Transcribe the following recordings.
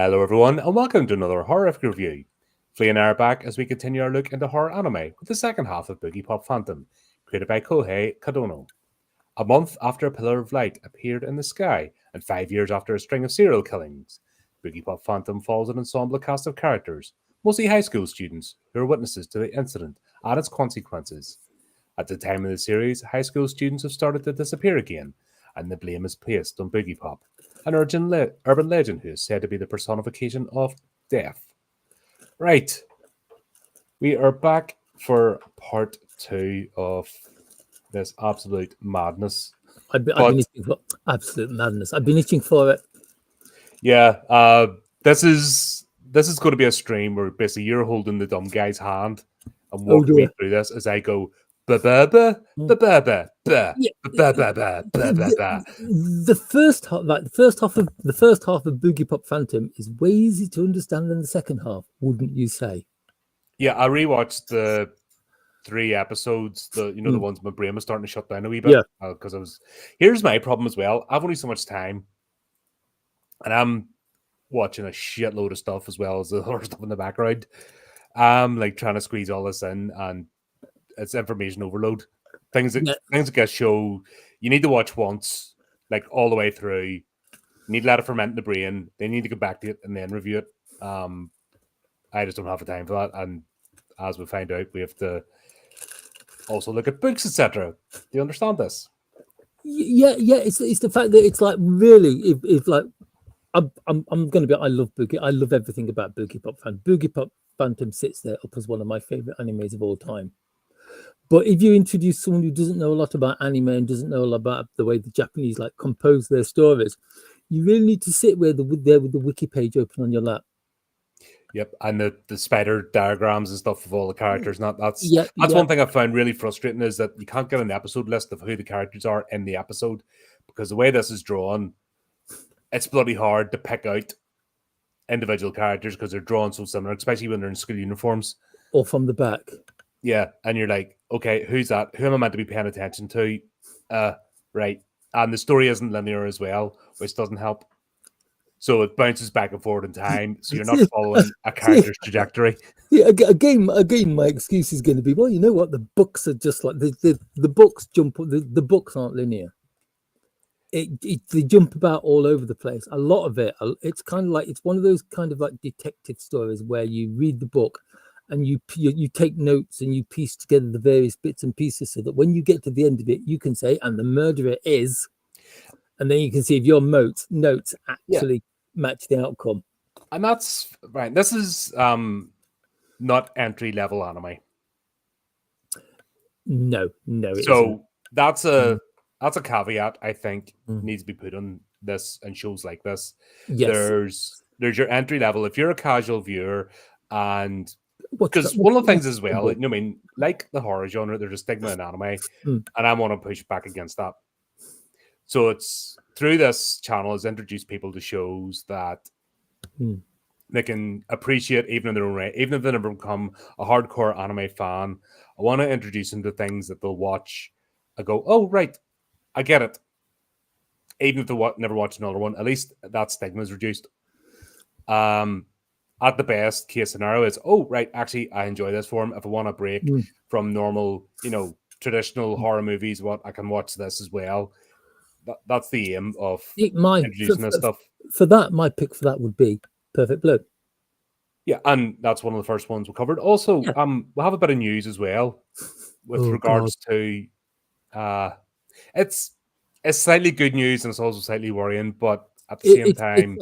Hello, everyone, and welcome to another horrific review. Flea and I are back as we continue our look into horror anime with the second half of Boogiepop Phantom, created by Kohei Kadono. A month after a pillar of light appeared in the sky, and 5 years after a string of serial killings, Boogiepop Phantom follows an ensemble cast of characters, mostly high school students, who are witnesses to the incident and its consequences. At the time of the series, high school students have started to disappear again, and the blame is placed on Boogiepop, an urban legend who is said to be the personification of death. Right, we are back for part 2 of this absolute madness. I've been itching for absolute madness. I've been itching for it. Yeah, this is going to be a stream where basically you're holding the dumb guy's hand and walking me through this as I go ba ba ba ba ba ba ba ba ba ba ba ba. The first half, the first half of Boogiepop Phantom is way easier to understand than the second half, wouldn't you say? Yeah, I rewatched the 3 episodes. The ones my brain was starting to shut down a wee bit because I was. Here's my problem as well. I've only so much time, and I'm watching a shitload of stuff as well as the horror stuff in the background. I'm like trying to squeeze all this in, and it's information overload. Things that get show you need to watch once, like all the way through. You need to let it ferment in the brain. They need to go back to it and then review it. I just don't have the time for that, and as we find out, we have to also look at books, etc. Do you understand this? Yeah. It's the fact that it's like really, if like I'm going to be. I love Boogie. I love everything about Boogiepop Phantom. Boogiepop Phantom sits there up as one of my favorite animes of all time. But if you introduce someone who doesn't know a lot about anime and doesn't know a lot about the way the Japanese like compose their stories, you really need to sit there with the wiki page open on your lap. Yep, and the spider diagrams and stuff of all the characters. That's one thing I found really frustrating is that you can't get an episode list of who the characters are in the episode because the way this is drawn, it's bloody hard to pick out individual characters because they're drawn so similar, especially when they're in school uniforms or from the back. Yeah, and you're like, okay, who's that? Who am I meant to be paying attention to? Right, and the story isn't linear as well, which doesn't help. So it bounces back and forward in time, so you're not following a character's trajectory. Yeah, again, my excuse is going to be, well, you know what? The books are just like the books jump. The books aren't linear. They jump about all over the place. A lot of it, it's kind of like it's one of those kind of like detective stories where you read the book and you take notes and you piece together the various bits and pieces so that when you get to the end of it, you can say, and the murderer is, and then you can see if your notes actually match the outcome. And that's right. This is not entry-level anime. No. So that's a caveat I think needs to be put on this and shows like this. Yes. There's your entry level. If you're a casual viewer, and because one of the things as well, I mean, like the horror genre, there's a stigma in anime, and I want to push back against that. So it's through this channel has introduced people to shows that they can appreciate even in their own right, even if they never become a hardcore anime fan. I want to introduce them to things that they'll watch. I go, oh right, I get it. Even if they never watch another one, at least that stigma is reduced. At the best case scenario is, oh right, actually I enjoy this form. If I want a break from normal, traditional horror movies, I can watch this as well. That's the aim of introducing this stuff. For that, my pick for that would be Perfect Blue. Yeah, and that's one of the first ones we covered. Also, we'll have a bit of news as well with regards to it's slightly good news and it's also slightly worrying, but at the same time,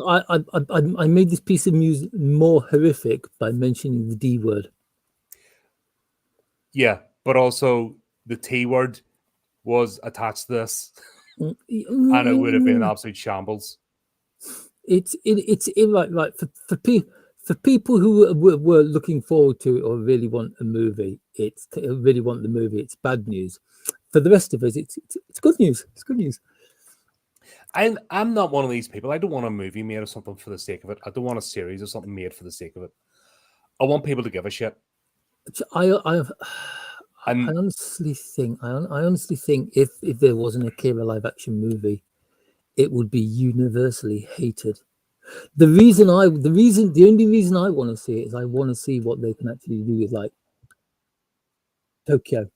I made this piece of news more horrific by mentioning the D word. Yeah, but also the T word was attached to this, and it would have been an absolute shambles. It's right for people who were looking forward to it or really want a movie. It's bad news. For the rest of us, it's good news. It's good news. I'm not one of these people. I don't want a movie made of something for the sake of it. I don't want a series of something made for the sake of it. I want people to give a shit. I honestly think if there wasn't a Akira live action movie, it would be universally hated. The only reason I want to see it is I want to see what they can actually do with like Tokyo.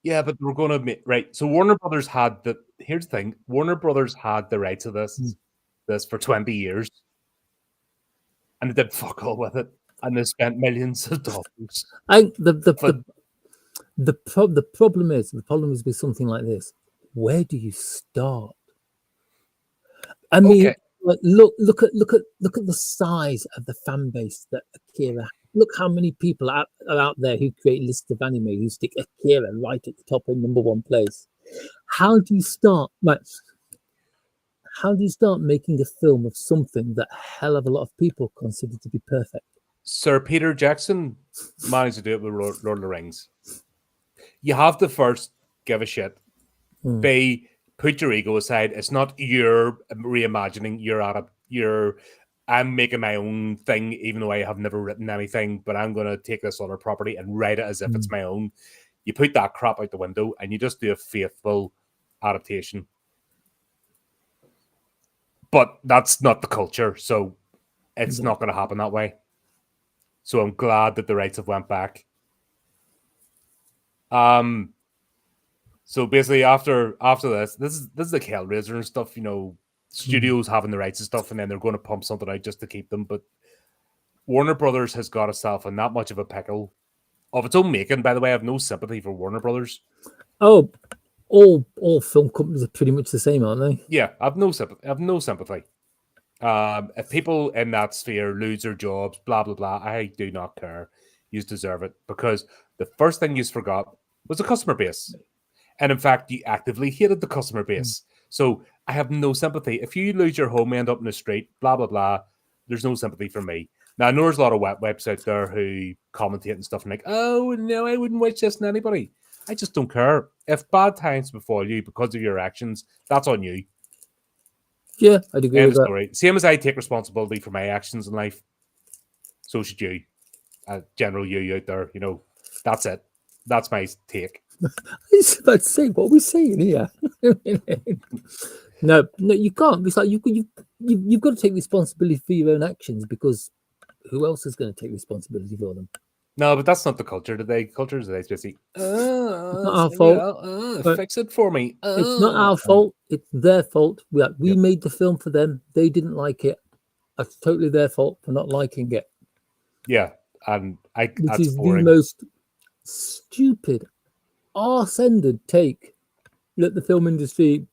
Yeah, but we're going to admit, right? So Warner Brothers had the. Here's the thing: Warner Brothers had the rights of this for 20 years, and they did fuck all with it, and they spent millions of dollars. The problem is with something like this. Where do you start? I mean, Okay. like, look at the size of the fan base that Akira. Look how many people are out there who create lists of anime who stick Akira right at the top in #1 place. How do you start? Like, how do you start making a film of something that a hell of a lot of people consider to be perfect? Sir Peter Jackson managed to do it with Lord of the Rings. You have to first give a shit. B, put your ego aside. It's not your reimagining. I'm making my own thing, even though I have never written anything, but I'm going to take this other property and write it as if it's my own. You put that crap out the window and you just do a faithful adaptation. But that's not the culture, so it's not going to happen that way. So I'm glad that the rights have went back. So basically, after this is like Hellraiser and stuff. You know, studios having the rights and stuff, and then they're going to pump something out just to keep them. But Warner Brothers has got itself in that much of a pickle of its own making. By the way, I have no sympathy for Warner Brothers. Oh, all film companies are pretty much the same, aren't they? Yeah, I have no sympathy. If people in that sphere lose their jobs, blah blah blah, I do not care. You deserve it, because the first thing you forgot was the customer base. And in fact, you actively hated the customer base. So I have no sympathy. If you lose your home, end up in the street, blah, blah, blah, there's no sympathy for me. Now, I know there's a lot of webs out there who commentate and stuff and like, oh, no, I wouldn't wish this on anybody. I just don't care. If bad times befall you because of your actions, that's on you. Yeah, I'd agree with that. Story. Same as I take responsibility for my actions in life, so should you. General you out there, you know, that's it. That's my take. I was about to say, what are we saying here? No, you can't. It's like you've got to take responsibility for your own actions, because who else is going to take responsibility for them? No, but that's not the culture today. Culture today is just it's not our fault. Fix it for me. It's not our fault. It's their fault. We made the film for them. They didn't like it. It's totally their fault for not liking it. Yeah, and this is boring. The most stupid, arse-ended take that the film industry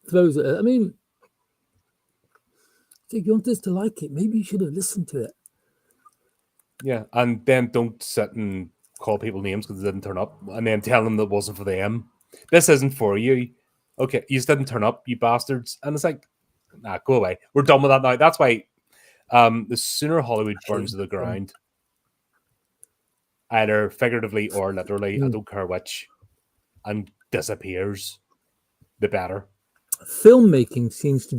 throws at it. I mean, if you want us to like it, maybe you should have listened to it. Yeah, and then don't sit and call people names because they didn't turn up, and then tell them that wasn't for them. This isn't for you. Okay, you just didn't turn up, you bastards. And it's like, nah, go away. We're done with that now. That's why the sooner Hollywood burns to the ground, either figuratively or literally, I don't care which, and disappears, the better. Filmmaking seems to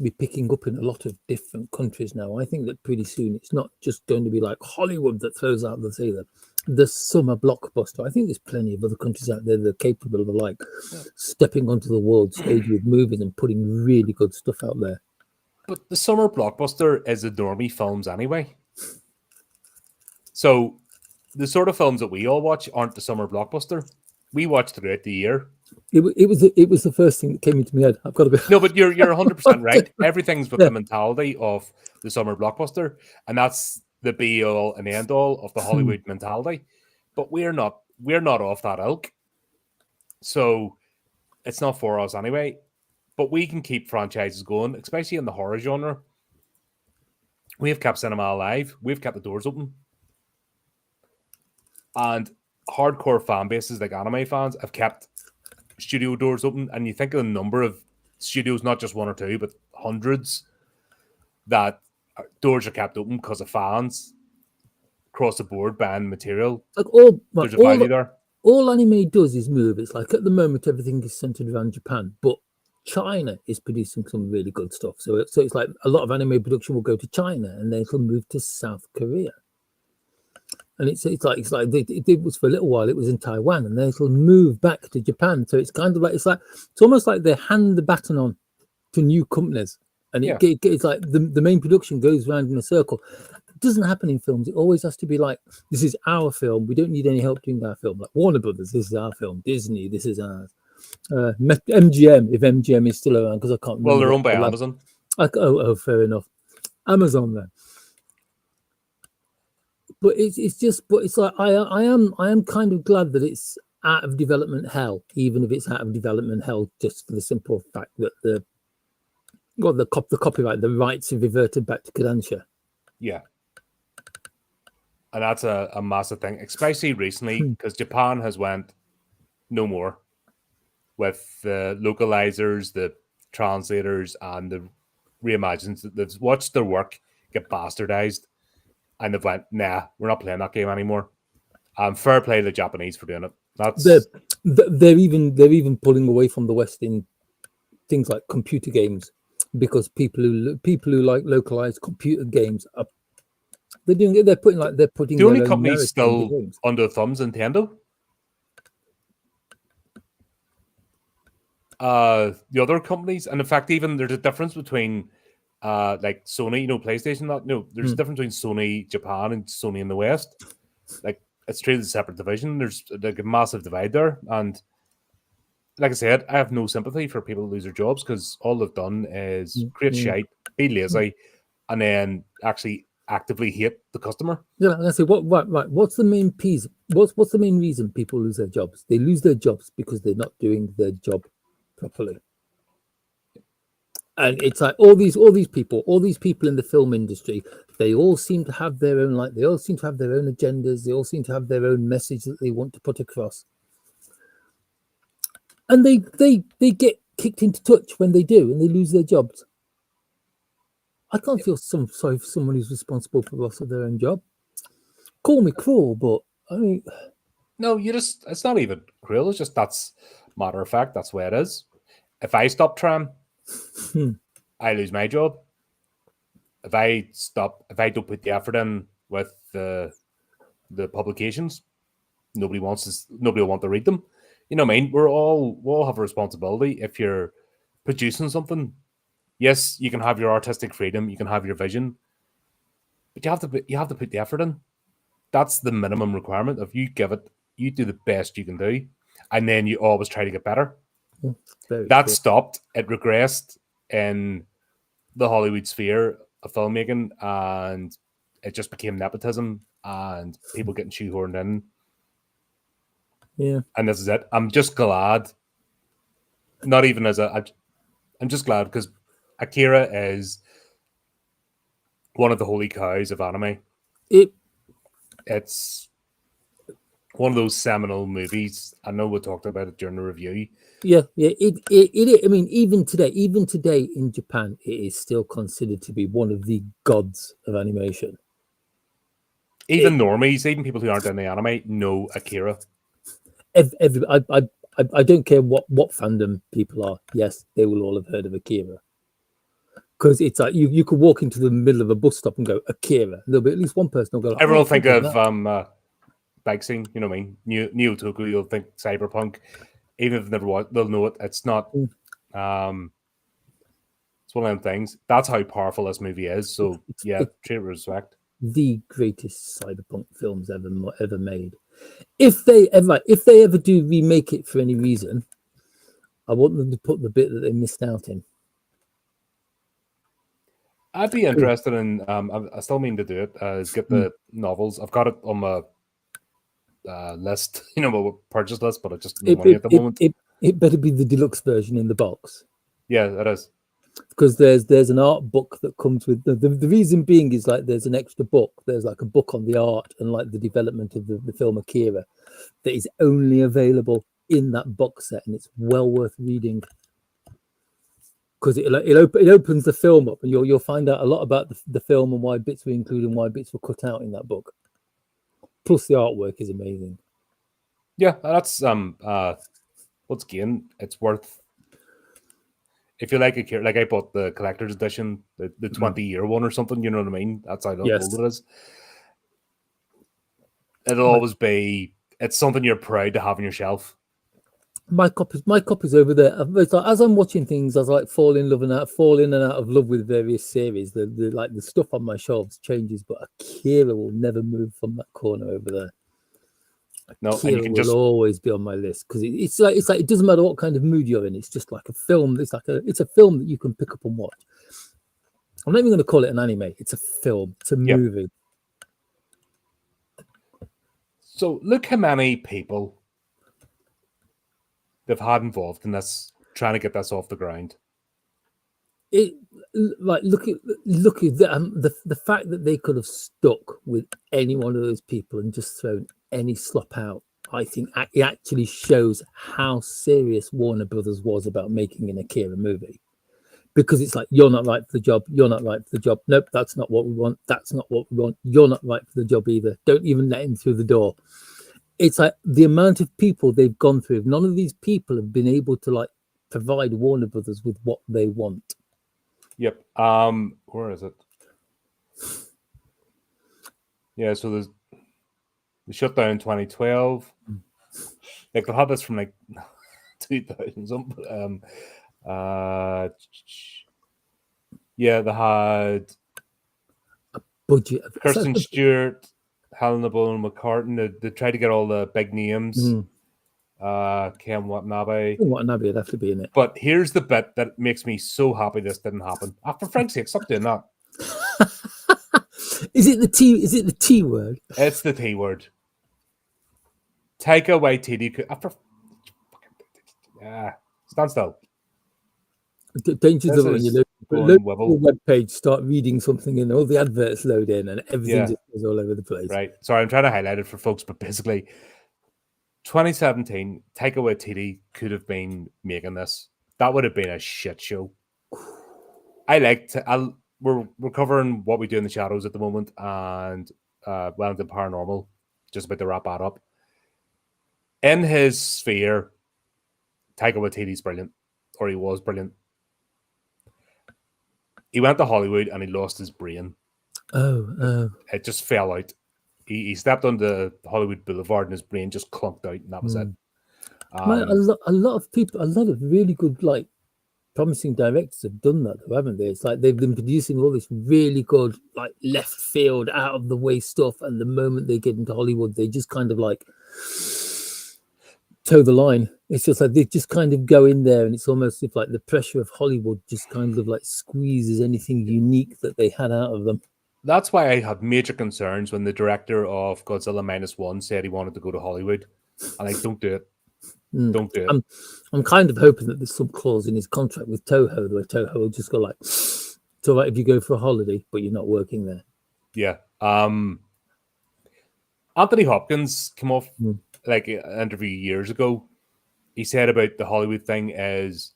be picking up in a lot of different countries now. I think that pretty soon it's not just going to be like Hollywood that throws out the summer blockbuster. I think there's plenty of other countries out there that are capable of stepping onto the world stage with movies and putting really good stuff out there. But the summer blockbuster is the normie films anyway. So the sort of films that we all watch aren't the summer blockbuster. We watch throughout the year. It was the first thing that came into my head. I've got to be. No, but you're 100% right. Everything's with the mentality of the summer blockbuster, and that's the be all and end all of the Hollywood mentality. But we're not off that ilk, so it's not for us anyway. But we can keep franchises going, especially in the horror genre. We have kept cinema alive. We've kept the doors open, and hardcore fan bases like anime fans have kept studio doors open. And you think of the number of studios, not just one or two, but hundreds, that doors are kept open because of fans across the board buying material. There's a value there. All anime does is move. It's like at the moment everything is centered around Japan, but China is producing some really good stuff. So it's like a lot of anime production will go to China and then it'll move to South Korea. And it's like it was for a little while. It was in Taiwan, and then it'll move back to Japan. So it's kind of like it's almost like they hand the baton on to new companies, and Yeah. it's like the main production goes round in a circle. It doesn't happen in films. It always has to be like, this is our film. We don't need any help doing our film. Like Warner Brothers, this is our film. Disney, this is ours. MGM, if MGM is still around, because I can't remember. Well, they're owned by Amazon. Fair enough. Amazon then. But it's like I am kind of glad that it's out of development hell, even if it's out of development hell, just for the simple fact that the copyright, the rights have reverted back to Kodansha. Yeah. And that's a massive thing, especially recently, because Japan has went no more with the localizers, the translators, and the reimaginings. They've watched their work get bastardized, and they've went, nah, we're not playing that game anymore. Fair play to the Japanese for doing it. They're even pulling away from the West in things like computer games, because people who like localized computer games are putting the only company still under thumbs, Nintendo. The other companies, and in fact, even there's a difference between like Sony, PlayStation. There's a difference between Sony Japan and Sony in the West. Like, it's treated as a separate division. There's like a massive divide there, and like I said, I have no sympathy for people who lose their jobs, because all they've done is create shite, be lazy, and then actually actively hate the customer. Yeah, let's say what's the main piece? What's the main reason people lose their jobs? They lose their jobs because they're not doing their job properly. And it's like all these people in the film industry, they all seem to have their own agendas, they all seem to have their own message that they want to put across. And they get kicked into touch when they do, and they lose their jobs. I can't feel sorry for someone who's responsible for the loss of their own job. Call me cruel, but I mean, no, it's not even cruel. It's just, that's matter of fact. That's where it is. If I stop trying, I lose my job. If I don't put the effort in with the publications, nobody will want to read them. You know what I mean? We all have a responsibility. If you're producing something, yes, you can have your artistic freedom, you can have your vision, but you have to put the effort in. That's the minimum requirement. If you give it, you do the best you can do, and then you always try to get better. That stopped. It regressed in the Hollywood sphere of filmmaking, and it just became nepotism and people getting shoehorned in. Yeah. And this is it. I'm just glad. Not even I'm just glad, because Akira is one of the holy cows of anime. It's one of those seminal movies. I know we talked about it during the review. Yeah. It I mean, even today in Japan, it is still considered to be one of the gods of animation. Even normies, even people who aren't in the anime, know Akira. I don't care what fandom people are. Yes, they will all have heard of Akira. Because it's like you could walk into the middle of a bus stop and go Akira. There'll be at least one person who'll go. Like, everyone will think of bike scene. You know what I mean? Neo Toku. You'll think cyberpunk. Even if they've never watched, they'll know it. It's not. It's one of them things. That's how powerful this movie is. So treat it with respect. The greatest cyberpunk films ever made. If they ever do remake it for any reason, I want them to put the bit that they missed out in. I'd be interested in. I still mean to do it. Is get the novels. I've got it on my list, my purchase list, but I just no money at the moment. It better be the deluxe version in the box. Yeah, it is. Because there's an art book that comes with the reason being is like there's an extra book. There's like a book on the art and like the development of the film Akira that is only available in that box set, and it's well worth reading. Because it opens the film up, and you'll find out a lot about the film and why bits were included and why bits were cut out in that book. Plus, the artwork is amazing. Yeah, that's once again, it's worth. If you like Akira, like I bought the collector's edition, the 20-year one or something. You know what I mean? That's how old it is. It'll always be. It's something you're proud to have on your shelf. My copy's over there. It's like, as I'm watching things, as I like fall in and out of love with various series. The stuff on my shelves changes, but Akira will never move from that corner over there. No, and you Akira can will just always be on my list because it's like it doesn't matter what kind of mood you're in. It's just like a film. It's a film that you can pick up and watch. I'm not even going to call it an anime. It's a film. It's a movie. So look how many people they've had involved in this, trying to get this off the ground. It like look at the fact that they could have stuck with any one of those people and just thrown any slop out. I think it actually shows how serious Warner Brothers was about making an Akira movie, because it's like, you're not right for the job. You're not right for the job. Nope, that's not what we want. That's not what we want. You're not right for the job either. Don't even let him through the door. It's like the amount of people they've gone through. None of these people have been able to like provide Warner Brothers with what they want. Yep. Where is it? Yeah, so there's the shutdown in 2012. Like they had this from like 2000 something. Yeah, they had Budget. Kirsten Stewart, Helena Bonham McCartan. They tried to get all the big names. Ken Watanabe. Watanabe would have to be in it. But here's the bit that makes me so happy this didn't happen. For Frank's sake, stop doing that. Is it the T word? It's the T word. Taika Waititi. Stand still. The dangers of it when you load the web page, start reading something, and all the adverts load in, and everything just goes all over the place. Right. Sorry, I'm trying to highlight it for folks, but basically, 2017, Taika Waititi could have been making this. That would have been a shit show. We're covering What We Do in the Shadows at the moment, and Wellington Paranormal, just about to wrap that up. In his sphere, Taika Waititi's brilliant, or he was brilliant. He went to Hollywood and he lost his brain. It just fell out. He stepped on the Hollywood Boulevard and his brain just clunked out, and that was it. A lot of people, a lot of really good, like, promising directors have done that, though, haven't they? It's like they've been producing all this really good, like, left field, out of the way stuff, and the moment they get into Hollywood, they just kind of like toe the line. It's just like they just kind of go in there, and it's almost if like the pressure of Hollywood just kind of like squeezes anything unique that they had out of them. That's why I had major concerns when the director of Godzilla -1 said he wanted to go to Hollywood. And like, don't do it. Don't do it. I'm kind of hoping that there's some clause in his contract with Toho where Toho will just go like, it's all right if you go for a holiday, but you're not working there. Yeah. Anthony Hopkins came off like an interview years ago. He said about the Hollywood thing is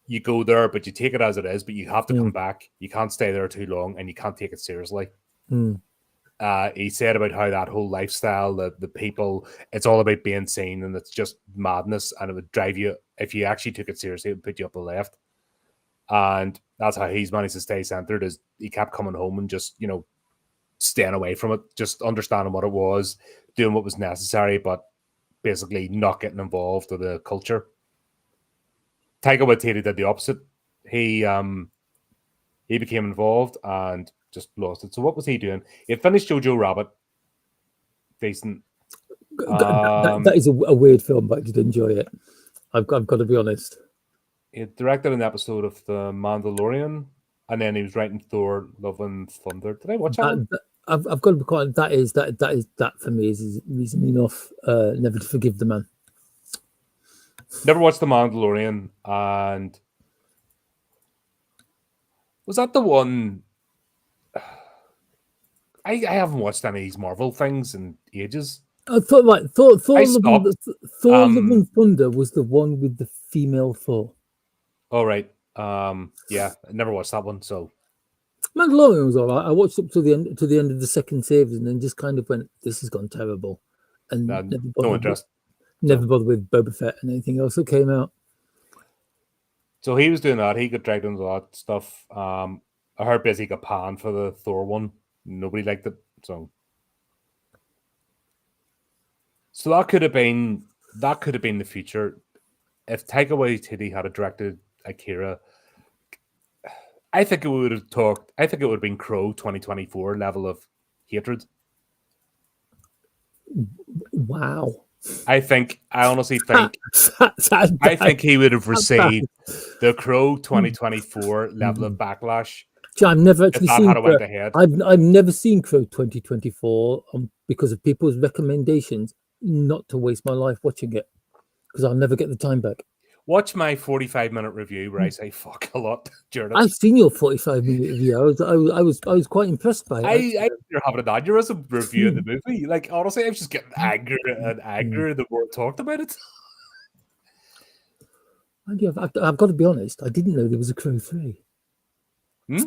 you go there, but you take it as it is, but you have to come back. You can't stay there too long, and you can't take it seriously. He said about how that whole lifestyle, the people, it's all about being seen, and it's just madness, and it would drive you, if you actually took it seriously, it would put you up the left. And that's how he's managed to stay centered, is he kept coming home and just, staying away from it, just understanding what it was, doing what was necessary, but basically not getting involved with the culture. Taika Waititi did the opposite. He became involved and just lost it. So what was he doing? He had finished Jojo Rabbit. Decent. That is a weird film, but I did enjoy it. I've got to be honest. He directed an episode of The Mandalorian, and then he was writing Thor: Love and Thunder. Did I watch that? I've got to be quite. That for me is reason enough never to forgive the man. Never watched The Mandalorian, and was that the one? I haven't watched any of these Marvel things in ages. I thought Thor Love and Thunder was the one with the female Thor. All right. Yeah, I never watched that one. So Mandalorian was all right. I watched up to the end of the second series, and then just kind of went, "This has gone terrible," and no interest. Never bothered with Boba Fett and anything else that came out. So he was doing that. He got dragged into that stuff. I heard basically got panned for the Thor one. Nobody liked it. So that could have been the future. if Taika Waititi had directed Akira, I think it would have talked. I think it would have been Crow 2024 level of hatred. Wow. I honestly think That I bad. think he would have That received the Crow 2024 level of backlash I've never if actually that had seen went Crow. ahead. I've never seen Crow 2024 because of people's recommendations not to waste my life watching it because I'll never get the time back. Watch my 45-minute review where I say fuck a lot during it. I've seen your 45-minute review. I was quite impressed by it. You're having an aneurysm reviewing the movie. Like, honestly, I was just getting angrier and angrier the more I talked about it. I've got to be honest. I didn't know there was a Crow 3. Hmm?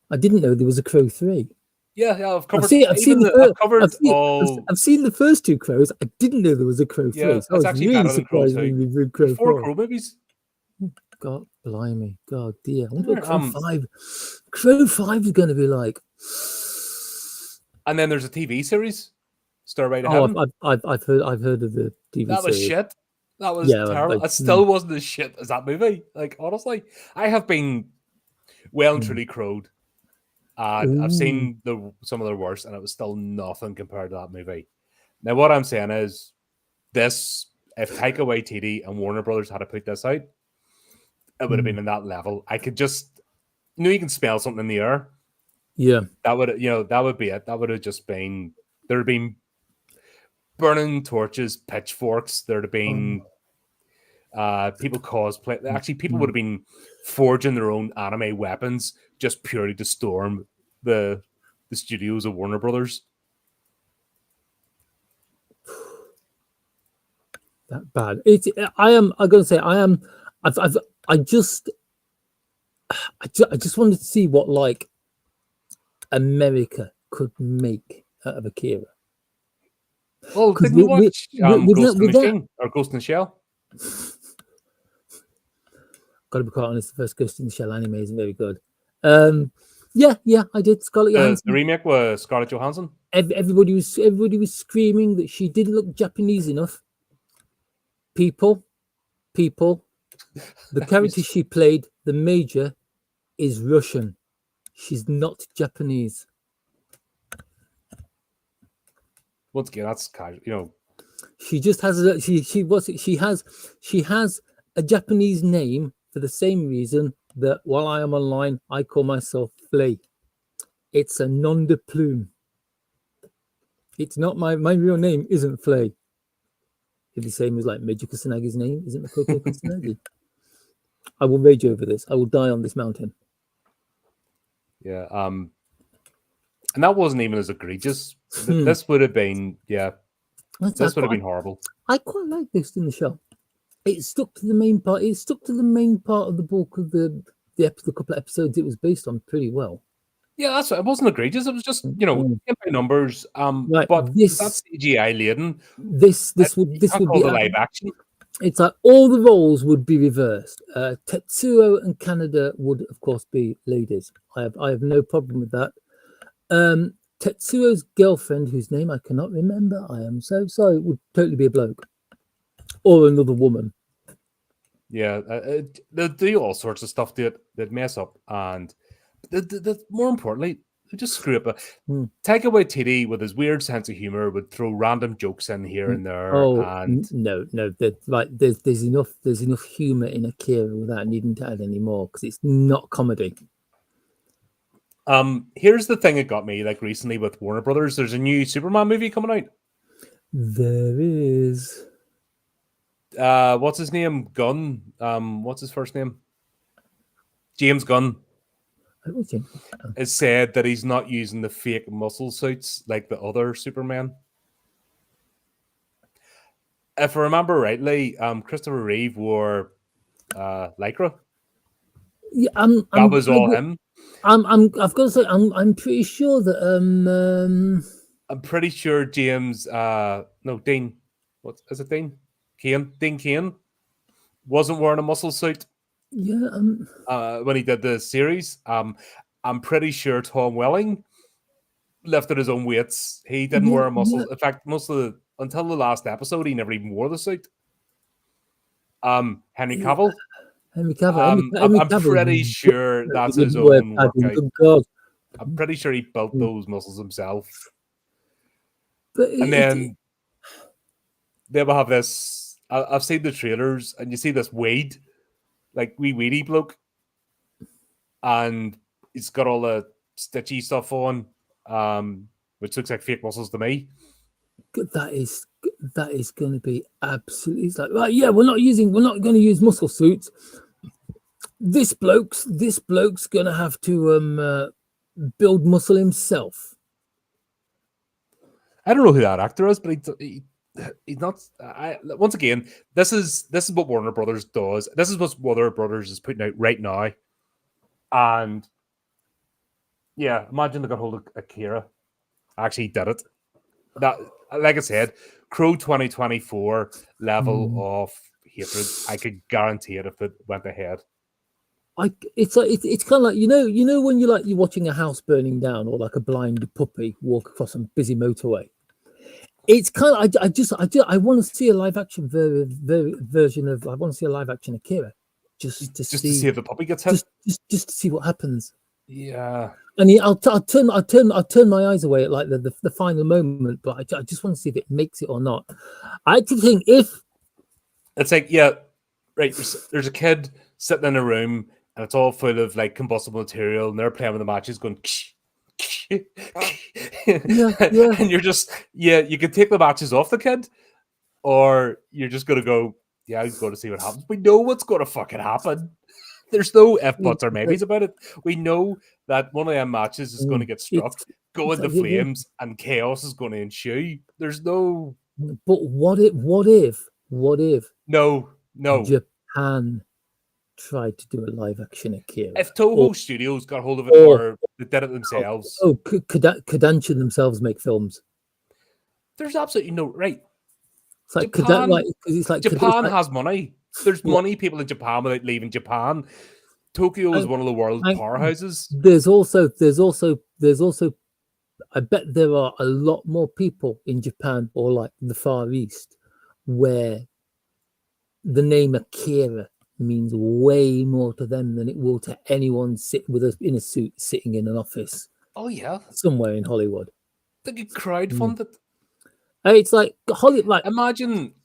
I didn't know there was a Crow 3. Yeah, I've covered. I've seen the first two Crows. I didn't know there was a Crow 3. Yeah, So I was actually really better than Crow surprised 2. when you read Crow 4 4. Crow movies. God blimey. God dear. I wonder what Crow 5. Crow 5 is going to be like. And then there's a TV series, Stairway to Oh, Heaven. I've heard of the TV That was series. shit. That was terrible. It still wasn't as shit as that movie. Like, honestly, I have been well and truly crowed. And I've seen some of their worst, and it was still nothing compared to that movie. Now, what I'm saying is, if Taika Waititi and Warner Brothers had to put this out, it would have been in that level. I could just, you can smell something in the air. Yeah. That would be it. That would have just been, there would have been burning torches, pitchforks. There would have been people cosplay. Actually, people would have been forging their own anime weapons just purely to storm the studios of Warner Brothers. That bad. I'm going to say I just wanted to see what like America could make out of Akira. Well, didn't you watch Ghost in the Machine or Ghost in the Shell? Got to be quite honest, the first Ghost in the Shell anime isn't very good. Yeah, I did. Scarlett Johansson. The remake was Scarlett Johansson. Everybody was screaming that she didn't look Japanese enough. People, the character she played, the Major, is Russian. She's not Japanese. Once again, that's casual, She just has she has a Japanese name for the same reason that while I am online, I call myself Flay. It's a nom de plume. It's not my real name isn't Flay. It's the same as like Major Kusanagi's name isn't Makoto Kusanagi. I will rage over this. I will die on this mountain. Yeah. And that wasn't even as egregious. This would have been, this would have been horrible. I quite like Ghost in the Shell. It stuck to the main part. It stuck to the main part of the bulk of the couple of episodes it was based on pretty well. Yeah, it wasn't egregious. It was just, numbers. Right, but that's CGI laden. This would be the live action. It's like all the roles would be reversed. Tetsuo and Canada would, of course, be ladies. I have no problem with that. Tetsuo's girlfriend, whose name I cannot remember, I am so sorry, would totally be a bloke or another woman. Yeah, they do all sorts of stuff that mess up, and more importantly, they just screw up. Taika Waititi, with his weird sense of humor, would throw random jokes in here and there. No, there's enough humor in Akira without needing to add any more because it's not comedy. Here's the thing that got me, like recently with Warner Brothers. There's a new Superman movie coming out. There is. What's his name? Gunn. What's his first name? James Gunn. Has said that he's not using the fake muscle suits like the other Superman. If I remember rightly, Christopher Reeve wore lycra. Yeah, that was all him. I've got to say, I'm pretty sure that I'm pretty sure James Dean. What is it? Dean Cain wasn't wearing a muscle suit. Yeah. When he did the series, I'm pretty sure Tom Welling lifted his own weights. He didn't wear a muscle. In fact, until the last episode, he never even wore the suit. Henry Cavill. Henry Cavill. I'm pretty sure that's his own workout. Good God. I'm pretty sure he built those muscles himself. But And then they will have this. I've seen the trailers, and you see this weed, like wee weedy bloke, and he's got all the stitchy stuff on, which looks like fake muscles to me. that is going to be absolutely. It's like, right, yeah, we're not going to use muscle suits. This bloke's going to have to build muscle himself. I don't know who that actor is, but he's not. Once again, this is what Warner Brothers does. This is what Warner Brothers is putting out right now, and yeah, imagine they got hold of Akira. Actually, did it. That, like I said, Crow 2024 level of hatred. I could guarantee it if it went ahead. It's kind of like you know when you're watching a house burning down or like a blind puppy walk across a busy motorway. It's kind of I want to see a live action version of. I want to see a live action Akira, just to see if the puppy gets hit. Just to see what happens. Yeah, and I'll turn my eyes away at like the final moment, but I just want to see if it makes it or not. I actually think if it's like right. There's a kid sitting in a room and it's all full of like combustible material, and they're playing with the matches, going. Yeah. And you're just you can take the matches off the kid, or you're just gonna go, yeah, I'm going to see what happens. We know what's going to fucking happen. There's no if buts or maybes about it. We know that one of them matches is going to get struck, go into flames, and chaos is going to ensue. There's no. But what if? No. Japan tried to do a live action Akira. If Toho Studios got hold of it, or they did it themselves. Could Kodansha themselves make films? There's absolutely no right. It's like Japan has money. There's money people in Japan without leaving Japan. Tokyo is one of the world's powerhouses. There's also. I bet there are a lot more people in Japan or like the Far East where the name Akira means way more to them than it will to anyone in a suit sitting in an office. Oh yeah, somewhere in Hollywood. They could crowdfund it. It's like Hollywood. Like imagine,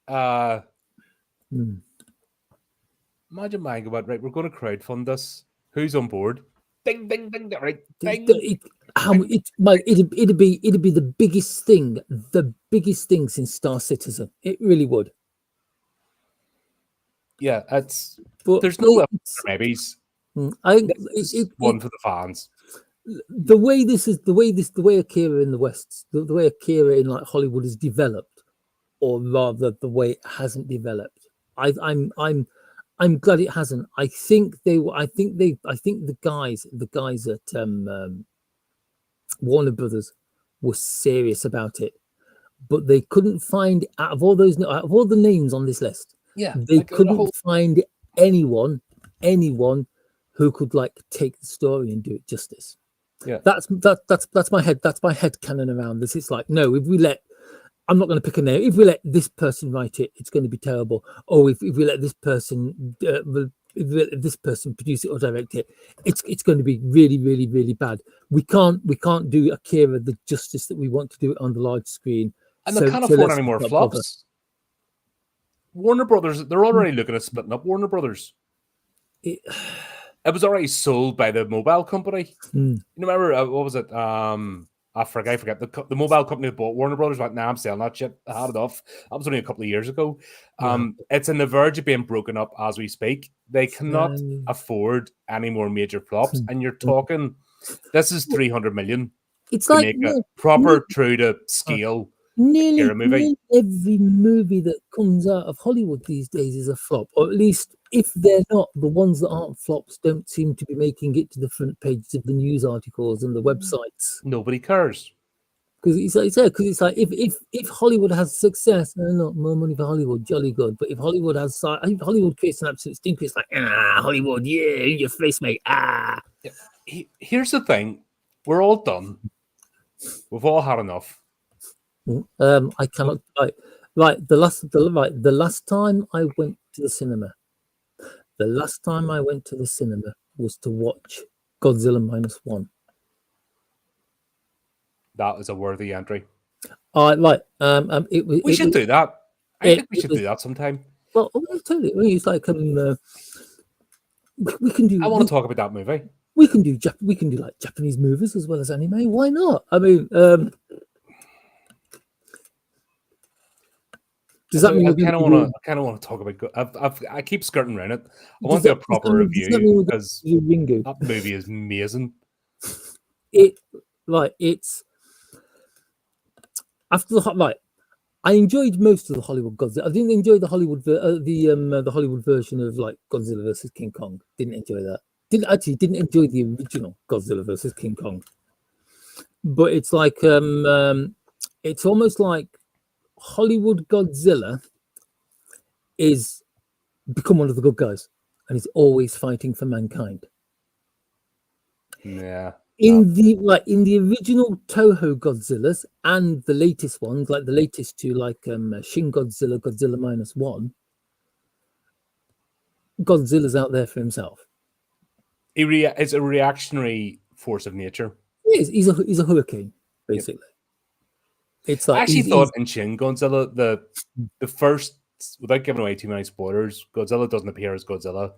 imagine buying about right. We're going to crowdfund this. Who's on board? Ding, ding, ding. Right. Ding. It'd be the biggest thing since Star Citizen. It really would. Yeah, there's no maybes. I think it's one for the fans. The way Akira in the West, the way Akira in like Hollywood is developed, or rather the way it hasn't developed. I'm glad it hasn't. I think the guys at Warner Brothers were serious about it, but they couldn't find out of all the names on this list. Yeah, they couldn't find anyone who could like take the story and do it justice. Yeah, that's my head canon around this. It's like, no, I'm not going to pick a name. If we let this person write it, it's going to be terrible. Or if we let this person produce it or direct it, it's going to be really, really, really bad. We can't do Akira the justice that we want to do it on the large screen. And they can't afford any more flops. Warner Brothers, they're already looking at splitting up Warner Brothers. It was already sold by the mobile company. You remember, what was it? I forget. The mobile company that bought Warner Brothers went, nah, I'm selling that shit. I had enough. That was only a couple of years ago. It's on the verge of being broken up as we speak. They cannot afford any more major flops. And you're talking, this is 300 million. It's to like make a proper, true to scale nearly every movie that comes out of Hollywood these days is a flop. Or at least if they're not, the ones that aren't flops don't seem to be making it to the front pages of the news articles and the websites. Nobody cares. Because it's like if Hollywood has success, not more money for Hollywood, jolly good. But if Hollywood creates an absolute stinker, it's like, Hollywood, yeah, in your face, mate. Yeah. Here's the thing. We're all done. We've all had enough. I cannot. Right, the last time I went to the cinema, was to watch Godzilla -1. That is a worthy entry. It was. We should do that. I think we It should was. do that sometime. Well, I'll tell you. It's like we can do. I want to talk about that movie. We can do like Japanese movies as well as anime. Why not? I mean, does that mean I we're going kind to of do? want to. I kind of want to talk about. I keep skirting around it. I want Does to do a proper does review that mean we're going because to do Ringu? that movie is amazing. It's after I enjoyed most of the Hollywood Godzilla. I didn't enjoy the the Hollywood version of like Godzilla versus King Kong. Didn't enjoy that. Didn't enjoy the original Godzilla versus King Kong. But it's like it's almost like Hollywood Godzilla is become one of the good guys and is always fighting for mankind. Yeah. In the original Toho Godzillas and the latest ones, like the latest two, like Shin Godzilla, Godzilla -1, Godzilla's out there for himself. It's a reactionary force of nature. He is. He's a hurricane, basically. Yep. It's like I actually thought in Shin Godzilla the first, without giving away too many spoilers, Godzilla doesn't appear as Godzilla.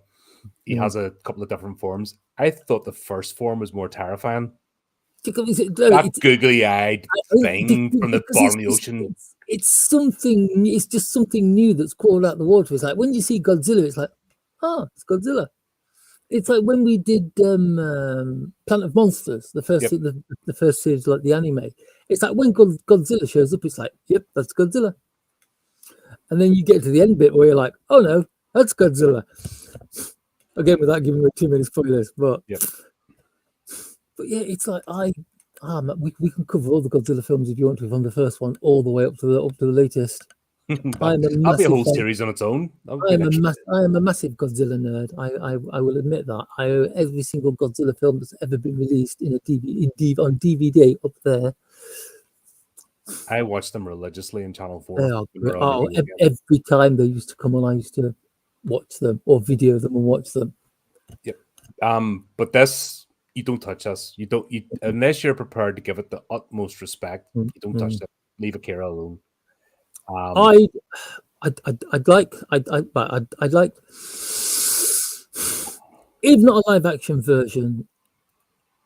He has a couple of different forms. I thought the first form was more terrifying. That googly-eyed thing from the bottom of the ocean. It's something. It's just something new that's crawled out the water. It's like when you see Godzilla, it's like, it's Godzilla. It's like when we did Planet of Monsters, the first the first series, like the anime. It's like when Godzilla shows up, it's like, yep, that's Godzilla. And then you get to the end bit where you're like, oh no, that's Godzilla. Again, without giving away too many spoilers, but yeah, it's like we can cover all the Godzilla films if you want to, from the first one all the way up to the latest. That'll be a whole series on its own. I am a massive Godzilla nerd. I will admit that. I own every single Godzilla film that's ever been released on DVD up there. I watched them religiously in Channel 4. Every time they used to come on, I used to watch them or video them and watch them. Yep. But this, you don't touch this. You don't. Unless you're prepared to give it the utmost respect. You don't touch it. Leave Akira alone. I'd like, if not a live action version,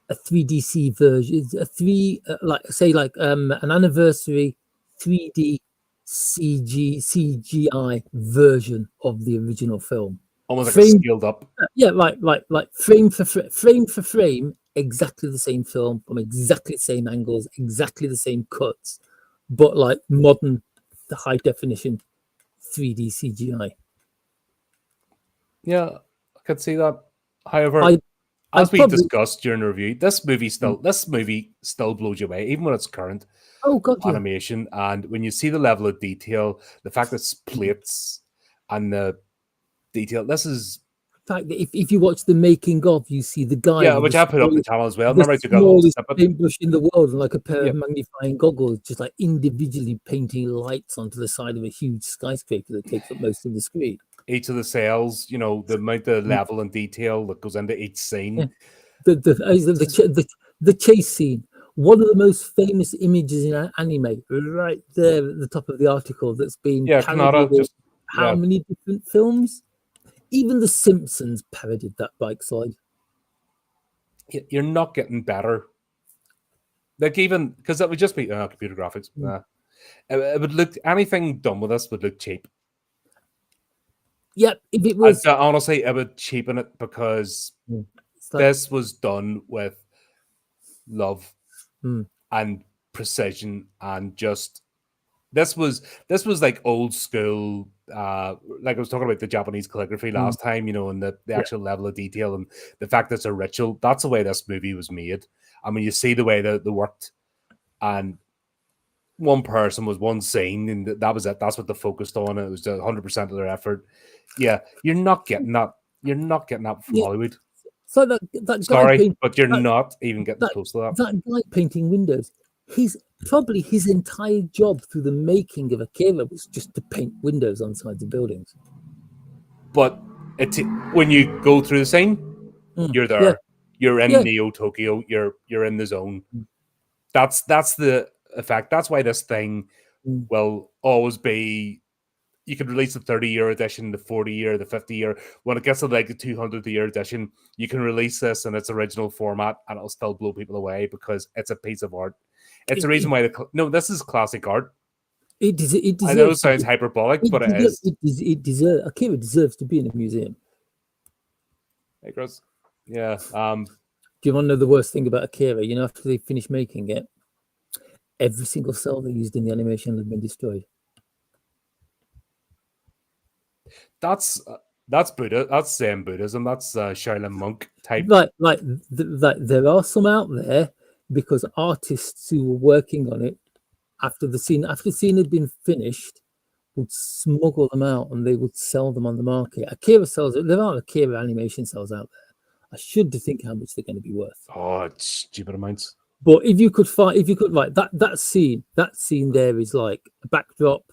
a 3DC version, an anniversary 3D CGI version of the original film. Almost like a scaled up. Yeah, like frame for frame, exactly the same film from exactly the same angles, exactly the same cuts, but like modern, the high definition 3D CGI. Yeah, I could see that. However, as we discussed during the review, this movie still blows you away, even when it's current animation. And when you see the level of detail, the fact that it's plates and the detail, this is. In fact, if you watch the making of, you see the guy. Yeah, which I put up the channel as well. The smallest paintbrush in the world, and like a pair of magnifying goggles, just like individually painting lights onto the side of a huge skyscraper that takes up most of the screen. Each of the cells, the amount of level and detail that goes into each scene. Yeah. The chase scene, one of the most famous images in anime, right there at the top of the article, that's been parodied how many different films? Even The Simpsons parodied that bike slide. You're not getting better. Like, even because that would just be computer graphics. It would look, anything done with this would look cheap. Yeah, if it was honestly, I would cheapen it because this was done with love and precision, and just this was like old school. Like I was talking about the Japanese calligraphy last time, and the actual level of detail and the fact that it's a ritual. That's the way this movie was made. I mean, you see the way that they worked, and one person was one scene, and that was it. That's what they focused on. It was 100% of their effort. Yeah, you're not getting that. You're not getting that from Hollywood. So that sorry, but you're not even getting close to that. That guy painting windows, his entire job through the making of Akira was just to paint windows on sides of buildings. But when you go through the scene, you're there. Yeah. You're in Yeah. Neo Tokyo. You're in the zone. That's the effect. That's why this thing will always be. You could release the 30-year edition, the 40-year, the 50-year. When it gets to like the 200-year edition, you can release this in its original format, and it'll still blow people away because it's a piece of art. It's the reason why this is classic art. It deserves. I know it sounds hyperbolic, but it is. It deserves. Akira deserves to be in a museum. Hey, Chris. Yeah. Do you want to know the worst thing about Akira? You know, after they finished making it, every single cell they used in the animation had been destroyed. That's Buddha. That's Zen Buddhism. That's Shaolin monk type. Like there are some out there because artists who were working on it after the scene had been finished would smuggle them out and they would sell them on the market. Akira cells. There are Akira animation cells out there. I should think how much they're going to be worth. Oh, it's stupid amounts. But if you could right, that scene there is like a backdrop.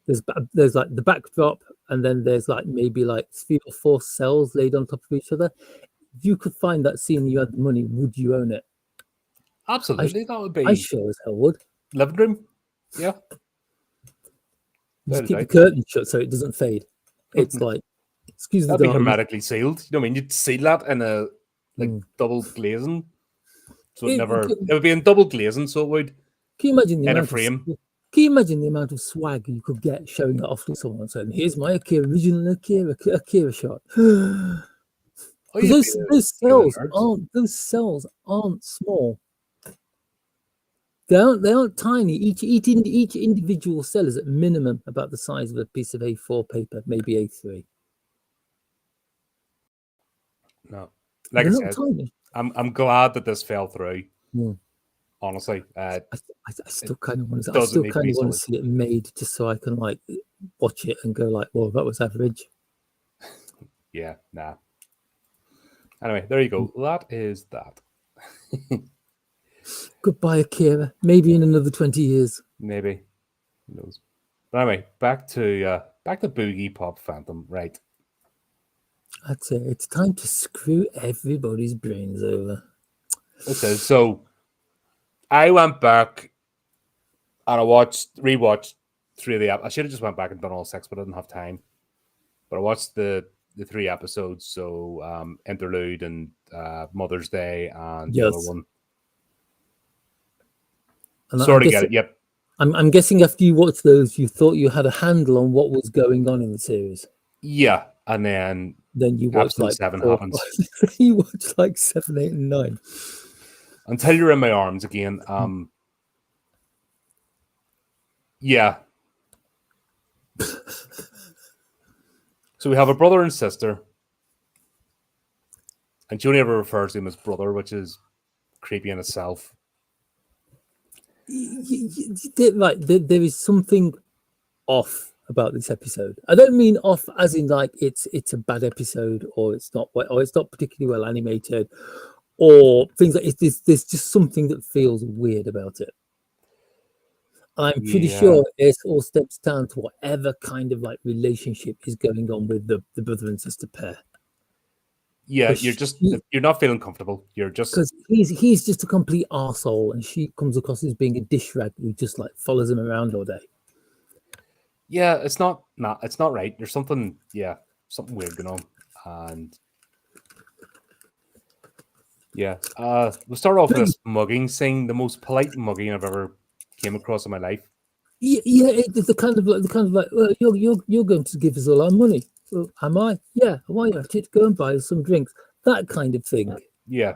There's like the backdrop, and then there's like maybe like 3 or 4 cells laid on top of each other. If you could find that scene and you had the money, would you own it? Absolutely, that would be. I sure as hell would. Living room, yeah. Just keep the curtain shut so it doesn't fade. It's like, excuse the that'd be darling. hermetically sealed. You know what I mean? You'd seal that in a double glazing, so it would be in double glazing, so it would. Can you imagine the in amount a frame? Can you imagine the amount of swag you could get showing that off to someone saying, "Here's my original Akira shot." Those cells aren't small. They aren't tiny. Each individual cell is at minimum about the size of a piece of A4 paper, maybe A3. No, like They're I not said, tiny. I'm glad that this fell through. Honestly, I still kind of want to. See it made just so I can like watch it and go like, "Well, that was average." Yeah, nah. Anyway, there you go. That is that. Goodbye, Akira. Maybe in another 20 years. Maybe. Who knows? But anyway, back to Boogiepop Phantom, right? That's it. It's time to screw everybody's brains over. Okay, so I went back and I rewatched 3 of the episodes. I should have just went back and done all 6, but I didn't have time. But I watched the 3 episodes, so Interlude and Mother's Day and the other one. Sort of get it, yep. I'm guessing after you watched those, you thought you had a handle on what was going on in the series. Yeah, and then you watched like 7 happens. You watched like 7, 8, and 9. Until You're in My Arms again. Yeah. So we have a brother and sister, and she only ever refers to him as brother, which is creepy in itself. Like there is something off about this episode. I don't mean off as in like it's a bad episode or it's not particularly well animated or things like there's just something that feels weird about it. I'm pretty sure it all steps down to whatever kind of like relationship is going on with the brother and sister pair. Yeah, you're not feeling comfortable. You're just because he's just a complete arsehole and she comes across as being a dish rag who just like follows him around all day. Yeah, it's not right. There's something weird going on. And yeah, we'll start off with this mugging thing, the most polite mugging I've ever came across in my life. Yeah, it's the kind of like well, you're going to give us all our money. Well, am I? Yeah, why not? Go and buy us some drinks. That kind of thing. Yeah.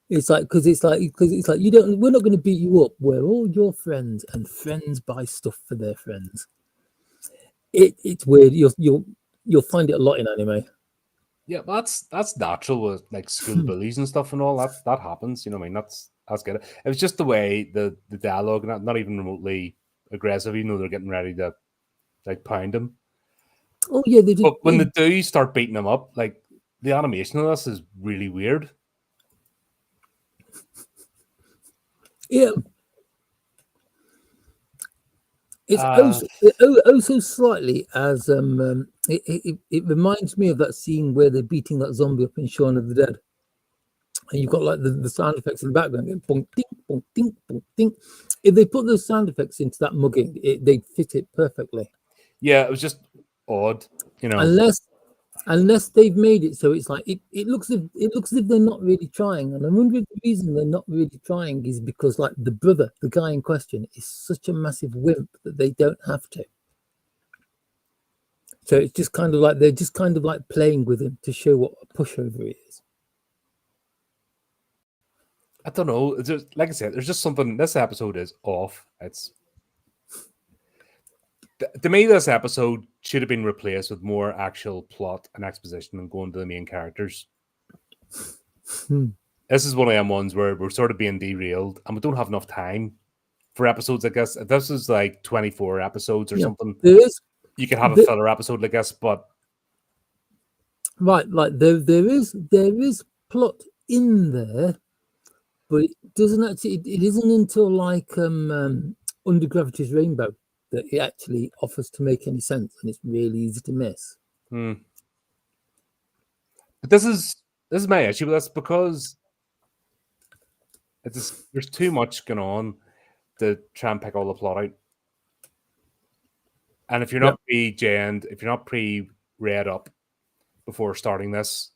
It's like because it's like you don't. We're not going to beat you up. We're all your friends, and friends buy stuff for their friends. It's weird. You'll find it a lot in anime. Yeah, that's natural with like school bullies and stuff and all that happens. You know what I mean? That's good. It was just the way the dialogue, not even remotely aggressive. You know they're getting ready to like pound him. Oh yeah, they do. But when they do start beating him up, like the animation of this is really weird. Yeah, It's so slightly as it reminds me of that scene where they're beating that zombie up in Shaun of the Dead, and you've got like the sound effects in the background going boom, ding, boom, ding, boom, ding. If they put those sound effects into that mugging, they fit it perfectly. Yeah, it was just odd, you know. Unless they've made it so it's like it looks as if they're not really trying, and I wonder if the reason they're not really trying is because like the brother, the guy in question, is such a massive wimp that they don't have to. So it's just kind of like they're just kind of like playing with him to show what a pushover he is. I don't know. It's just, like I said, there's just something. This episode is off. It's to me, this episode should have been replaced with more actual plot and exposition and going to the main characters. This is one of them ones where we're sort of being derailed and we don't have enough time for episodes. I guess if this is like 24 episodes or something, you could have a filler episode like this, but right, like there is plot in there, but it doesn't actually. It isn't until like Under Gravity's Rainbow that it actually offers to make any sense, and it's really easy to miss. But this is my issue with this because there's too much going on to try and pick all the plot out. And if you're not pre-genned, if you're not pre-read up before starting this,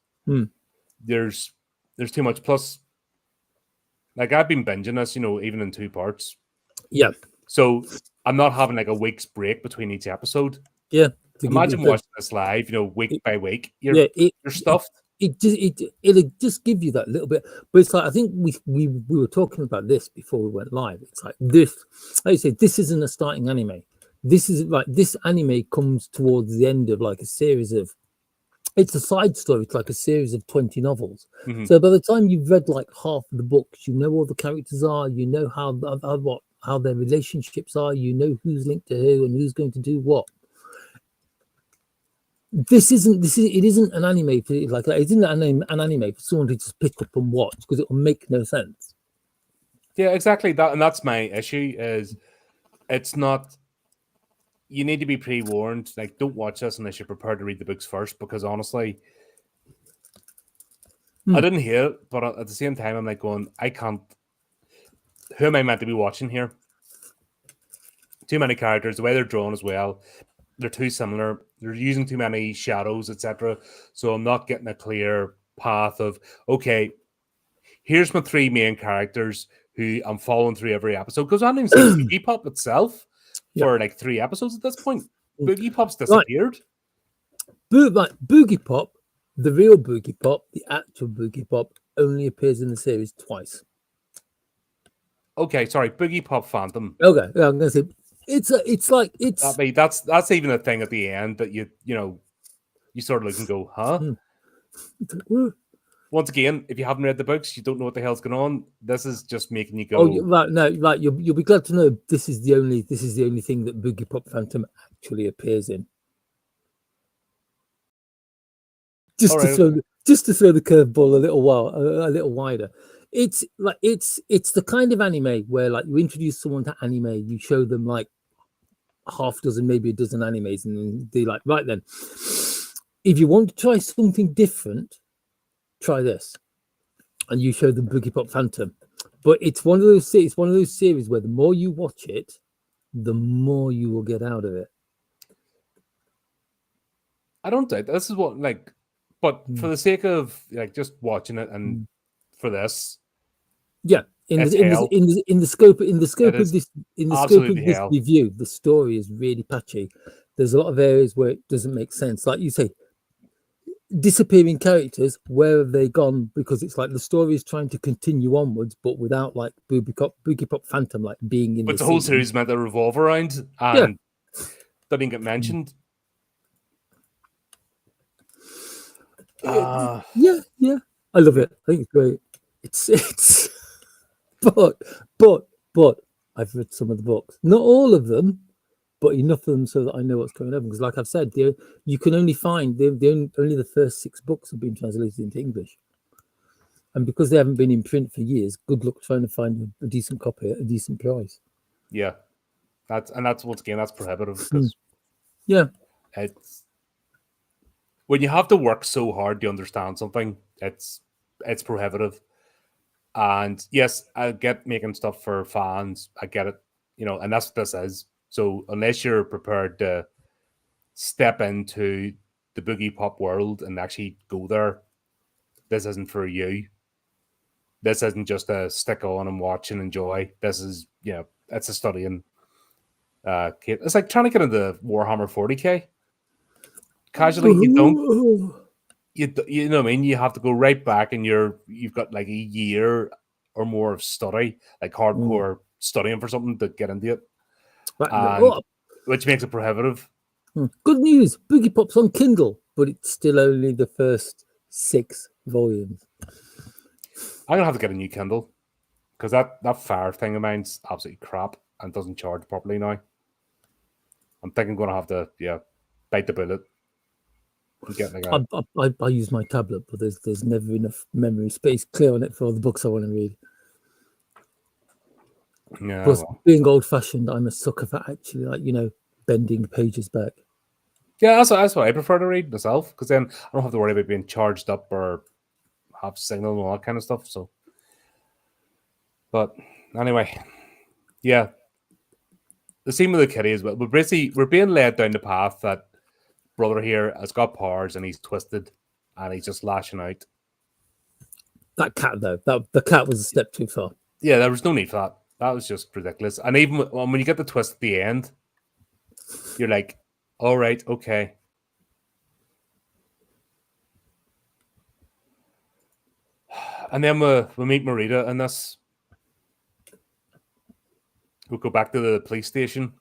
there's too much. Plus, like I've been binging this, even in 2 parts. Yeah. So I'm not having like a week's break between each episode. Yeah. Imagine watching this live, week by week. You're stuffed. It'll just give you that little bit, but it's like I think we were talking about this before we went live. It's like this, like you say, this isn't a starting anime. This is like this anime comes towards the end of like a series of. It's a side story. It's like a series of 20 novels. So by the time you've read like half of the books, you know all the characters are. You know how their relationships are. You know who's linked to who and who's going to do what. It isn't an anime for like it isn't an anime for someone to just pick up and watch because it will make no sense. Yeah, exactly that, and that's my issue. Is it's not. You need to be pre-warned. Like, don't watch this unless you're prepared to read the books first. Because honestly, I didn't hear it, but at the same time, I'm like going, I can't. Who am I meant to be watching here? Too many characters. The way they're drawn as well. They're too similar. They're using too many shadows, etc. So I'm not getting a clear path of, okay, here's my 3 main characters who I'm following through every episode. Because I haven't even seen Boogiepop itself for like 3 episodes at this point. Boogiepop's disappeared. Right. Boogiepop, the real Boogiepop, the actual Boogiepop, only appears in the series twice. Okay, sorry, Boogiepop Phantom. Okay, yeah, I'm gonna say it's that's even a thing at the end that you sort of look and go, huh? Once again, if you haven't read the books, you don't know what the hell's going on. This is just making you go. Oh, right, no, right. You'll be glad to know this is the only thing that Boogiepop Phantom actually appears in. Just to throw the curveball a little wider. It's the kind of anime where like you introduce someone to anime, you show them like half dozen, maybe a dozen animes, and then they're like, right then, if you want to try something different, try this, and you show them Boogiepop Phantom. But it's one of those series where the more you watch it, the more you will get out of it. I don't think this is what but for the sake of like just watching it and for this, in the scope of this review, the story is really patchy. There's a lot of areas where it doesn't make sense. Like you say, disappearing characters, where have they gone? Because it's like the story is trying to continue onwards, but without like Boogiepop Phantom like being in. But the whole series meant to revolve around and didn't get mentioned. Yeah, I love it. I think it's great. It's but I've read some of the books, not all of them, but enough of them so that I know what's going on. Because, like I've said, you can only find only the first 6 books have been translated into English, and because they haven't been in print for years, good luck trying to find a decent copy at a decent price. Yeah, That's once again that's prohibitive because Yeah. it's when you have to work so hard to understand something, it's prohibitive. And yes, I get making stuff for fans. I get it, and that's what this is. So unless you're prepared to step into the boogie pop world and actually go there, this isn't for you. This isn't just a stick on and watch and enjoy. This is, it's a study in. It's like trying to get into Warhammer 40k. Casually, you don't. You know what I mean? You have to go right back, and you've got like a year or more of study, like hardcore studying for something to get into it, which makes it prohibitive. Good news, Boogiepop's on Kindle, but it's still only the first 6 volumes. I'm gonna have to get a new Kindle because that Fire thing of mine's absolutely crap and doesn't charge properly now. I'm thinking I'm gonna have to bite the bullet. Get like I use my tablet, but there's never enough memory space clear on it for all the books I want to read. Yeah. Plus, being old-fashioned, I'm a sucker for actually bending pages back. Yeah, that's what I prefer to read myself, because then I don't have to worry about being charged up or have signal and all that kind of stuff. So, but anyway, yeah, the scene with the kitty as well. But basically, we're being led down the path that brother here has got powers and he's twisted and he's just lashing out. That cat, though, the cat was a step too far. Yeah, there was no need for that. That was just ridiculous. And even when you get the twist at the end, you're like, all right, okay. And then we meet Marita in this. We'll go back to the police station.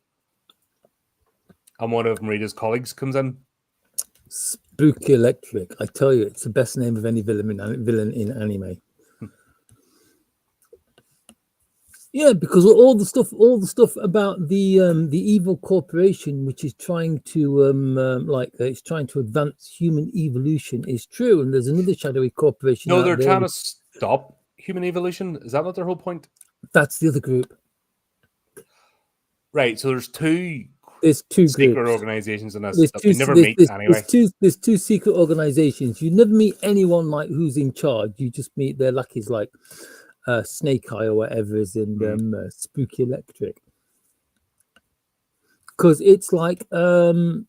And one of Marita's colleagues comes in. Spooky Electric. I tell you, it's the best name of any villain in anime. Yeah, because all the stuff about the evil corporation, which is trying to it's trying to advance human evolution, is true. And there's another shadowy corporation. No, they're trying to stop human evolution. Is that not their whole point? That's the other group. Right. So there's two secret groups. Organizations in this that we never meet anyway. There's two secret organizations. You never meet anyone like who's in charge. You just meet their lackeys like Snake Eye or whatever is in Spooky Electric. Because it's like oh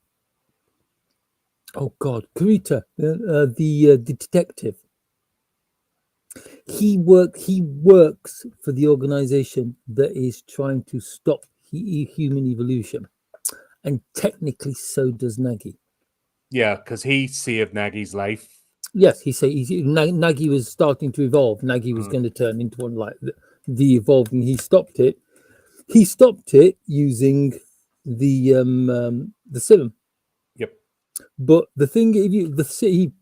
god, Kurita, the detective. He works for the organization that is trying to stop human evolution, and technically so does Nagi. Yeah, because he saved Nagi's life. Yes, Nagi was starting to evolve. Nagi was going to turn into one like the evolved, and he stopped it. He stopped it using the serum. Yep. But the thing,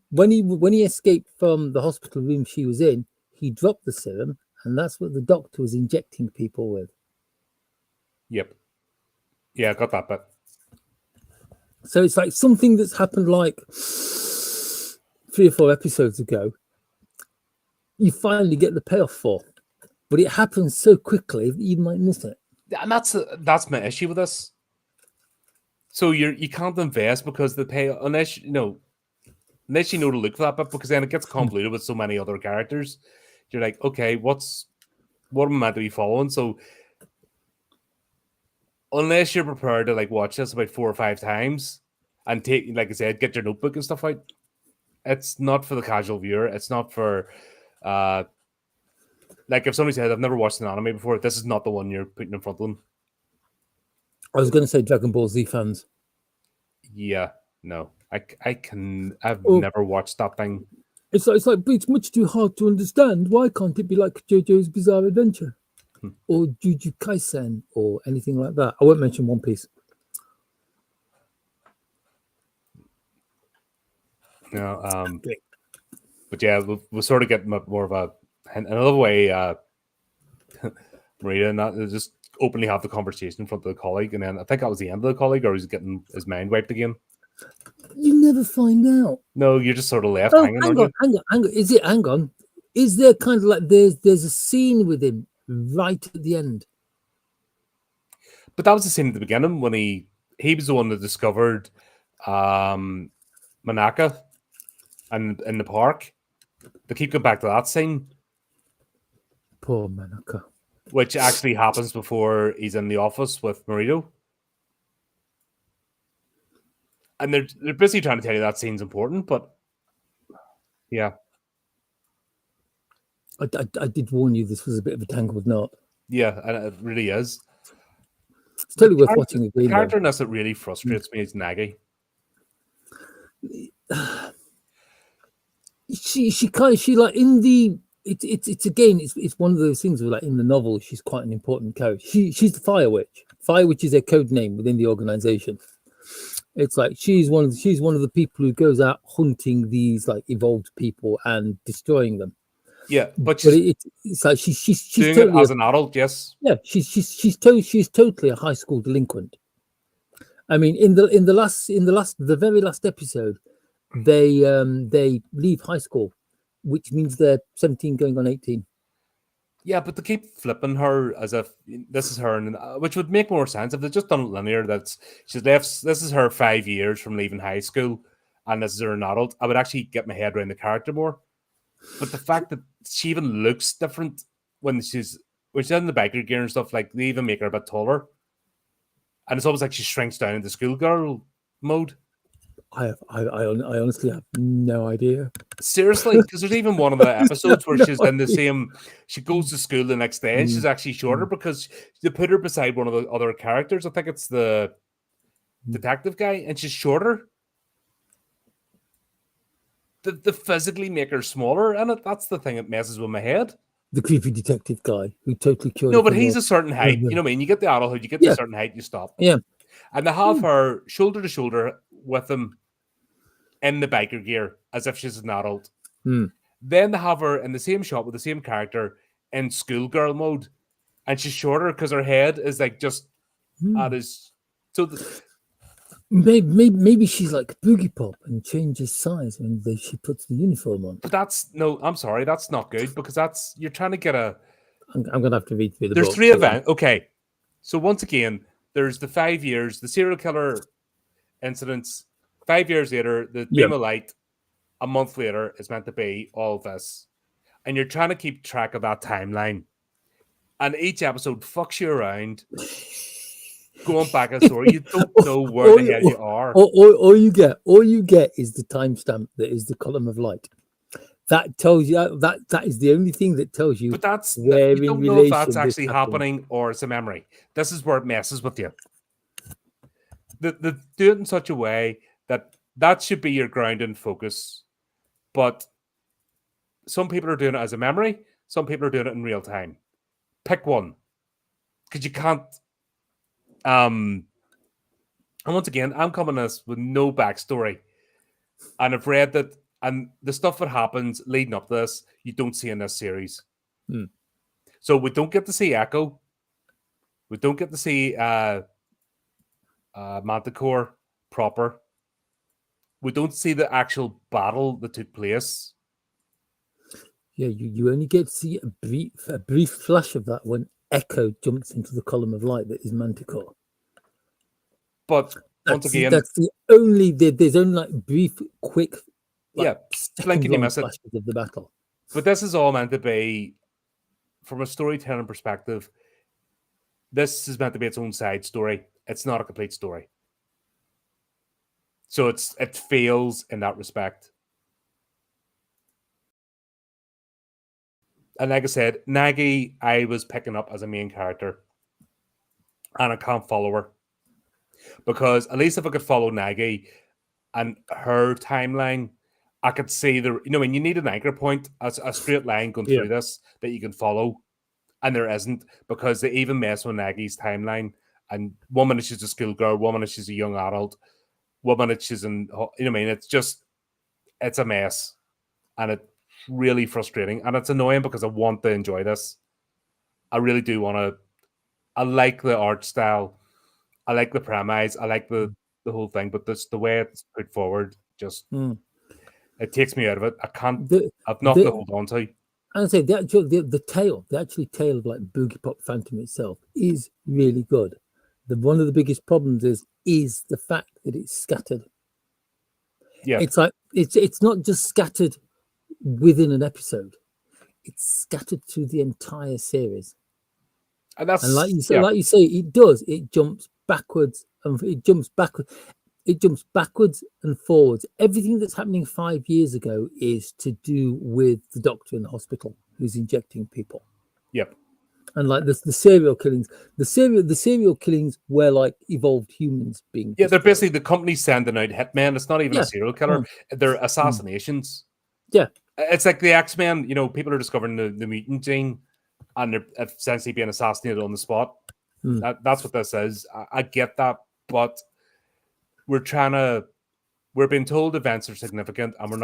when he escaped from the hospital room she was in, he dropped the serum, and that's what the doctor was injecting people with. Yep. Yeah, I got that bit. So it's like something that's happened like 3 or 4 episodes ago. You finally get the payoff for, but it happens so quickly that you might miss it. And that's my issue with this. So you can't invest because the pay unless you know to look for that bit, because then it gets convoluted with so many other characters. You're like, okay, what am I meant to be following? So unless you're prepared to like watch this about 4 or 5 times and take, like I said, get your notebook and stuff out, it's not for the casual viewer. It's not for like if somebody said, I've never watched an anime before, this is not the one you're putting in front of them. I was going to say Dragon Ball Z fans. Yeah, no, I've never watched that thing. It's like, but it's much too hard to understand. Why can't it be like JoJo's Bizarre Adventure or Jujutsu Kaisen or anything like that? I won't mention One Piece. No, but yeah, we'll sort of get more of another way. Marita and that just openly have the conversation in front of the colleague, and then I think that was the end of the colleague, or he's getting his mind wiped again. You never find out. No, you're just sort of left hanging. Hang on. Is there kind of like there's a scene with him right at the end? But that was the scene at the beginning when he was the one that discovered Manaka and in the park. They keep going back to that scene. Poor Manaka. Which actually happens before he's in the office with Marito. And they're busy trying to tell you that scene's important, but yeah. I did warn you this was a bit of a tangled knot. Yeah, and it really is. It's totally worth watching again. The character in this that really frustrates me is Nagi. She like in the it's again it's one of those things where like in the novel she's quite an important character. She's the Fire Witch. Fire Witch is a code name within the organization. It's like she's one of the people who goes out hunting these like evolved people and destroying them. Yeah, but it's like she's doing totally it as an adult. Yes. Yeah, she's totally a high school delinquent. I mean, in the very last episode, they leave high school, which means they're 17 going on 18. Yeah, but they keep flipping her as if this is her, which would make more sense if they just done it linear. That's she's left. This is her 5 years from leaving high school, and this is her an adult. I would actually get my head around the character more. But the fact that she even looks different when she's in the biker gear and stuff, like they even make her a bit taller, and it's almost like she shrinks down into schoolgirl mode. I honestly have no idea. Seriously, because there's even one of the episodes where she's in the same. She goes to school the next day and she's actually shorter because they put her beside one of the other characters. I think it's the detective guy, and she's shorter. The physically make her smaller, and that's the thing that messes with my head. The creepy detective guy who totally cured. No, but he's a certain height. You know what I mean? You get the adulthood, you get to a certain height, you stop. Yeah. And they have her shoulder to shoulder with him in the biker gear as if she's an adult. Then they have her in the same shot with the same character in schoolgirl mode, and she's shorter because her head is like just at his. So maybe she's like Boogiepop and changes size when she puts the uniform on. But I'm sorry, that's not good because you're trying to get a. I'm gonna have to read through the. There's 3 events. Okay, so once again, there's the 5 years, the serial killer incidents. 5 years later, the beam of light. A month later is meant to be all this, and you're trying to keep track of that timeline. And each episode fucks you around, going back a story. You don't know where the hell you are. All you get is the timestamp that is the column of light. That tells you that is the only thing that tells you. But where you don't know if that's actually happening or it's a memory. This is where it messes with you. They do it in such a way that should be your ground and focus. But some people are doing it as a memory. Some people are doing it in real time. Pick one. Because you can't... and once again, I'm coming at this with no backstory. And I've read that, and the stuff that happens leading up to this, you don't see in this series. So we don't get to see Echo. We don't get to see Manticore proper. We don't see the actual battle that took place. Yeah, you only get to see a brief flash of that when Echo jumps into the column of light that is Manticore. But once again, that's there's only like brief, quick, blinking you miss it flashes of the battle. But this is all meant to be, from a storytelling perspective, this is meant to be its own side story. It's not a complete story. So it fails in that respect. And like I said, Nagi, I was picking up as a main character. And I can't follow her. Because at least if I could follow Nagi and her timeline, I could see when you need an anchor point, a straight line going through this that you can follow. And there isn't, because they even mess with Nagi's timeline. And 1 minute she's a schoolgirl, 1 minute she's a young adult, 1 minute she's in, it's a mess. And it's really frustrating. And it's annoying because I want to enjoy this. I really do want to. I like the art style. I like the premise. I like the whole thing. But the way it's put forward, just, it takes me out of it. I can't, I've nothing to hold on to. And I say the actual tale of like Boogiepop Phantom itself is really good. one of the biggest problems is the fact that it's scattered. Yeah, It's like it's not just scattered within an episode; it's scattered through the entire series. and that's And like you say, it does. It jumps backwards and it jumps backwards. It jumps backwards and forwards. Everything that's happening 5 years ago is to do with the doctor in the hospital who's injecting people. Yep. And like the serial killings, the serial killings were like evolved humans being. Yeah, they're destroyed. basically the company sending out hitmen. It's not even a serial killer. They're assassinations. Yeah. It's like the X-Men, people are discovering the mutant gene and they're essentially being assassinated on the spot. That's what this is. I get that, but we're being told events are significant and we're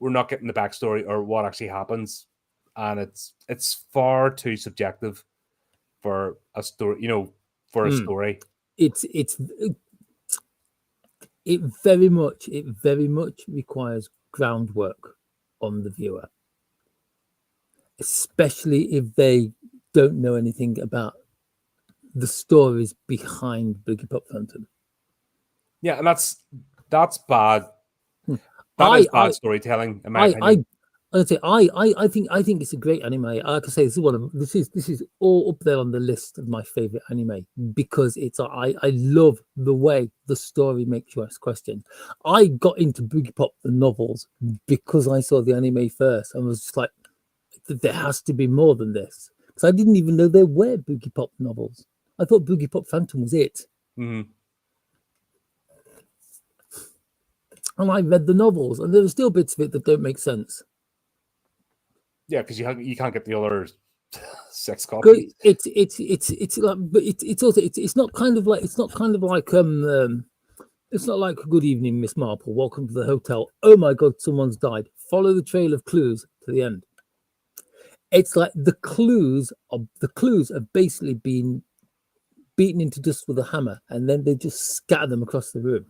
not getting the backstory or what actually happens. And it's far too subjective for a story, for a story. It very much requires groundwork on the viewer, especially if they don't know anything about the stories behind Boogiepop Phantom. Yeah, and that's bad. That is bad storytelling, in my opinion. I think it's a great anime. Like I say, this is all up there on the list of my favorite anime because I love the way the story makes you ask questions. I got into Boogiepop the novels because I saw the anime first and was just like, there has to be more than this, because I didn't even know there were Boogiepop novels. I thought Boogiepop Phantom was it. Mm-hmm. And I read the novels, and there are still bits of it that don't make sense. Yeah, because you can't get the other 6 copies. It's like, but it's not kind of like it's not like good evening, Miss Marple. Welcome to the hotel. Oh my God, someone's died. Follow the trail of clues to the end. It's like the clues have basically been beaten into dust with a hammer, and then they just scatter them across the room.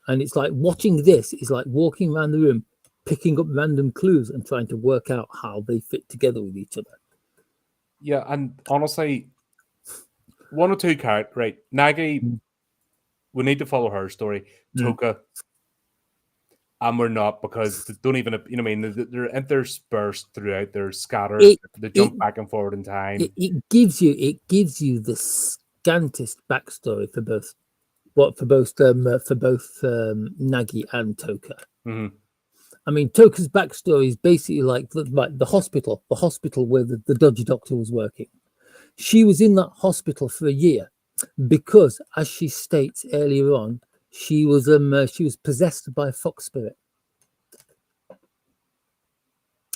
And it's like watching this is like walking around the room, picking up random clues and trying to work out how they fit together with each other. Yeah, and honestly, 1 or 2 characters, right? Nagi, we need to follow her story. Toka, and we're not, because they don't even, they're interspersed throughout. They're scattered. They jump back and forward in time. It gives you the scantest backstory for both Nagi and Toka. Mm-hmm. I mean, Toka's backstory is basically like the hospital where the dodgy doctor was working. She was in that hospital for a year because, as she states earlier on, she was possessed by a fox spirit.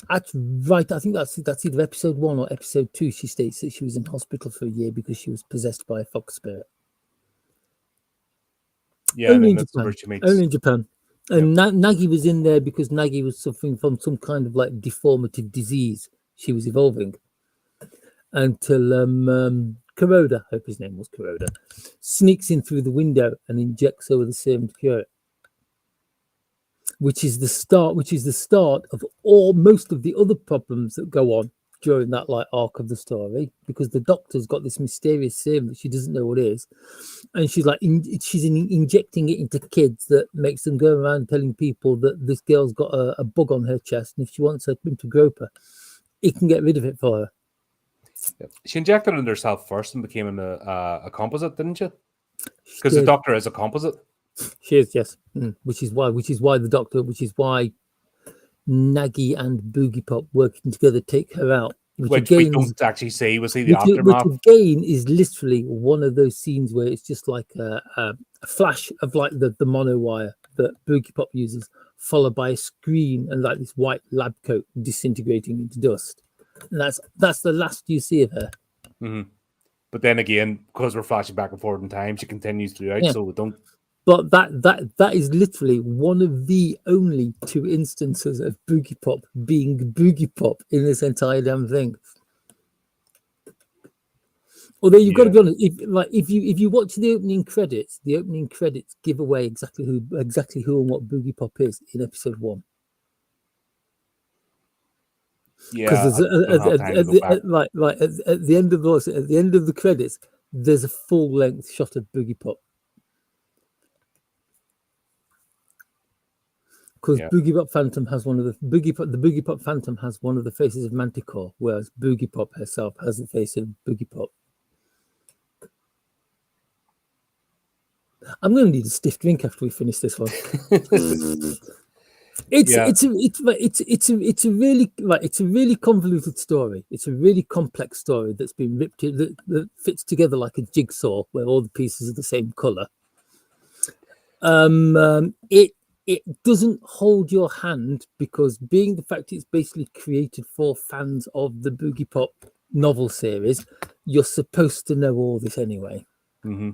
That's right. I think that's either episode 1 or episode 2. She states that she was in hospital for a year because she was possessed by a fox spirit. Yeah, only in Japan. And Nagi was in there because Nagi was suffering from some kind of like deformative disease. She was evolving until Kuroda, I hope his name was Kuroda, sneaks in through the window and injects her with a serum to cure it. Which is the start of most of the other problems that go on during that like arc of the story, because the doctor's got this mysterious serum that she doesn't know what it is, and she's like injecting it into kids that makes them go around telling people that this girl's got a bug on her chest, and if she wants him to grope her, he can get rid of it for her. She injected it in herself first and became a composite, didn't she? Because the doctor is a composite. She is, yes. Which is why Nagi and Boogiepop working together take her out. Which we don't actually see. We see the aftermath. Which again is literally one of those scenes where it's just like a flash of like the mono wire that Boogiepop uses, followed by a scream and like this white lab coat disintegrating into dust. And that's the last you see of her. Mm-hmm. But then again, because we're flashing back and forward in time, she continues throughout, so we don't. But that is literally one of the only 2 instances of Boogiepop being Boogiepop in this entire damn thing. Although you've got to be honest, if you watch the opening credits give away exactly who and what Boogiepop is in episode 1. Yeah, because at the end of the credits, there's a full-length shot of Boogiepop. Because Yeah. Boogiepop Phantom has one of the Boogiepop Phantom has one of the faces of Manticore, whereas Boogiepop herself has the face of Boogiepop. I'm going to need a stiff drink after we finish this one. It's a really convoluted story. It's a really complex story that's been ripped that fits together like a jigsaw, where all the pieces are the same color. It doesn't hold your hand because, being the fact it's basically created for fans of the Boogiepop novel series, you're supposed to know all this anyway. Mm-hmm.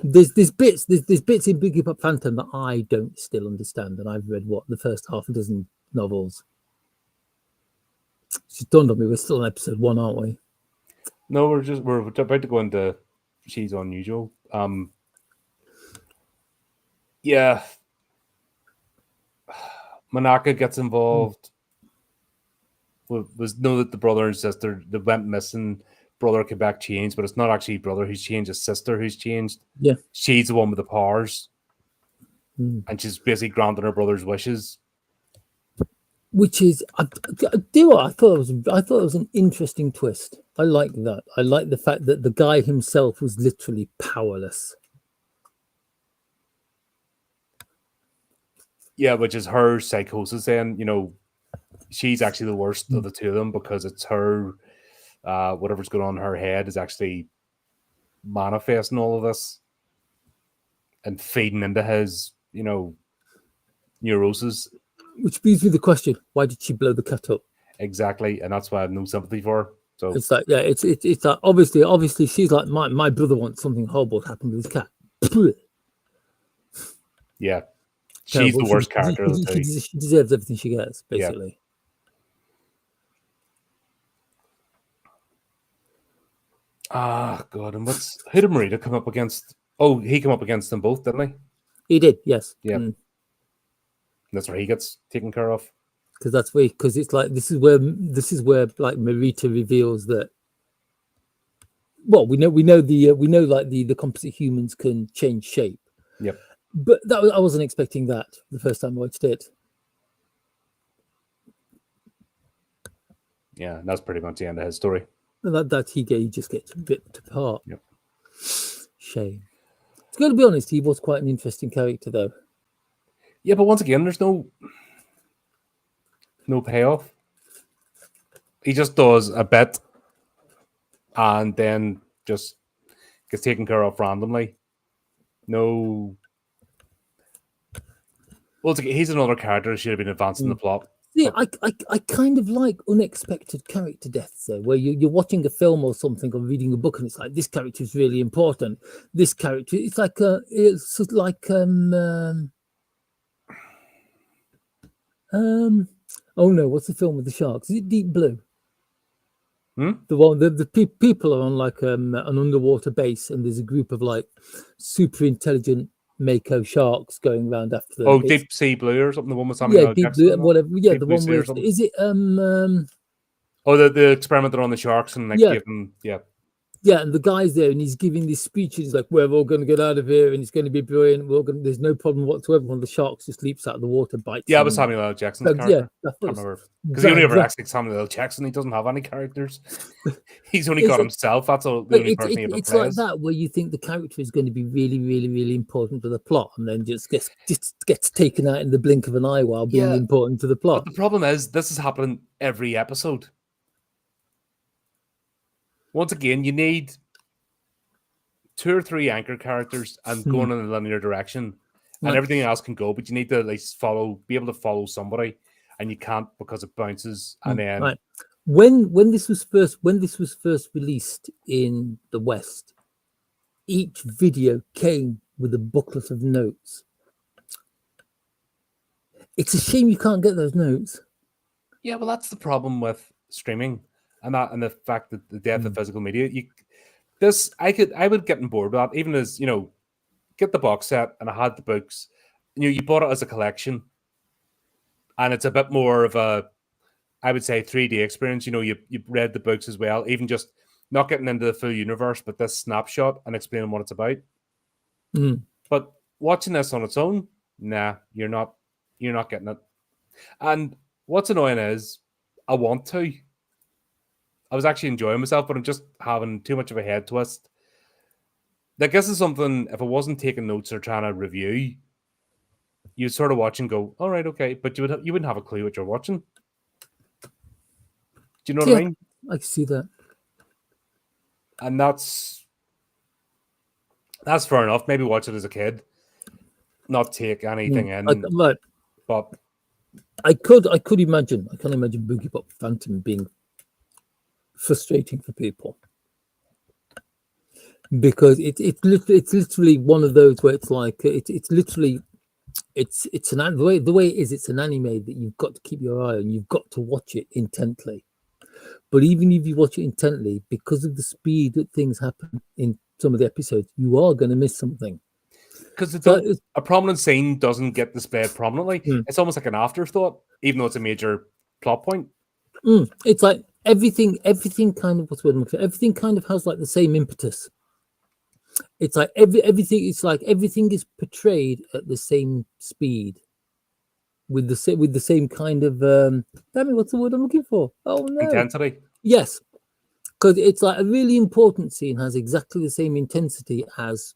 There's bits in Boogiepop Phantom that I don't still understand, and I've read the first half a dozen novels. It's just dawned on me we're still on episode 1, aren't we? No, we're about to go into She's Unusual. Yeah. Manaka gets involved. Was know that the brother and sister that went missing. Brother came back changed, but it's not actually brother who's changed, it's sister who's changed. Yeah. She's the one with the powers. And she's basically granting her brother's wishes. Which is, I thought it was an interesting twist. I like that. I like the fact that the guy himself was literally powerless. Yeah, which is her psychosis. Then she's actually the worst of the two of them because it's her. Whatever's going on in her head is actually manifesting all of this and feeding into his, neurosis. Which brings me the question: why did she blow the cat up? Exactly, and that's why I have no sympathy for her. So it's like, yeah, it's like obviously she's like my brother wants something horrible to happen with his cat. Yeah, she's the worst character of the two. She deserves everything she gets, basically. Ah, God, and who did Marita come up against? Oh, he came up against them both, didn't he? He did, yes. Yeah. That's where he gets taken care of. Because it's like this is where like Marita reveals that. Well, we know the composite humans can change shape. Yep. But I wasn't expecting that the first time I watched it. Yeah, that's pretty much the end of his story. That he just gets ripped apart. Yep. Shame. To go to be honest, he was quite an interesting character, though. Yeah, but once again, there's no payoff. He just does a bit and then just gets taken care of randomly. No. Well, he's another character that should have been advancing the plot. Yeah, I kind of like unexpected character deaths, though, where you're watching a film or something or reading a book and it's like, this character is really important. This character, it's like oh no, what's the film with the sharks? Is it Deep Blue? The one the people are on like an underwater base and there's a group of like super intelligent Mako sharks going around after them. Oh, Deep Sea Blue or something. The one with Samuel L. Jackson. Blue, whatever. Yeah, the one with is it Oh, the experimenter on the sharks and giving Yeah, and the guy's there and he's giving these speeches like, we're all going to get out of here and it's going to be brilliant. There's no problem whatsoever. One of the sharks just leaps out of the water, bites. Yeah, it was Samuel L. Jackson's character. Yeah, I can't remember. Because he only ever acts like Samuel L. Jackson. He doesn't have any characters. He's only got himself. That's the only person he ever plays. It's like that where you think the character is going to be really, really, really important to the plot and then just gets taken out in the blink of an eye while being important to the plot. But the problem is, this is happening every episode. Once again, you need 2 or 3 anchor characters and going in a linear direction, and everything else can go. But you need to at least be able to follow somebody, and you can't because it bounces. And then when this was first released in the West, each video came with a booklet of notes. It's a shame you can't get those notes. Yeah, well, that's the problem with streaming, and the fact that the death of physical media. I would get on board with that, even as get the box set, and I had the books. You bought it as a collection, and it's a bit more of a, I would say, 3D experience. You read the books as well, even just not getting into the full universe, but this snapshot and explaining what it's about. Mm. But watching this on its own, nah, you're not getting it. And what's annoying is I want to. I was actually enjoying myself, but I'm just having too much of a head twist. Like, this is something, if I wasn't taking notes or trying to review, you'd sort of watch and go, all right, okay, but you wouldn't have a clue what you're watching. Do you know what I mean? I can see that. And that's fair enough. Maybe watch it as a kid, not take anything in. But I could imagine. I can imagine Boogiepop Phantom being frustrating for people because it's literally one of those where it's like it's literally it's the way it is. It's an anime that you've got to keep your eye on. You've got to watch it intently. But even if you watch it intently, because of the speed that things happen in some of the episodes, you are going to miss something. Because a prominent scene doesn't get displayed prominently. It's almost like an afterthought, even though it's a major plot point. It's like everything kind of everything kind of has like the same impetus. It's like everything. It's like everything is portrayed at the same speed, with the same kind of what's the word I'm looking for? Oh no, intensity. Yes, because it's like a really important scene has exactly the same intensity as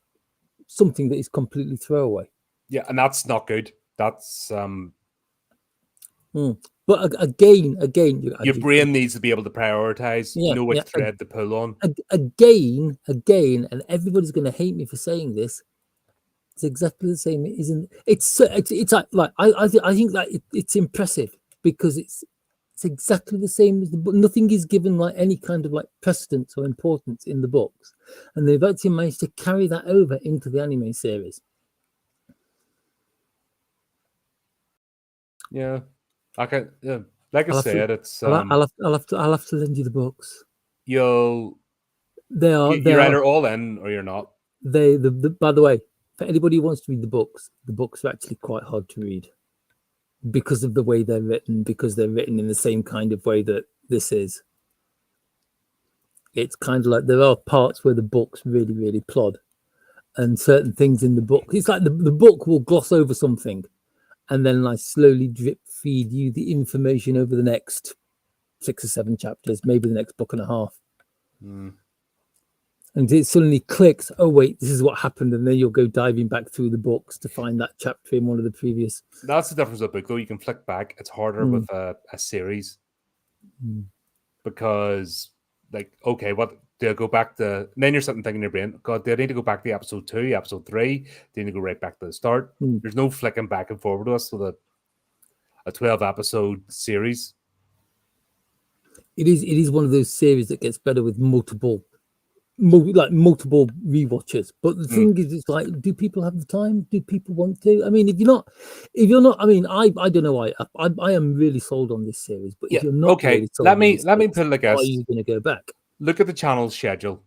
something that is completely throwaway. Yeah, and that's not good. That's But again, your brain needs to be able to prioritize, know which thread to pull on. Again, and everybody's going to hate me for saying this. It's exactly the same, isn't it? It's like I think that it's impressive because it's exactly the same as the book. Nothing is given like any kind of like precedence or importance in the books, and they've actually managed to carry that over into the anime series. Yeah. Okay. Yeah. Like I said, it's I'll have to lend you the books. You're either all in or you're not. By the way, for anybody who wants to read the books are actually quite hard to read because of the way they're written, because they're written in the same kind of way that this is. It's kind of like there are parts where the books really, really plod, and certain things in the book. It's like the book will gloss over something, and then like slowly drip feed you the information over the next 6 or 7 chapters, maybe the next book and a half. And it suddenly clicks, oh wait, this is what happened, and then you'll go diving back through the books to find that chapter in one of the previous. That's the difference with a book, though. You can flick back. It's harder with a series because, like, okay, what do I go back to? And then you're sitting thinking in your brain, God, do I need to go back to episode 2, episode 3? Do I need to go right back to the start? There's no flicking back and forward with us with a 12-episode series. It is one of those series that gets better with multiple rewatches. But the thing is, it's like, do people have the time? Do people want to? I mean, if you're not, I mean, I don't know why. I am really sold on this series, but if you're not, really sold let me put it like this: are you going to go back? Look at the channel's schedule.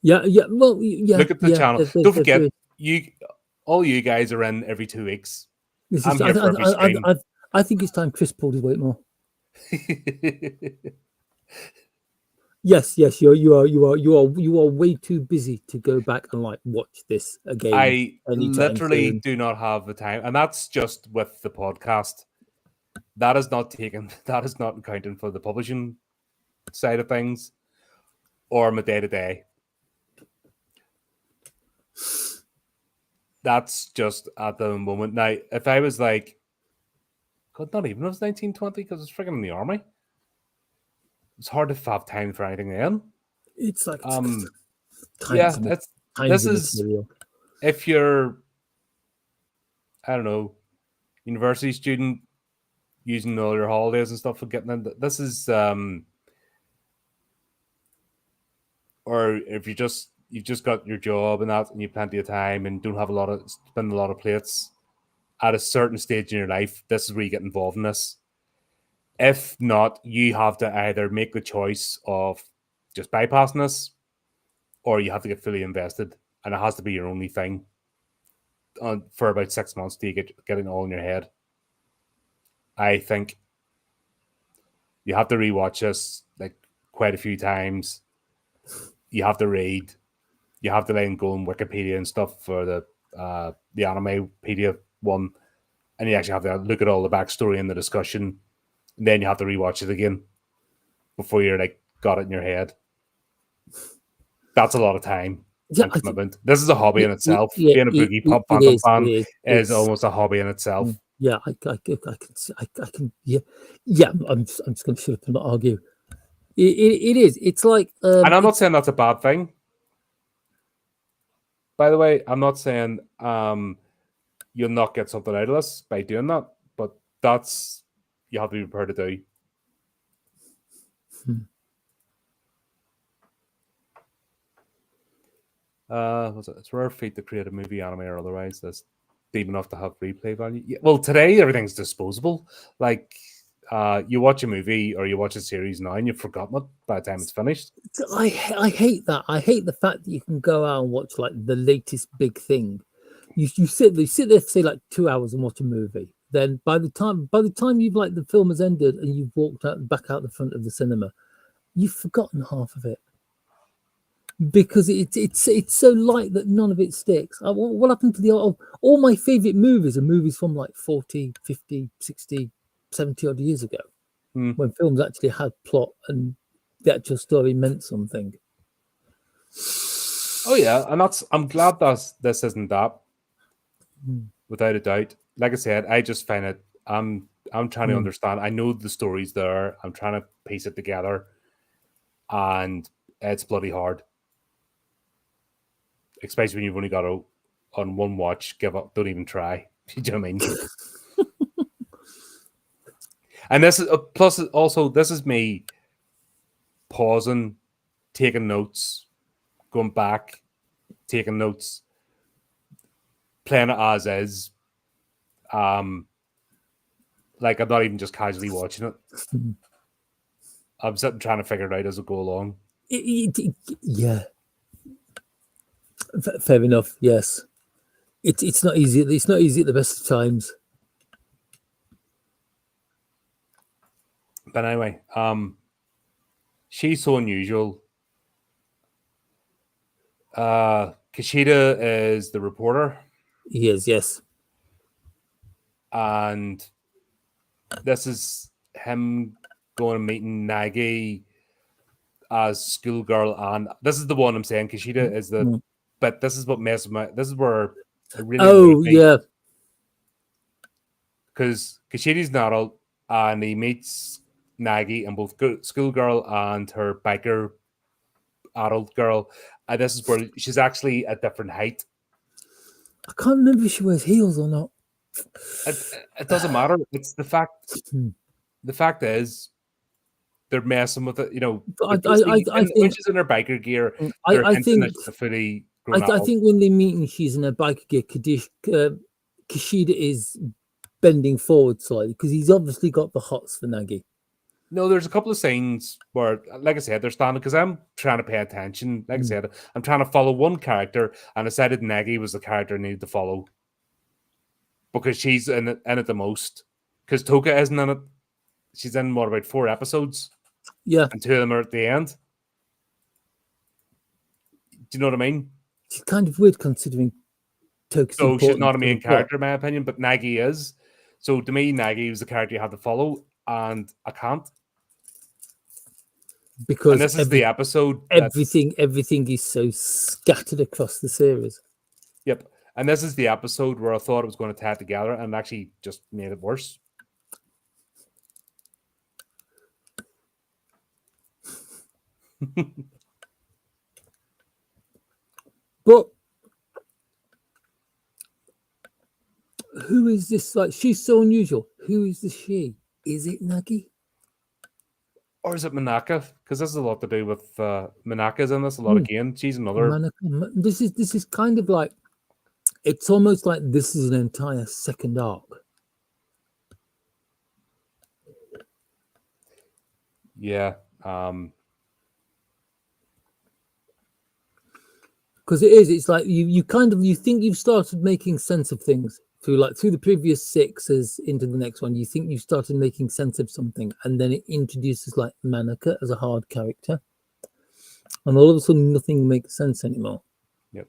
Yeah. Well, yeah. Look at the channel. Don't forget, all you guys are in every 2 weeks. I'm here for every stream. I think it's time Chris pulled his weight more. Yes, you are way too busy to go back and like watch this again. I literally do not have the time, and that's just with the podcast. That is not accounting for the publishing side of things or my day-to-day. That's just at the moment. Now, if I was like, God, not even if it was 1920 because it's freaking in the army. It's hard to have time for anything then. It's like this is if you're, I don't know, university student using all your holidays and stuff for getting into this is or if you've just got your job and that and you have plenty of time and don't have spend a lot of plates at a certain stage in your life, this is where you get involved in this. If not, you have to either make the choice of just bypassing this, or you have to get fully invested, and it has to be your only thing for about 6 months to get it all in your head. I think you have to rewatch this like quite a few times, you have to read, you have to then go on Wikipedia and stuff for the Animepedia one, and you actually have to look at all the backstory and the discussion, and then you have to rewatch it again before you're like got it in your head. That's a lot of time and commitment. This is a hobby in itself. Being a Boogiepop Phantom fan is almost a hobby in itself. Yeah, I can. I'm just going to shut up and not argue. It is. It's like, and I'm not saying that's a bad thing. By the way, I'm not saying you'll not get something out of this by doing that, but that's you have to be prepared to do. It's rare feat to create a movie, anime, or otherwise that's deep enough to have replay value. Yeah, well, today everything's disposable. Like you watch a movie or you watch a series now and you've forgotten it by the time it's finished. I hate that. I hate the fact that you can go out and watch like the latest big thing. You sit there for say like 2 hours and watch a movie. Then by the time you've like the film has ended and you've walked back out the front of the cinema, you've forgotten half of it. Because it's so light that none of it sticks. What happened to all my favorite movies are movies from like 40, 50, 60, 70 odd years ago, when films actually had plot and the actual story meant something. Oh yeah, and I'm glad that this isn't that, without a doubt. Like I said, I just find it. I'm trying to understand. I know the story's there. I'm trying to piece it together, and it's bloody hard. Especially when you've only got on one watch, give up, don't even try. Do you know what I mean? And this is plus also this is me pausing, taking notes, going back, taking notes, playing it as is. Like I'm not even just casually watching it. I'm sitting trying to figure it out as I go along. Yeah. Fair enough. Yes, it's not easy. It's not easy at the best of times. But anyway, she's so unusual. Kishida is the reporter. He is, yes. And this is him going and meeting Nagi as schoolgirl, and this is the one I'm saying. Kishida is the. But this is what messes me. This is where it really. Oh yeah. Because Kishida's an adult, and he meets Nagi, and both schoolgirl and her biker adult girl. And this is where she's actually a different height. I can't remember if she wears heels or not. It doesn't matter. It's the fact. The fact is, they're messing with it. You know, I think when she's in her biker gear, I think fully. I think when they meet and she's in her biker gear, Kishida is bending forward slightly because he's obviously got the hots for Nagi. No, there's a couple of scenes where, like I said, they're standing because I'm trying to pay attention. Like I said, I'm trying to follow one character, and I decided Nagi was the character I needed to follow because she's in it the most. Because Toka isn't in it. She's in about 4 episodes. Yeah. And 2 of them are at the end. Do you know what I mean? It's kind of weird considering Toka's so she's not a main character, in my opinion, but Nagi is. So to me, Nagi was the character you have to follow, and I can't. Because this is the episode. Everything is so scattered across the series. Yep. And this is the episode where I thought it was going to tie it together and actually just made it worse. But who is this? Like, she's so unusual. Who is this she? Is it Nagi? Or is it Manaka? Because this has a lot to do with Manaka's in this a lot again. She's another. Manaka. This is kind of like, it's almost like this is an entire second arc. Yeah. Because it is. It's like you think you've started making sense of things through the previous 6 into the next one. You think you've started making sense of something, and then it introduces like Manaka as a hard character, and all of a sudden nothing makes sense anymore. Yep.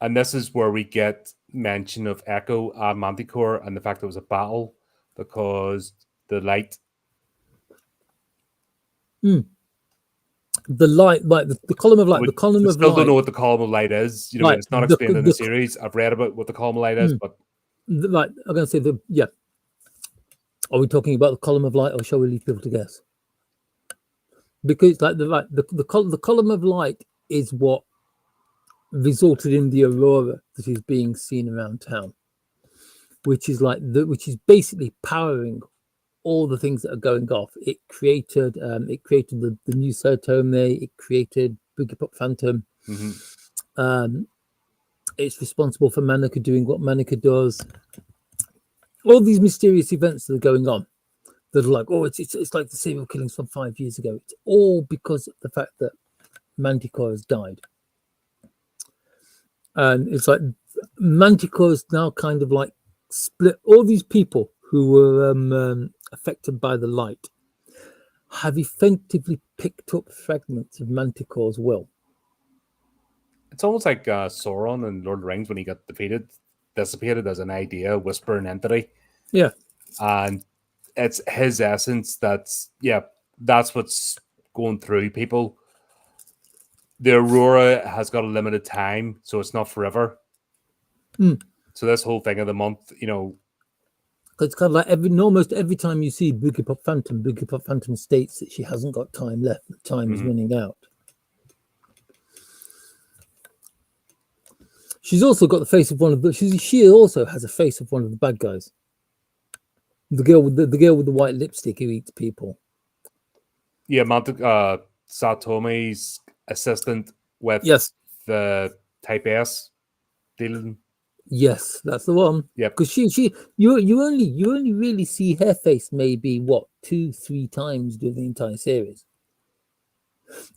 And this is where we get mention of Echo and Manticore and the fact that it was a battle because the light. The light, like the column of light, We the column of still light. don't know what the column of light is. You know, Like it's not explained in the series. I've read about what the column of light is, but like I'm going to say yeah. Are we talking about the column of light, or shall we leave people to guess? Because like the column of light is what resulted in the aurora that is being seen around town, which is basically powering all the things that are going off. It created the new Sertome. It created Boogiepop Phantom. It's responsible for Manica doing what Manica does. All these mysterious events that are going on that are like, oh, it's like the serial killings from 5 years ago. It's all because of the fact that Manticore has died. And it's like Manticore is now kind of like split. All these people who were affected by the light have effectively picked up fragments of Manticore's will. it's almost like Sauron in Lord of the Rings when he got dissipated as an idea, whispering entity. Yeah. And it's his essence that's what's going through people. The aurora has got a limited time, so it's not forever. So this whole thing of the month, you know, it's kind of like almost every time you see Boogiepop Phantom states that she hasn't got time left. The time is running out. She's also got the face of one of the. She also has a face of one of the bad guys. The girl with the white lipstick who eats people. Yeah, Satomi's assistant with the Type S dealing. Yes, that's the one. Yeah, because you only really see her face maybe 2-3 times during the entire series.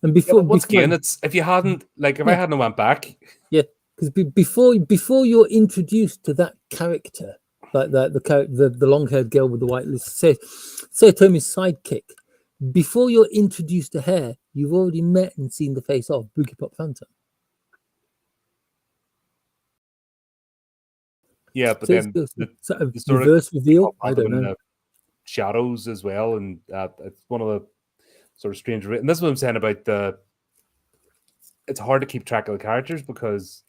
And it's if you hadn't I hadn't went back. Yeah, because before you're introduced to that character, like the long-haired girl with the white list, say Tommy's sidekick. Before you're introduced to her, you've already met and seen the face of Boogiepop Phantom. Yeah, but so then the reverse reveal, I don't know. Shadows as well, and it's one of the sort of strange. And this is what I'm saying about it's hard to keep track of the characters because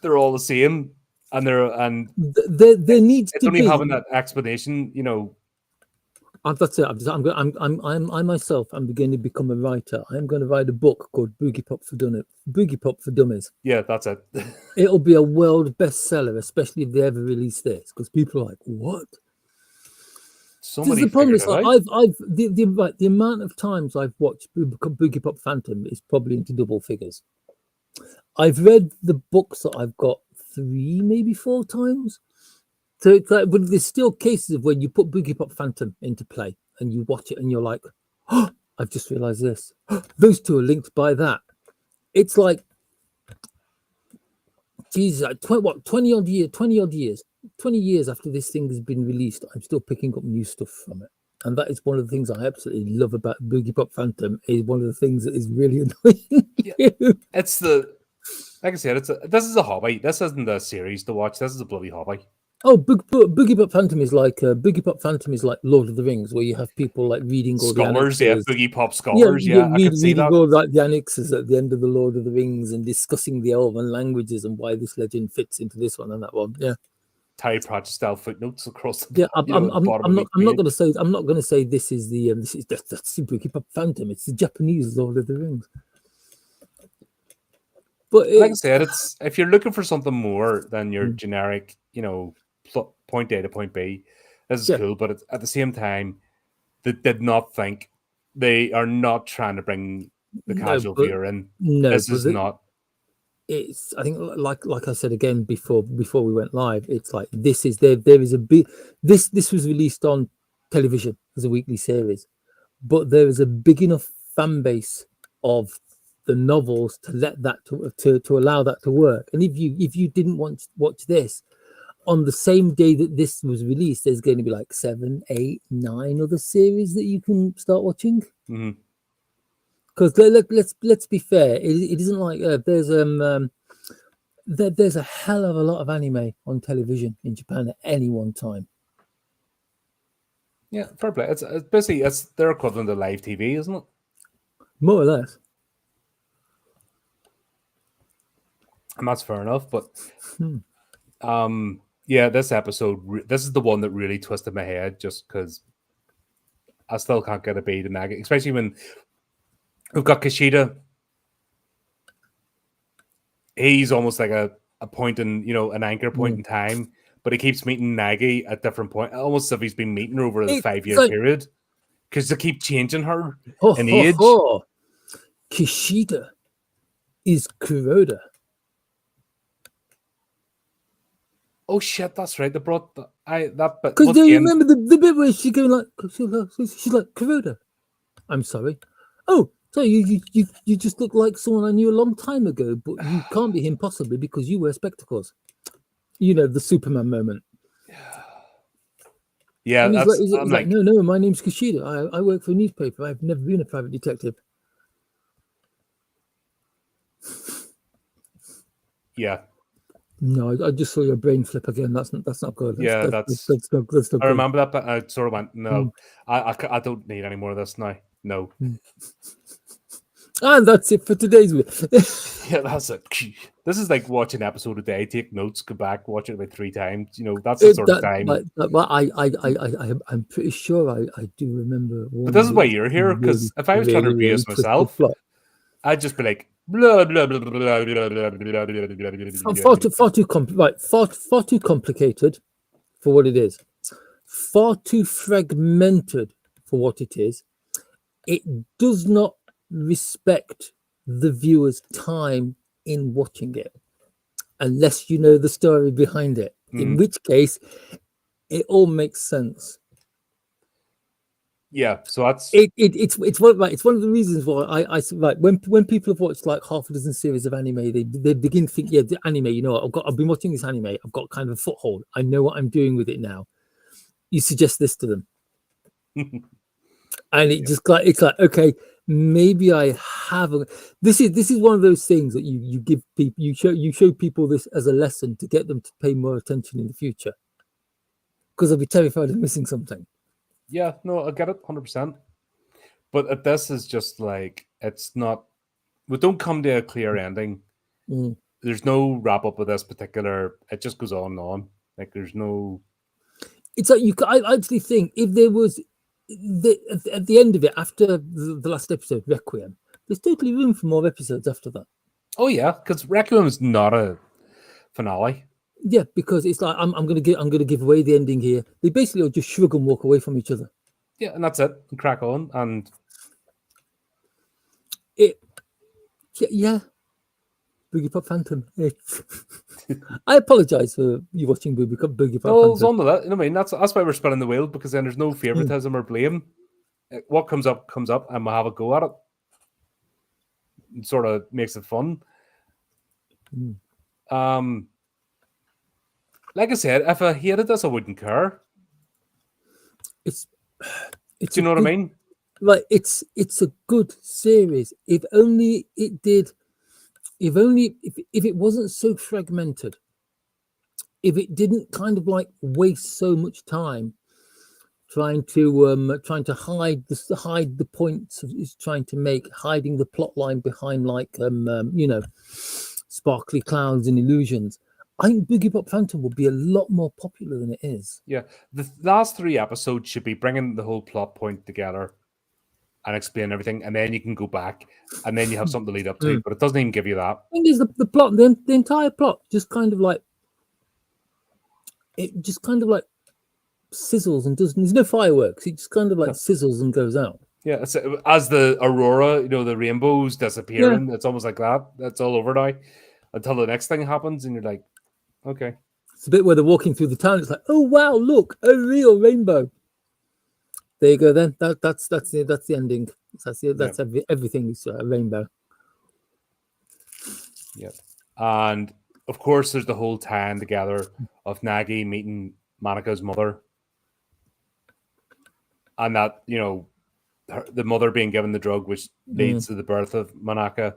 they're all the same, and there needs to only be having that explanation, you know. That's it. I myself am going to become a writer. I'm going to write a book called Boogiepop for Dummies. Yeah, that's it. It'll be a world bestseller, especially if they ever release this, because people are like, "What?" So many. The problem is, the amount of times I've watched Boogiepop Phantom is probably into double figures. I've read the books that I've got 3, maybe 4 times. So it's like, but there's still cases of when you put Boogiepop Phantom into play and you watch it and you're like, oh, I've just realized this. Those two are linked by that. It's like, Jesus, 20 odd years after this thing has been released, I'm still picking up new stuff from it. And that is one of the things I absolutely love about Boogiepop Phantom, is one of the things that is really annoying. It's like I said, this is a hobby. This isn't a series to watch. This is a bloody hobby. Oh, Boogiepop Phantom is like Lord of the Rings, where you have people like reading all scholars, the annexes. Boogiepop scholars, reading all like the annexes at the end of the Lord of the Rings and discussing the Elven languages and why this legend fits into this one and that one. Yeah, Terry Pratchett style footnotes across the. Yeah, I'm not going to say this is that's Boogiepop Phantom. It's the Japanese Lord of the Rings. But like I said, it's if you're looking for something more than your generic, you know, point A to point B, this is cool. But at the same time, they did not think they are not trying to bring the casual viewer in. No, this is not. It's I think like I said again before we went live. It's like this is there is a big this was released on television as a weekly series, but there is a big enough fan base of the novels to let that to allow that to work. And if you didn't want to watch this on the same day that this was released, there's going to be like 7, 8, 9 other series that you can start watching. Because let's be fair, it isn't like there's a hell of a lot of anime on television in Japan at any one time. Yeah, fair play. It's basically it's their equivalent to live TV, isn't it? More or less. And that's fair enough. But Hmm. yeah, this episode, this is the one that really twisted my head, just because I still can't get a beat in Nagi, especially when we've got Kishida. He's almost like a point in, an anchor point in time, but he keeps meeting Nagi at different points, almost as if he's been meeting her over the 5-year like, period, because they keep changing her in ho, age. ho. Kishida is Kuroda. Oh shit, that's right. They brought that bit. Because do you remember the bit where she's going like, she's like, Kuroda, I'm sorry. Oh, so you just look like someone I knew a long time ago, but you can't be him possibly because you wear spectacles. You know, the Superman moment. Yeah, and that's. he's like, no, my name's Kishida. I work for a newspaper. I've never been a private detective. Yeah. No, I just saw your brain flip again. That's not good. That's not good. I remember that, but I sort of went, no, I don't need any more of this now. No. And that's it for today's week. Yeah, that's it. This is like watching an episode a day. Take notes, go back, watch it about 3 times. That's the sort of time. I'm pretty sure I do remember. But this is why you're here, because if I was trying to review this myself, I'd just be like, blah blah blah blah blah blah blah blah. Far too complicated for what it is. Far too fragmented for what it is. It does not respect the viewer's time in watching it, unless you know the story behind it. In which case, it all makes sense. Yeah, so that's it's one of the reasons why I like when people have watched like half a dozen series of anime, they begin to think, yeah, the anime, I've been watching this anime, I've got kind of a foothold, I know what I'm doing with it now. You suggest this to them, and it's like okay, maybe I haven't. This is one of those things that you give people, you show people this as a lesson to get them to pay more attention in the future, because I'll be terrified of missing something. Yeah, no, I get it 100%. But this is just like, it's not, we don't come to a clear ending. There's no wrap up of this particular, it just goes on and on. Like, there's no. It's like I actually think if there was at the end of it, after the last episode, Requiem, there's totally room for more episodes after that. Oh yeah, because Requiem is not a finale. Yeah, because it's like I'm gonna give away the ending here. They basically all just shrug and walk away from each other. Yeah, and that's it. And crack on. And yeah. Boogiepop Phantom. I apologize for you watching Boogiepop Phantom. No, it's on to that. I mean, that's why we're spinning the wheel, because then there's no favoritism or blame. What comes up, and we'll have a go at it. It sort of makes it fun. Like I said, if I hated this, I wouldn't care. It's Do you know what I mean? Like it's a good series. If only it did. If it wasn't so fragmented. If it didn't kind of like waste so much time trying to hide the points it's trying to make, hiding the plot line behind like sparkly clouds and illusions, I think Boogiepop Phantom will be a lot more popular than it is. Yeah, the last 3 episodes should be bringing the whole plot point together and explain everything, and then you can go back, and then you have something to lead up to. But it doesn't even give you that. I think is the plot, the entire plot, just kind of like sizzles and doesn't. There's no fireworks. It just kind of like sizzles and goes out. Yeah, it's, as the aurora, the rainbows disappearing. Yeah. It's almost like that. That's all over now until the next thing happens, and you're like, okay. It's a bit where they're walking through the town. It's like, oh wow, look, a real rainbow. There you go. Then that's the ending. That's everything is a rainbow. Yeah, and of course, there's the whole tie-in together of Nagi meeting Monika's mother, and that the mother being given the drug, which leads to the birth of Manaka,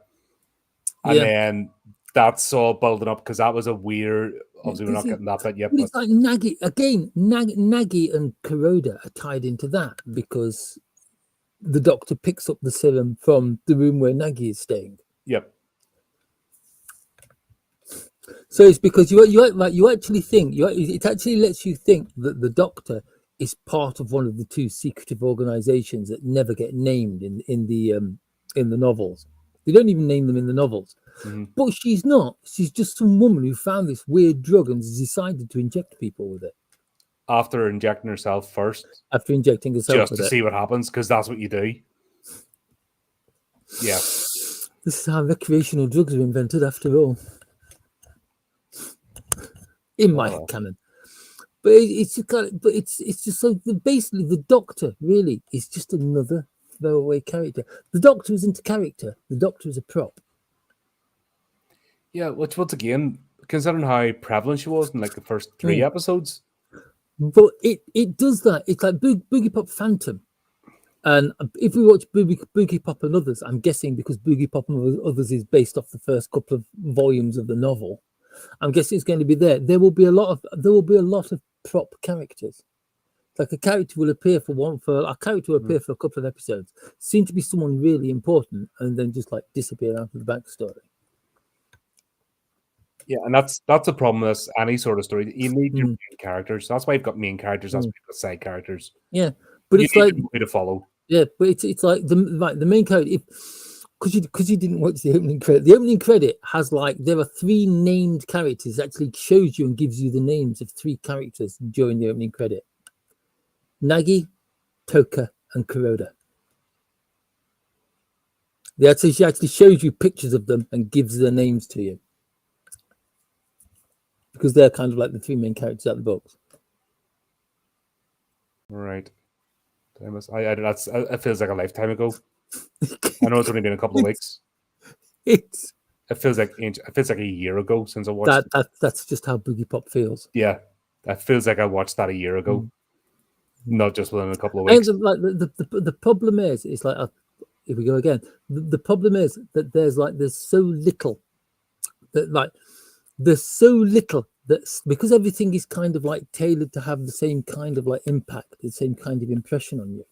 and Yeah. then that's all building up because that was a weird. Obviously, we're not getting that bit yet, But but it's like Nagi again. Nagi and Kuroda are tied into that because the doctor picks up the serum from the room where Nagi is staying. yep. So it's because you actually think it actually lets you think that the doctor is part of one of the two secretive organizations that never get named in the novels. They don't even name them in the novels. But she's not. She's just some woman who found this weird drug and decided to inject people with it. After injecting herself first, After injecting herself just with to it. see what happens, because that's what you do. Yeah. This is how recreational drugs were invented, after all. In my Oh. canon. But it's just kind of, but it's just so basically the doctor really is just another throwaway character. The doctor is into character. The doctor is a prop. Yeah, which once again, considering how prevalent she was in like the first 3 episodes. But it does that. It's like Boogiepop Phantom. And if we watch Boogiepop and Others, I'm guessing because Boogiepop and Others is based off the first couple of volumes of the novel, I'm guessing it's going to be there. There will be a lot of prop characters. Like a character will appear for a couple of episodes, seem to be someone really important, and then just like disappear out of the backstory. Yeah, and that's the problem with any sort of story. You need your main characters. That's why you've got main characters. That's why you've got side characters. Yeah, but you it's need like your movie to follow. Yeah, but it's like the main character. Because you didn't watch the opening credit. The opening credit has there are 3 named characters. It actually shows you and gives you the names of 3 characters during the opening credit: Nagi, Toka, and Kuroda. She actually shows you pictures of them and gives their names to you because they're kind of like the 3 main characters out of the books. Right. It feels like a lifetime ago. I know it's only been a couple of weeks. It feels like a year ago since I watched that. That's just how Boogiepop feels. Yeah, that feels like I watched that a year ago, not just within a couple of weeks. And the problem is, it's like here we go again. The problem is that there's so little that's because everything is kind of tailored to have the same kind of impact, the same kind of impression on you.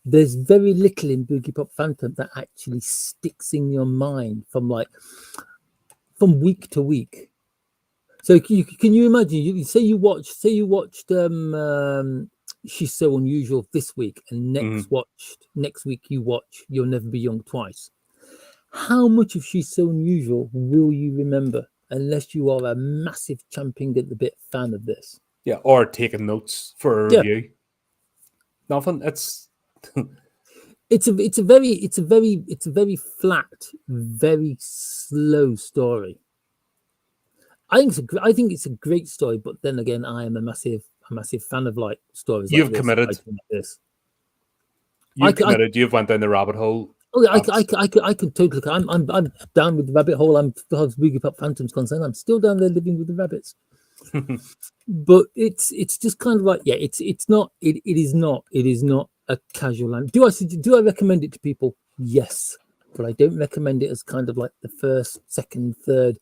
There's very little in Boogiepop Phantom that actually sticks in your mind from week to week. So can you imagine? Say you watched She's So Unusual this week, and next week you watch You'll Never Be Young twice. How much of She's So Unusual will you remember, unless you are a massive champing at the bit fan of this? Yeah, or taking notes for a review. Nothing. It's a very flat, very slow story. I think it's a great story, but then again, I am a massive fan of stories. You've committed. Like this. You've went down the rabbit hole. Oh, yeah, I can totally. I'm down with the rabbit hole. As far as Boogiepop Phantom's concerned, I'm still down there living with the rabbits. But it's just kind of it is not a casual anime. Do I recommend it to people? Yes, but I don't recommend it as kind of the first, second, third,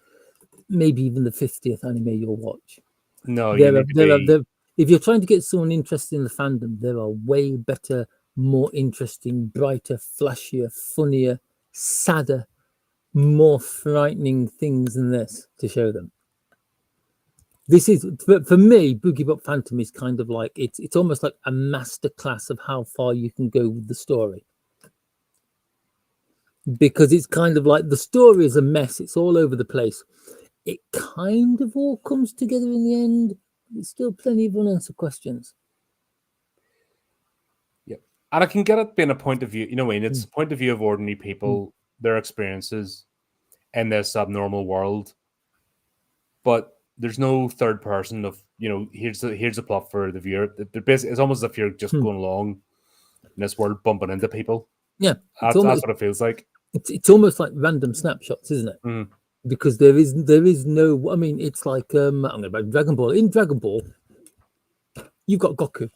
maybe even the 50th anime you'll watch. No, if you're trying to get someone interested in the fandom, there are way better, more interesting, brighter, flashier, funnier, sadder, more frightening things than this to show them. This is for me, Boogiepop Phantom is kind of it's almost like a masterclass of how far you can go with the story. Because it's kind of the story is a mess, it's all over the place. It kind of all comes together in the end. There's still plenty of unanswered questions. Yeah. And I can get it being a point of view, it's a point of view of ordinary people, their experiences in this abnormal world. But there's no third person of, here's the plot for the viewer. It's almost as if you're just going along in this world, bumping into people. Yeah. That's what it feels like. It's almost like random snapshots, isn't it? Because there is no, I mean, it's like I'm going to Dragon Ball. In Dragon Ball, you've got Goku.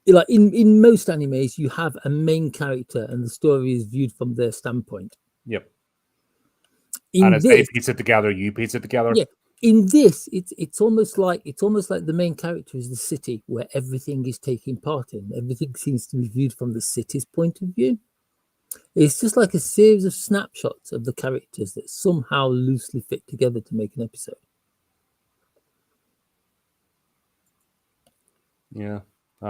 like in most animes, you have a main character and the story is viewed from their standpoint. Yep. In And as they this, piece it together, you piece it together. yeah, in this, it's almost like the main character is the city where everything is taking part in. Everything seems to be viewed from the city's point of view. It's just like a series of snapshots of the characters that somehow loosely fit together to make an episode. Yeah. If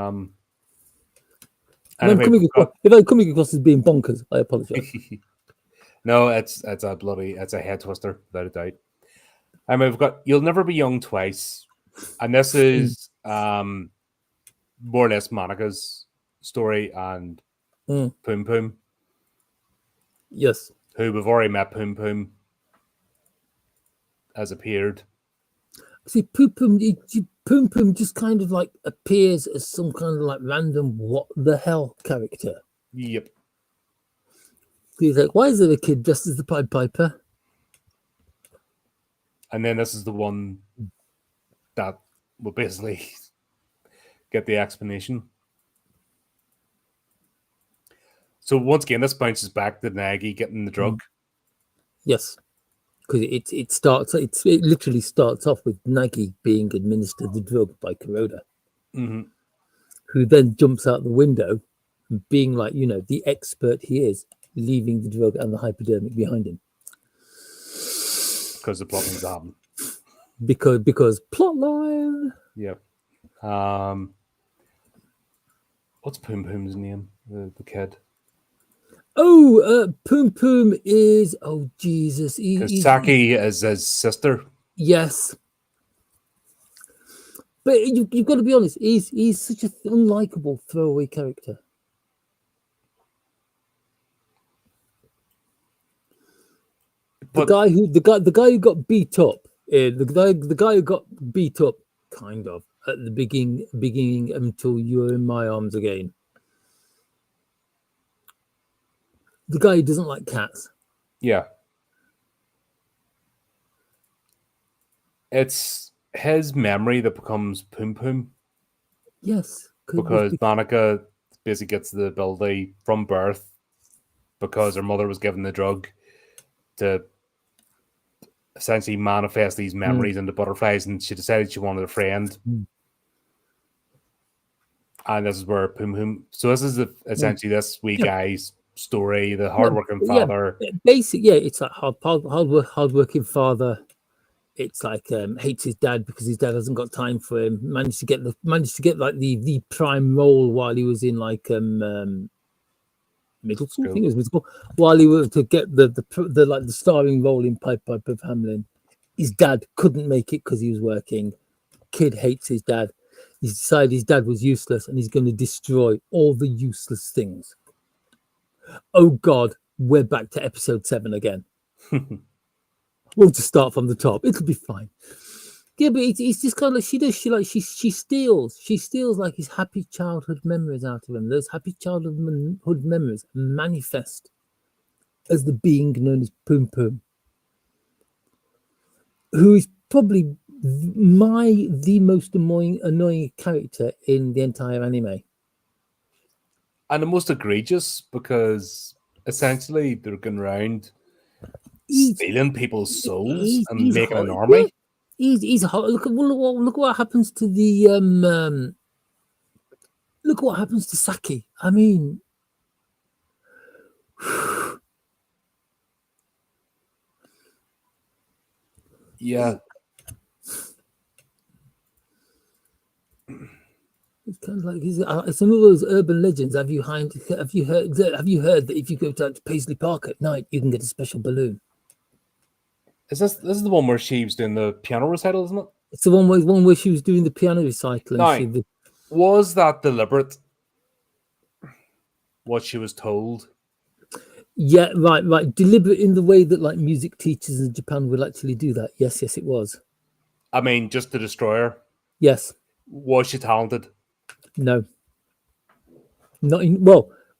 I'm coming across as being bonkers, I apologize. No, it's a head twister, without a doubt. I mean, we've got You'll Never Be Young Twice, and this is more or less Monica's story and Poom Poom. Yes. Who we've already met. Poom Poom has appeared. See, Poom Poom just kind of like appears as some kind of like random what the hell character. Yep. He's like, why is there a kid dressed as the Pied Piper? And then this is the one that will basically get the explanation. So once again, this bounces back to Nagy getting the drug. Yes, because it literally starts off with Nagy being administered the drug by Kuroda, who then jumps out the window, being like, the expert he is, leaving the drug and the hypodermic behind him. Because the plot needs to happen. Because plotline. Yeah. What's Poom Poom's name? The kid. Poom Poom is Jesus. Saki is his sister. Yes. But you've got to be honest. He's such an unlikable throwaway character. The guy who got beat up. The guy who got beat up, kind of at the beginning until you're in my arms again. The guy who doesn't like cats. Yeah. It's his memory that becomes Poom Poom. Yes. Because Monica basically gets the ability from birth because her mother was given the drug to essentially manifest these memories into butterflies, and she decided she wanted a friend. And this is where Poom Poom. So this is essentially this wee guy's story, the hardworking father. It's like hardworking father. It's like hates his dad because his dad hasn't got time for him. Managed to get like the prime role while he was in like middle school. I think it was middle school. While he was to get the starring role in Pied Piper of Hamelin. His dad couldn't make it because he was working. Kid hates his dad. He's decided his dad was useless and he's going to destroy all the useless things. Oh God, we're back to episode 7 again. We'll just start from the top. It'll be fine. Yeah, but it's just kind of like she steals like his happy childhood memories out of him. Those happy childhood memories manifest as the being known as Poom Poom, who is probably the most annoying character in the entire anime. And the most egregious because essentially they're going around stealing people's souls and making an army. He's look what happens to the look what happens to Saki. I mean, yeah. It's kind of like it's one of those urban legends. Have you heard that if you go down to Paisley Park at night, you can get a special balloon? Is this is the one where she was doing the piano recital, isn't it? It's the one where she was doing the piano recital. And was that deliberate? What she was told? Yeah, right. Deliberate in the way that like music teachers in Japan will actually do that. Yes, it was. I mean, just to destroy her. Yes. Was she talented? No.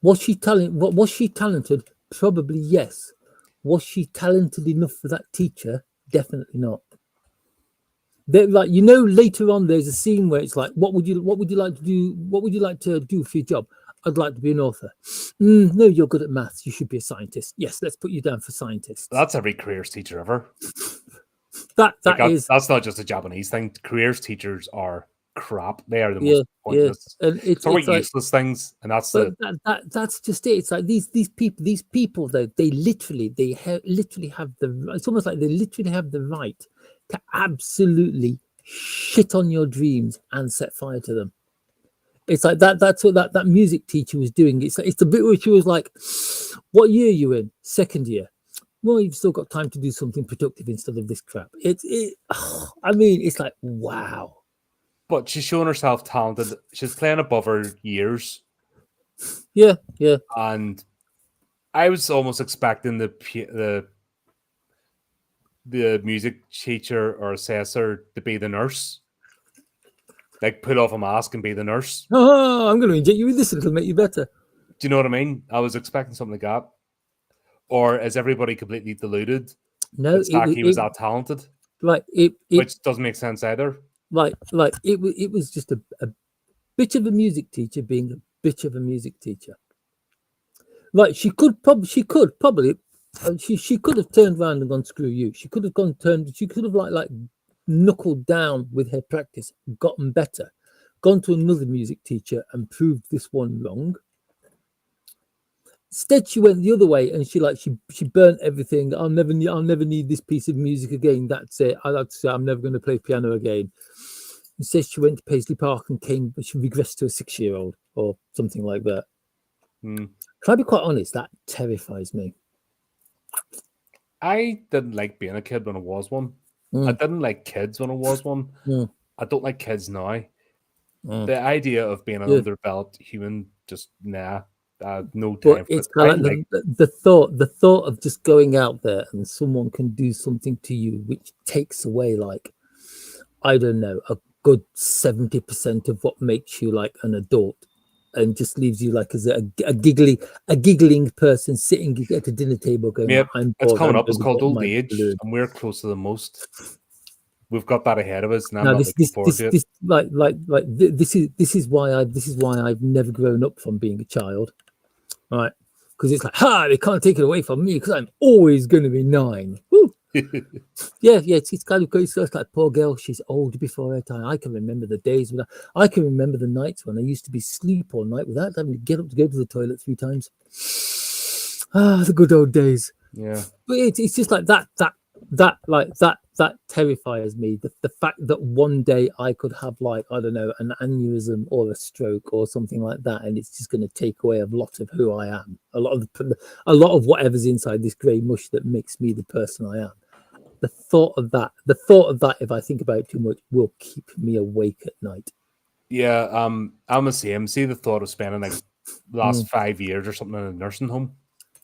Was she talented? Probably yes. Was she talented enough for that teacher? Definitely not. They're like, you know, later on there's a scene where it's like, what would you like to do? What would you like to do for your job? I'd like to be an author. No, you're good at maths. You should be a scientist. Yes, let's put you down for scientists. That's every careers teacher ever. That Like is, that's not just a Japanese thing. Careers teachers are crap. They are the yeah, most pointless. and It's it's like, useless things, and that's but the that's just it. It's like these people though, they literally literally have the. It's almost like they literally have the right to absolutely shit on your dreams and set fire to them. It's like that. That's what that music teacher was doing. It's the bit where she was like, "What year are you in? Second year. Well, you've still got time to do something productive instead of this crap." I mean, it's like, wow. but she's showing herself talented. She's playing above her years, Yeah. and I was almost expecting the music teacher or assessor to be the nurse, like put off a mask and be the nurse. Oh, I'm going to inject you with this. It'll make you better. Do you know what I mean? I was expecting something like that. Or is everybody completely deluded No, that Saki was that talented? Like which doesn't make sense either. Like it was just a bitch of a music teacher being a bitch of a music teacher. Like she could probably she could have turned around and gone, screw you. She could have like knuckled down with her practice, gotten better, gone to another music teacher and proved this one wrong. Instead, she went the other way and she burnt everything. I'll never need this piece of music again. That's it. I like to say I'm never going to play piano again. Instead, she went to Paisley Park and she regressed to a 6-year-old or something like that. Can I be quite honest? That terrifies me. I didn't like being a kid when I was one. I didn't like kids when I was one. I don't like kids now. The idea of being an underdeveloped human, just nah. No time. But it's kind of like the thought of just going out there and someone can do something to you which takes away, like, I don't know, a good 70% of what makes you like an adult, and just leaves you like as a giggling person sitting at a dinner table going, yep, I'm it's bored, coming I'm up. It's called old age, balloon. and we're close to the most. We've got that ahead of us, and I'm now, not looking forward to it. This is why I've never grown up from being a child. Right, because it's like, they can't take it away from me because I'm always going to be 9. Woo. yeah, it's kind of good. It's like, poor girl, she's old before her time. I can remember the days when I can remember the nights when I used to be asleep all night without having to get up to go to the toilet 3 times. The good old days. Yeah, but it's just like that terrifies me. The fact that one day I could have, like, I don't know, an aneurysm or a stroke or something like that, and it's just going to take away a lot of who I am, a lot of whatever's inside this grey mush that makes me the person I am. The thought of that, if I think about it too much, will keep me awake at night. Yeah, I'm the same. See, the thought of spending like the last 5 years or something in a nursing home.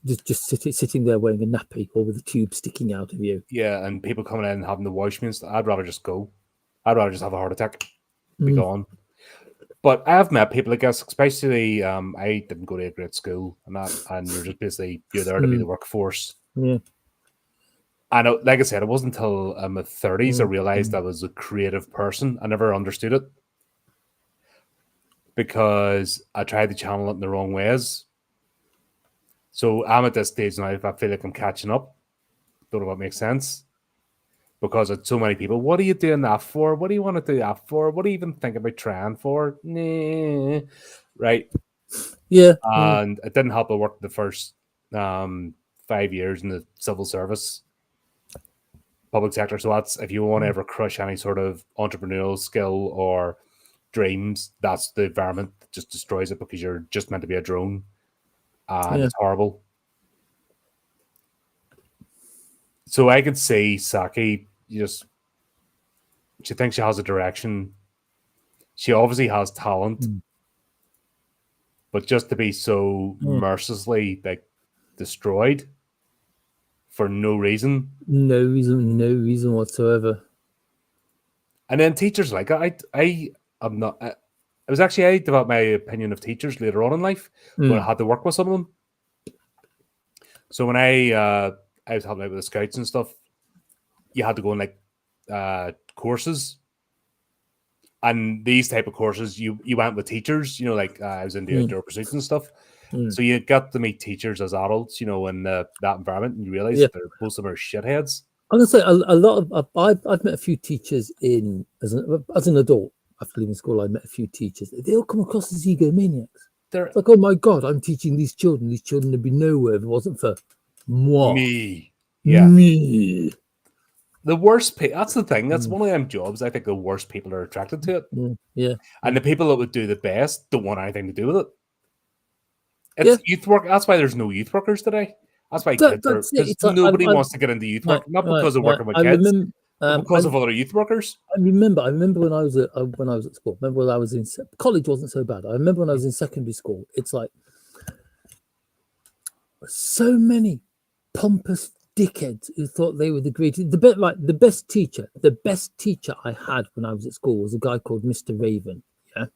Just sitting there wearing a nappy or with a tube sticking out of you. Yeah, and people coming in and having to wash me and stuff. I'd rather just go. I'd rather just have a heart attack, be gone. But I have met people, I guess, especially I didn't go to a great school and that, and you're just basically you're there to be the workforce. Yeah. And like I said, it wasn't until my 30s I realized I was a creative person. I never understood it because I tried to channel it in the wrong ways. So I'm at this stage now, if I feel like I'm catching up. Don't know what makes sense. Because it's so many people. What are you doing that for? What do you want to do that for? What do you even think about trying for? Nah. Right. Yeah. And it didn't help. I worked the first 5 years in the civil service, public sector. So that's, if you want to ever crush any sort of entrepreneurial skill or dreams, that's the environment that just destroys it, because you're just meant to be a drone. And it's horrible. So I could see Saki, she thinks she has a direction. She obviously has talent, but just to be so mercilessly like destroyed for no reason. No reason whatsoever. And then teachers, like I'm not. It was actually, I developed my opinion of teachers later on in life when I had to work with some of them. So when I was helping out with the scouts and stuff, you had to go and like courses. And these type of courses, you went with teachers, like I was into outdoor pursuits and stuff. So you got to meet teachers as adults, in that environment, and you realize that most of them are shitheads. I'm gonna say a lot of I've met a few teachers as an adult after leaving school. I met a few teachers. They all come across as egomaniacs. It's like, oh my god, I'm teaching these children. These children would be nowhere if it wasn't for moi. Me. The worst that's the thing. That's one of them jobs. I think the worst people are attracted to it. And the people that would do the best don't want anything to do with it. It's youth work. That's why there's no youth workers today. That's why kids are. Because nobody wants to get into youth work, not because of working with kids, but because of other youth workers. I remember when I was at school. Remember when I was in college wasn't so bad. I remember when I was in secondary school. It's like so many pompous dickheads who thought they were the greatest. The best teacher I had when I was at school was a guy called Mr. Raven. Yeah,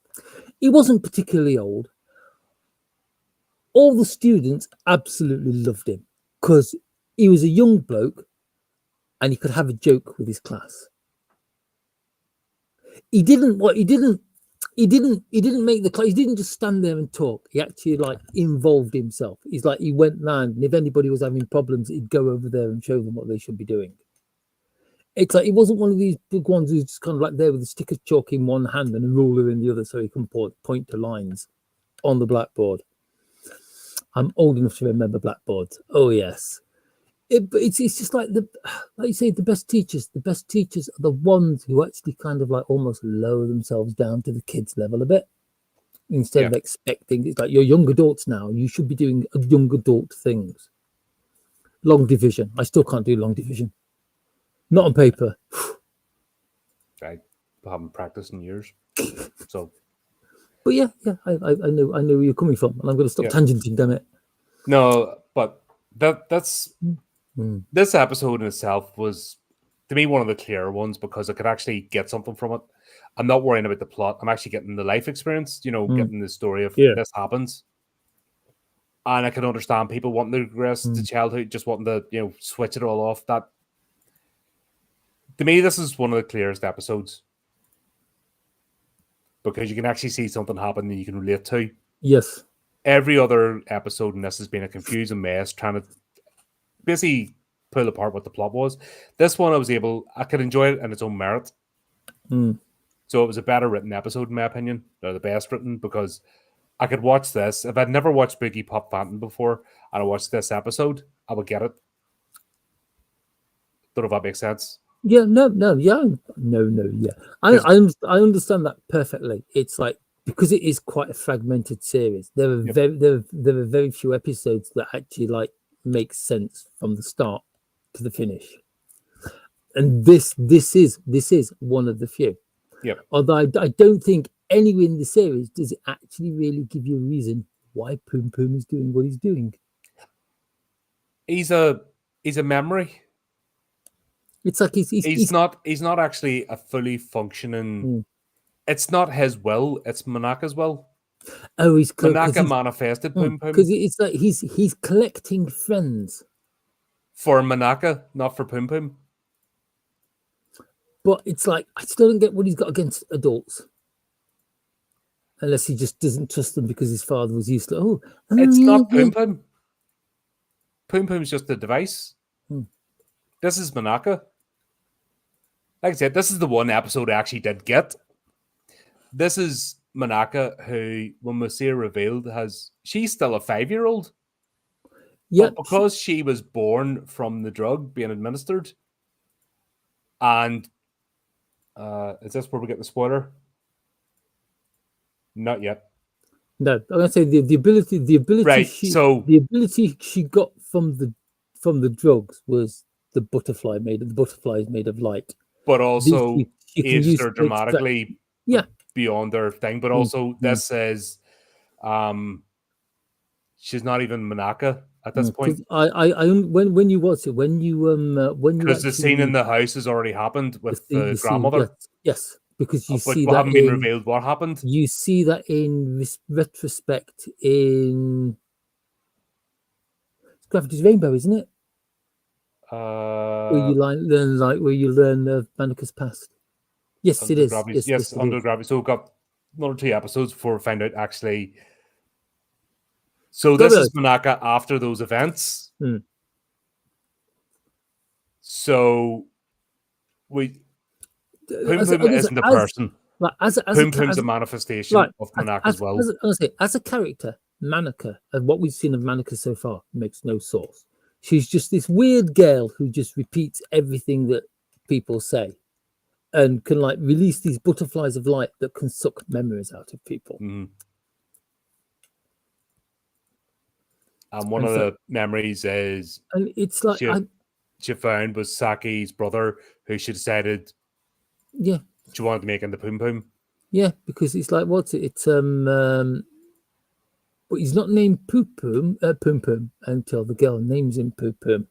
he wasn't particularly old. All the students absolutely loved him because he was a young bloke and he could have a joke with his class. He didn't make the class. He didn't just stand there and talk. He actually involved himself. He's like, he went round, and if anybody was having problems, he'd go over there and show them what they should be doing. It's like he wasn't one of these big ones who's just kind of there with a stick of chalk in one hand and a ruler in the other, so he can point to lines on the blackboard. I'm old enough to remember blackboards. Oh yes, it's just like you say, the best teachers are the ones who actually kind of almost lower themselves down to the kids' level a bit, instead of expecting. It's like, you're young adults now. You should be doing young adult things. Long division. I still can't do long division. Not on paper. I haven't practiced in years, so. But I know where you're coming from, and I'm going to stop tangenting, damn it. No, but that's this episode in itself was, to me, one of the clearer ones because I could actually get something from it. I'm not worrying about the plot. I'm actually getting the life experience, getting the story of this happens. And I can understand people wanting to regress to childhood, just wanting to, switch it all off. That, to me, this is one of the clearest episodes. Because you can actually see something happen that you can relate to. Yes. Every other episode in this has been a confusing mess, trying to basically pull apart what the plot was. This one, I could enjoy it in its own merit. So it was a better written episode, in my opinion. They're the best written, because I could watch this. If I'd never watched Boogiepop Phantom before, and I watched this episode, I would get it. Don't know if that makes sense. Yeah, no. I understand that perfectly. It's like, because it is quite a fragmented series. There are very few episodes that actually make sense from the start to the finish, and this is one of the few. Yeah. Although I don't think anywhere in the series does it actually really give you a reason why Poom Poom is doing what he's doing. He's a memory. It's like he's not actually a fully functioning. It's not his will; it's Manaka's will. Oh, Manaka manifested Poom Poom because it's like he's collecting friends for Manaka, not for Poom Poom. But it's like, I still don't get what he's got against adults, unless he just doesn't trust them because his father was used to. It's not Poom Poom. Poom Poom's just a device. This is Manaka. Like I said, this is the one episode I actually did get. This is Manaka, who, when Musia revealed, she's still a 5-year-old. Yeah. But because she was born from the drug being administered, and is this where we get the spoiler? Not yet. No, I'm gonna say the ability right. The ability she got from the drugs was the butterfly is made of light. But also aged her dramatically beyond their thing. But also this says she's not even Manaka at this point. When you watch it, because the scene in the house has already happened with the grandmother. Yes, because you see that haven't been revealed what happened. You see that in retrospect in Gravity's Rainbow, isn't it? Where you where you learn Manika's past. Yes, it is. Yes, Under Gravity. So we've got 1 or 2 episodes before we find out actually. So this is Manaka after those events. So Pum Pum isn't a person. Pum Pum's a manifestation of Manaka's will. As a character, Manika, and what we've seen of Manika so far, makes no source. She's just this weird girl who just repeats everything that people say and can like release these butterflies of light that can suck memories out of people. And one of the memories is, and it's like she found was Saki's brother, who she decided, she wanted to make into Pum Pum. Yeah, because it's like, what's it? It's but he's not named Pum Pum until the girl names him Pum Pum.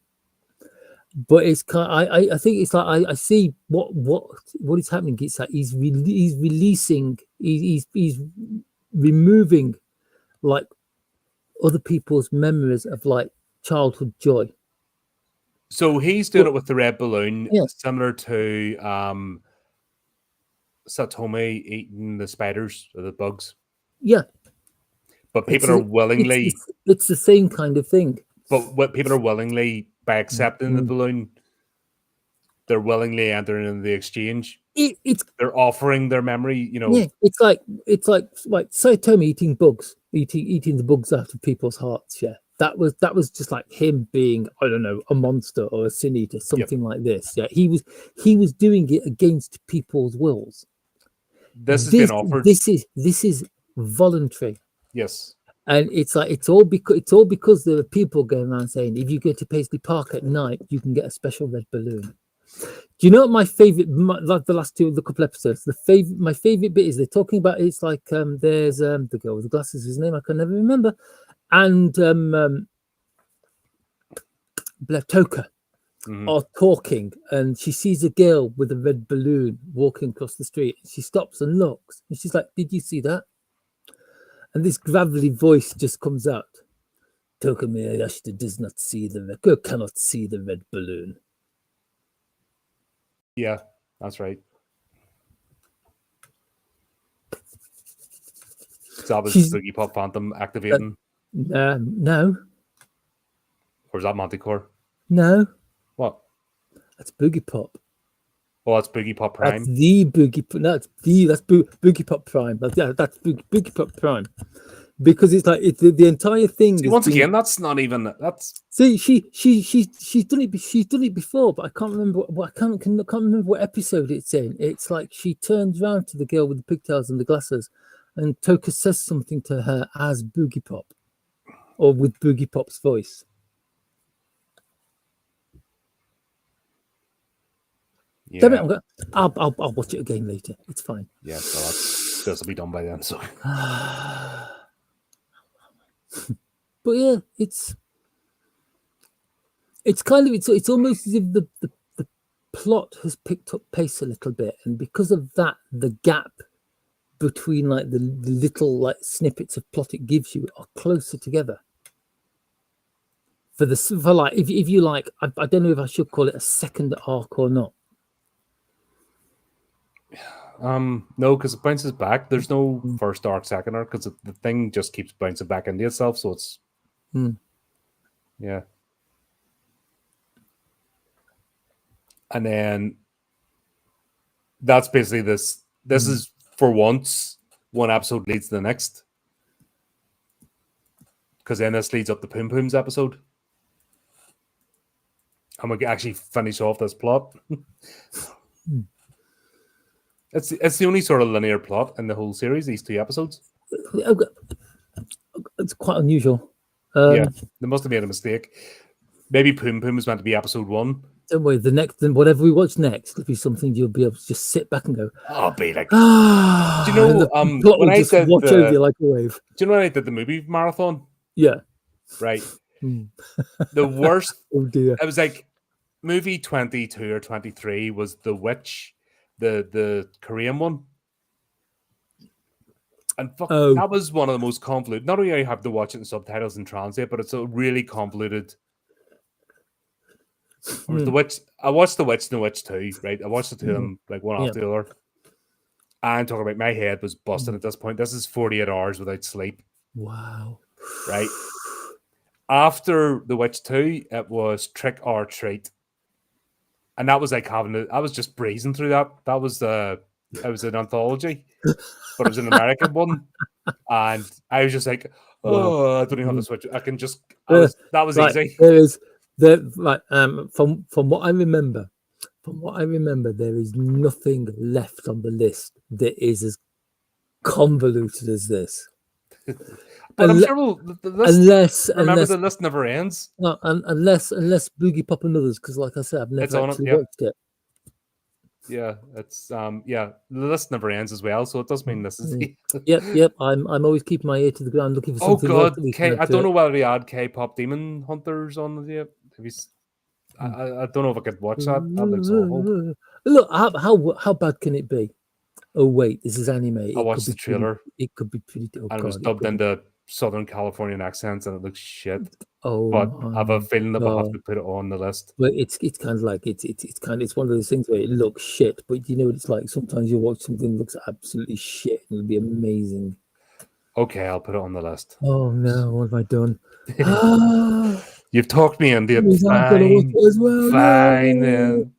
But it's kind. I think it's like I see what is happening. It's like he's releasing. He's removing like other people's memories of like childhood joy. So he's doing it with the red balloon, similar to Satomi eating the spiders or the bugs. Yeah. But people are willingly... It's the same kind of thing. But what people are willingly, by accepting the balloon, they're willingly entering into the exchange. They're offering their memory, you know. Yeah, it's like Satomi eating bugs, eating the bugs out of people's hearts. Yeah, that was just like him being, I don't know, a monster or a sin eater, something like this. Yeah, he was doing it against people's wills. This has been offered. This is voluntary. Yes. And it's like it's all because there are people going around saying if you go to Paisley Park at night, you can get a special red balloon. Do you know what my favorite? Like the last the couple episodes, my favorite bit is they're talking about. It's like there's the girl with the glasses. His name I can never remember, and Toka are talking, and she sees a girl with a red balloon walking across the street. She stops and looks, and she's like, "Did you see that?" And this gravelly voice just comes out. Toka Miyashita does not see cannot see the red balloon. Yeah, that's right. So that was Boogiepop Phantom activating? No. Or is that Manticore? No. What? That's Boogiepop. Oh, that's Boogiepop Prime. That's the Boogiepop. That's Boogiepop Prime. That's Boogiepop Prime. Because it's like the entire thing. See, once again, that's not even that's. See, she's done it. She's done it before, but I can't remember. I can't remember what episode it's in. It's like she turns around to the girl with the pigtails and the glasses, and Toka says something to her as Boogiepop, or with Boogiepop's voice. Yeah. Damn it, I'll watch it again later. It's fine. Yeah, so this will be done by then. So. But yeah, it's kind of it's almost as if the plot has picked up pace a little bit, and because of that, the gap between like the little like snippets of plot it gives you are closer together. For like if you like, I don't know if I should call it a second arc or not. No, because it bounces back. There's no first arc, second arc, because the thing just keeps bouncing back into itself. So it's yeah. And then that's basically this. This is for once one episode leads to the next, because then this leads up to Pum Pum's episode, and we can actually finish off this plot. It's the only sort of linear plot in the whole series, these 2 episodes. It's quite unusual. Yeah, they must have made a mistake. Maybe Pum Pum was meant to be episode 1. Don't worry, whatever we watch next will be something you'll be able to just sit back and go, I'll be like, do you know, when I said watch over you like a wave. Do you know when I did the movie marathon? Yeah. Right. The worst. Oh dear. It was like movie 22 or 23 was The Witch. The Korean one, and that was one of the most convoluted. Not only do you have to watch it in subtitles and translate, but it's a really convoluted Or was the Witch? I watched The Witch and The Witch 2, right? I watched the two of them like one Yeah. after the other. And talking about, my head was busted at this point. This is 48 hours without sleep, Wow. right? After The Witch 2, it was Trick or Treat. And that was like I was just breezing through that. It was an anthology, but it was an American one. And I was just like, Wow. oh, I don't even have to switch. I can just, that was Right, easy. there is right. From what I remember, there is nothing left on the list that is as convoluted as this. But I'm sure the list, remember, the list never ends. No, unless Boogiepop and others, because like I said, I've never actually watched it. Yeah, it's the list never ends as well, so it does mean this is Yep. I'm always keeping my ear to the ground looking for something. Oh god, I don't know whether they add K-pop Demon Hunters on the I don't know if I could watch that. That looks awful. Look, how bad can it be? Oh wait, this is anime. I watched the trailer. It could be pretty. Oh, and it was dubbed into Southern Californian accents, and it looks shit. Oh, but I have a feeling that we'll have to put it on the list. But it's kind of like it's one of those things where it looks shit, but you know what it's like. Sometimes you watch something that looks absolutely shit, and it'll be amazing. Okay, I'll put it on the list. Oh no, what have I done? You've talked me into it. Fine, as well. Fine then.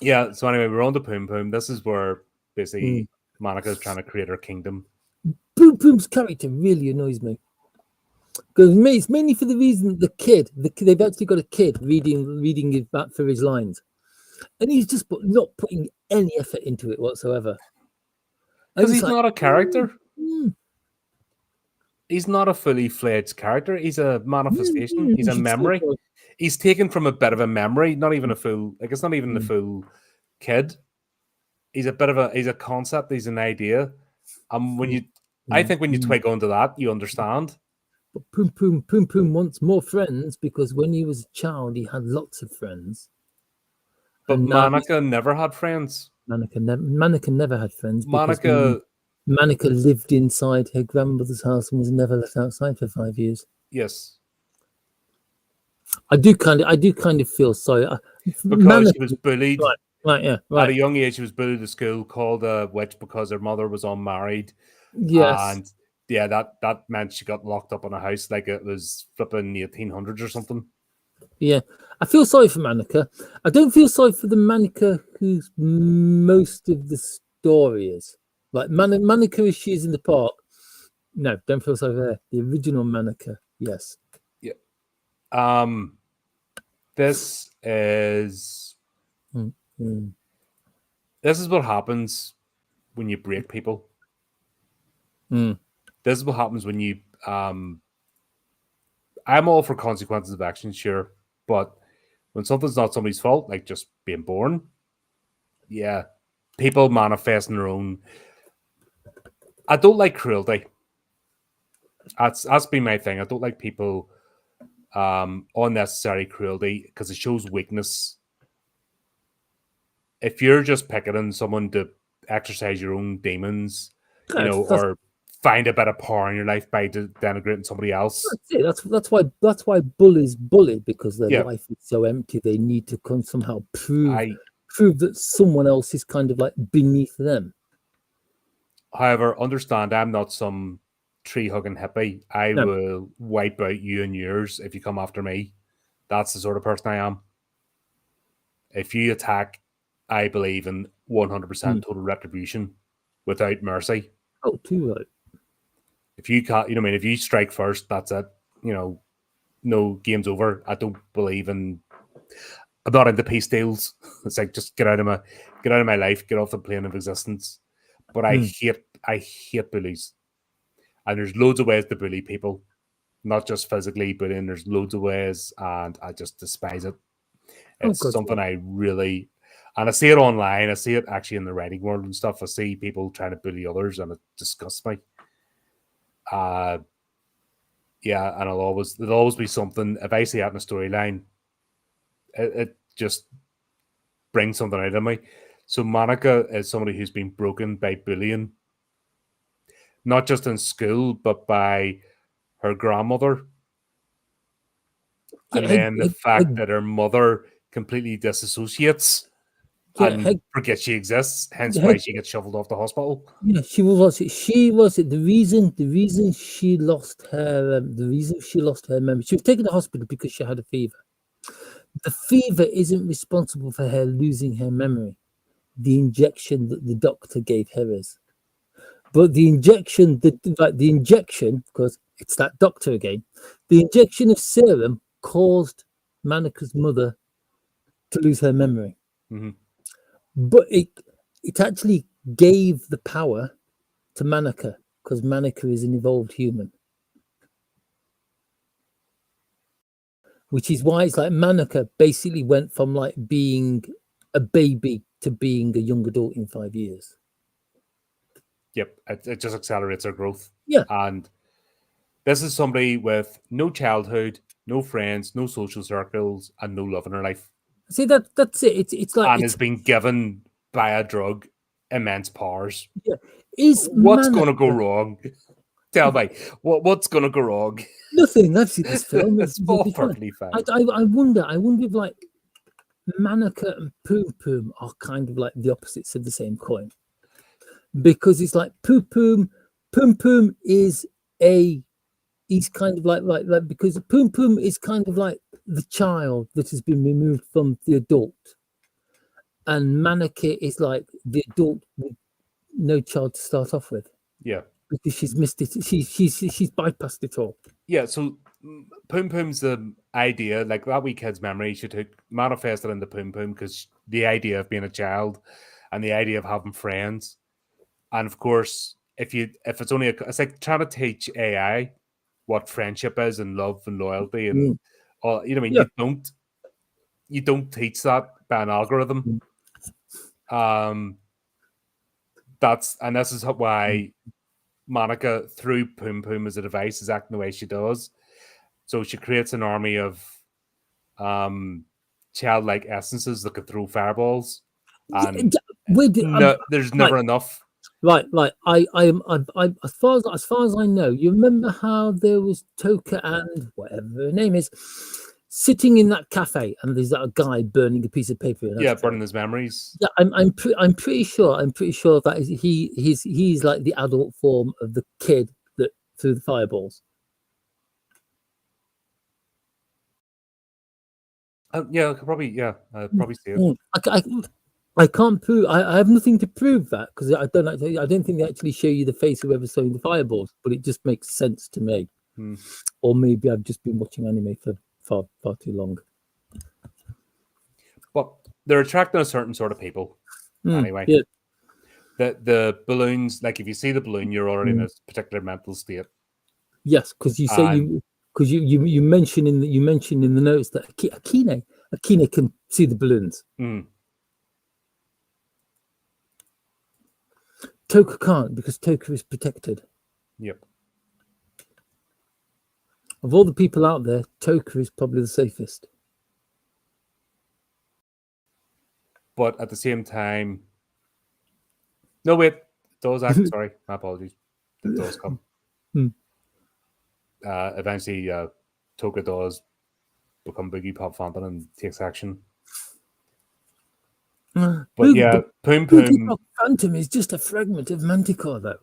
Yeah. So anyway, we're on to Poom Poom. This is where basically Monica is trying to create her kingdom. Poom Poom's character really annoys me. Because it's mainly for the reason they've actually got a kid reading it back for his lines, and he's just not putting any effort into it whatsoever. Because he's not a character. He's not a fully fledged character. He's a manifestation. He's a memory. He's taken from a bit of a memory, not even a full. Like it's not even the full kid. He's a bit of he's a concept. He's an idea. And I think when you twig onto that, you understand. But Poom Poom wants more friends because when he was a child, he had lots of friends. But Monica never had friends. Monica never had friends. Monica lived inside her grandmother's house and was never let outside for 5 years. Yes, I do kind of feel sorry because she was bullied. Right. At a young age, she was bullied at school, called a witch because her mother was unmarried. Yes, and yeah, that meant she got locked up in a house like it was flipping 1800s or something. Yeah, I feel sorry for Monica. I don't feel sorry for the Monica who's most of the story is. Like Monica as she is in the park. No, don't feel sorry for her. The original Monica, yes. Yeah. This is this is what happens when you break people. This is what happens when you I'm all for consequences of action, sure, but when something's not somebody's fault, like just being born, yeah, people manifest in their own. I don't like cruelty. That's been my thing. I don't like people unnecessary cruelty because it shows weakness. If you're just picketing someone to exercise your own demons, or find a bit of power in your life by denigrating somebody else. That's why bullies bully, because their life is so empty. They need to somehow prove that someone else is kind of like beneath them. However, understand I'm not some tree-hugging hippie. I will wipe out you and yours if you come after me. That's the sort of person I am. If you attack, I believe in 100% total retribution without mercy. Oh, too right. If you can't, if you strike first, that's it. No game's over. I don't believe in. I'm not into peace deals. It's like just get out of my life, get off the plane of existence. But I hate bullies, and there's loads of ways to bully people, not just physically bullying. There's loads of ways, and I just despise it. It's something I really, and I see it online. I see it actually in the writing world and stuff. I see people trying to bully others, and it disgusts me. And there'll always be something. If I see that in a storyline, it just brings something out of me. So Monica is somebody who's been broken by bullying, not just in school, but by her grandmother, And then the fact that her mother completely disassociates and forgets she exists, hence why she gets shoveled off the hospital. Yeah, she was the reason she lost her memory. She was taken to hospital because she had a fever. The fever isn't responsible for her losing her memory. The injection that the doctor gave her is. But the injection, because it's that doctor again, the injection of serum caused Manika's mother to lose her memory. Mm-hmm. But it actually gave the power to Manika, because Manika is an evolved human. Which is why it's like Manika basically went from like being a baby to being a young adult in 5 years. Yep, it just accelerates her growth. Yeah. And this is somebody with no childhood, no friends, no social circles, and no love in her life. See, that's it. It's like... And has been given by a drug immense powers. Yeah. What's going to go wrong? Tell me, what's going to go wrong? Nothing. I've seen this film. It's all perfectly fine. I wonder if like Manika and Poom Poom are kind of like the opposites of the same coin. Because it's like Poom Poom is he's kind of like because Poom Poom is kind of like the child that has been removed from the adult, and Manika is like the adult with no child to start off with. Yeah, because she's missed it. She's bypassed it all. Yeah, so Poom Poom's the idea, like that wee kid's memory, she took manifested into Poom Poom because the idea of being a child and the idea of having friends. And of course, if it's only it's like trying to teach AI what friendship is and love and loyalty and all, you know what I mean? Yeah. You don't teach that by an algorithm. This is why Manika, through Poom Poom as a device, is acting the way she does. So she creates an army of childlike essences that could throw fireballs. And there's never enough. Right. I as far as I know, you remember how there was Toka and whatever her name is sitting in that cafe, and there's that guy burning a piece of paper. Burning his memories. Yeah, I'm pretty sure that he's like the adult form of the kid that threw the fireballs. I could probably see it. I can't prove. I have nothing to prove that because I don't think they actually show you the face of whoever's throwing the fireballs, but it just makes sense to me. Or maybe I've just been watching anime for far too long. But they're attracting a certain sort of people anyway. Yeah. The balloons, like if you see the balloon, you're already in a particular mental state. Yes, because you say you mentioned in the notes that Akine can see the balloons. Toka can't because Toka is protected. Yep. Of all the people out there, Toka is probably the safest. But at the same time, no wait, those actually sorry, my apologies. It does come. Eventually, Toka does become Boogiepop Phantom and takes action. But Poom Poom. Boogiepop Phantom is just a fragment of Manticore, though,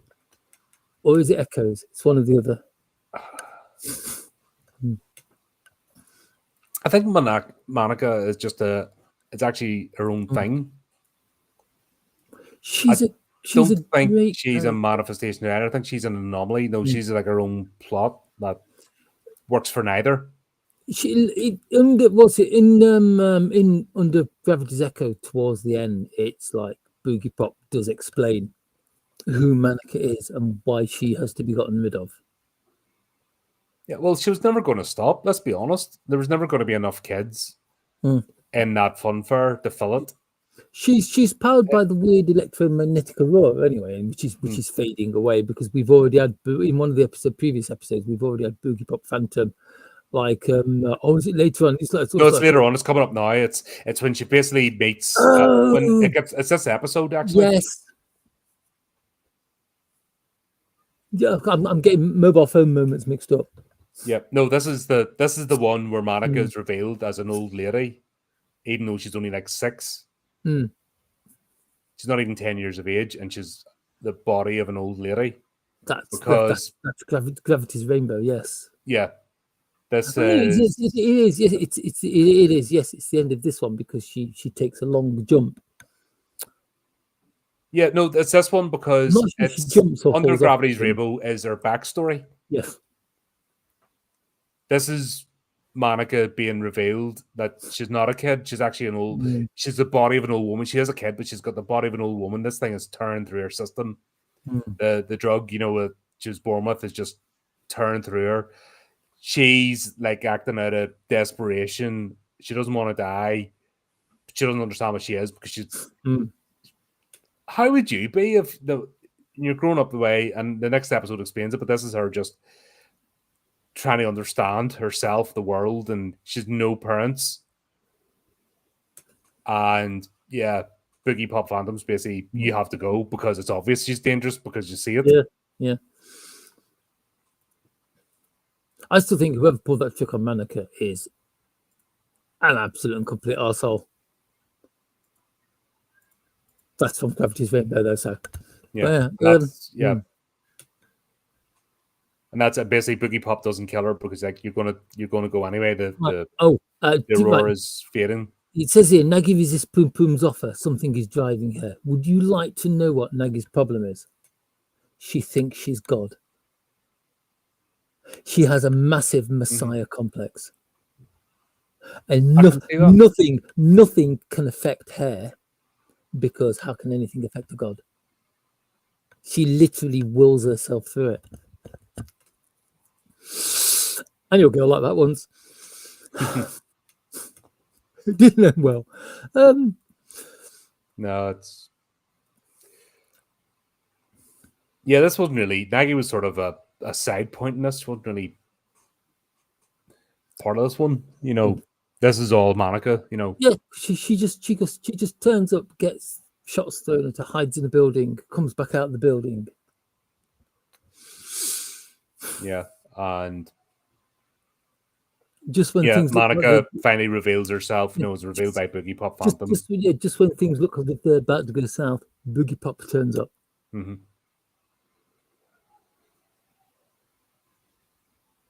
or is it Echoes? It's one or the other. I think Manika is just it's actually her own thing. She's a manifestation of either. I think she's an anomaly. No, she's like her own plot that works for neither. Under Gravity's Echo towards the end, it's like Boogiepop does explain who Manika is and why she has to be gotten rid of. Yeah, well, she was never going to stop. Let's be honest. There was never going to be enough kids in that fun fair to fill it. She's powered by the weird electromagnetic aurora anyway, which is fading away because we've already had in one of the previous episodes we've already had Boogiepop Phantom. Like, is it later on? It's later on. It's coming up now. It's when she basically meets. When it's this episode actually. Yes. Yeah, I'm getting mobile phone moments mixed up. Yeah, no, this is the one where Monica is revealed as an old lady, even though she's only like 6. Mm. She's not even 10 years of age, and she's the body of an old lady. That's Because Gravity's Rainbow. Yes. yeah, this Oh, yeah, is it is. Yes, it is. Yes, it's the end of this one because she takes a long jump. yeah, no, it's this one I'm because not sure she it's jumps or Under falls off. Gravity's Rainbow is her backstory. Yes. This is Monica being revealed that she's not a kid. She's actually an old. Mm. She's the body of an old woman. She is a kid, but she's got the body of an old woman. This thing is turned through her system. The drug, that she was born with, is just turned through her. She's like acting out of desperation. She doesn't want to die. She doesn't understand what she is because she's. How would you be if you're growing up the way? And the next episode explains it, but this is her just trying to understand herself, the world, and she's no parents. And yeah, Boogiepop Phantom's basically you have to go because it's obvious she's dangerous because you see it. Yeah. I still think whoever pulled that trick on Monica is an absolute and complete arsehole. That's from Gravity's Rainbow, though. So yeah, and that's basically Boogiepop doesn't kill her because like you're gonna go anyway. The aurora is fading. It says here, Nagi resists Poom Poom's offer. Something is driving her. Would you like to know what Nagi's problem is? She thinks she's God. She has a massive messiah complex. And nothing can affect her because how can anything affect a God? She literally wills herself through it. And your girl like that once. It didn't end well. No, it's this wasn't really Nagi was sort of a side point in this. Wasn't really part of this one. This is all Monica. Yeah, she just turns up, gets shots thrown at her, hides in a building, comes back out of the building. Yeah, and just when things Monica finally reveals herself. Is revealed by Boogiepop Phantom. Just when things look as if they're about to go south, Boogiepop turns up.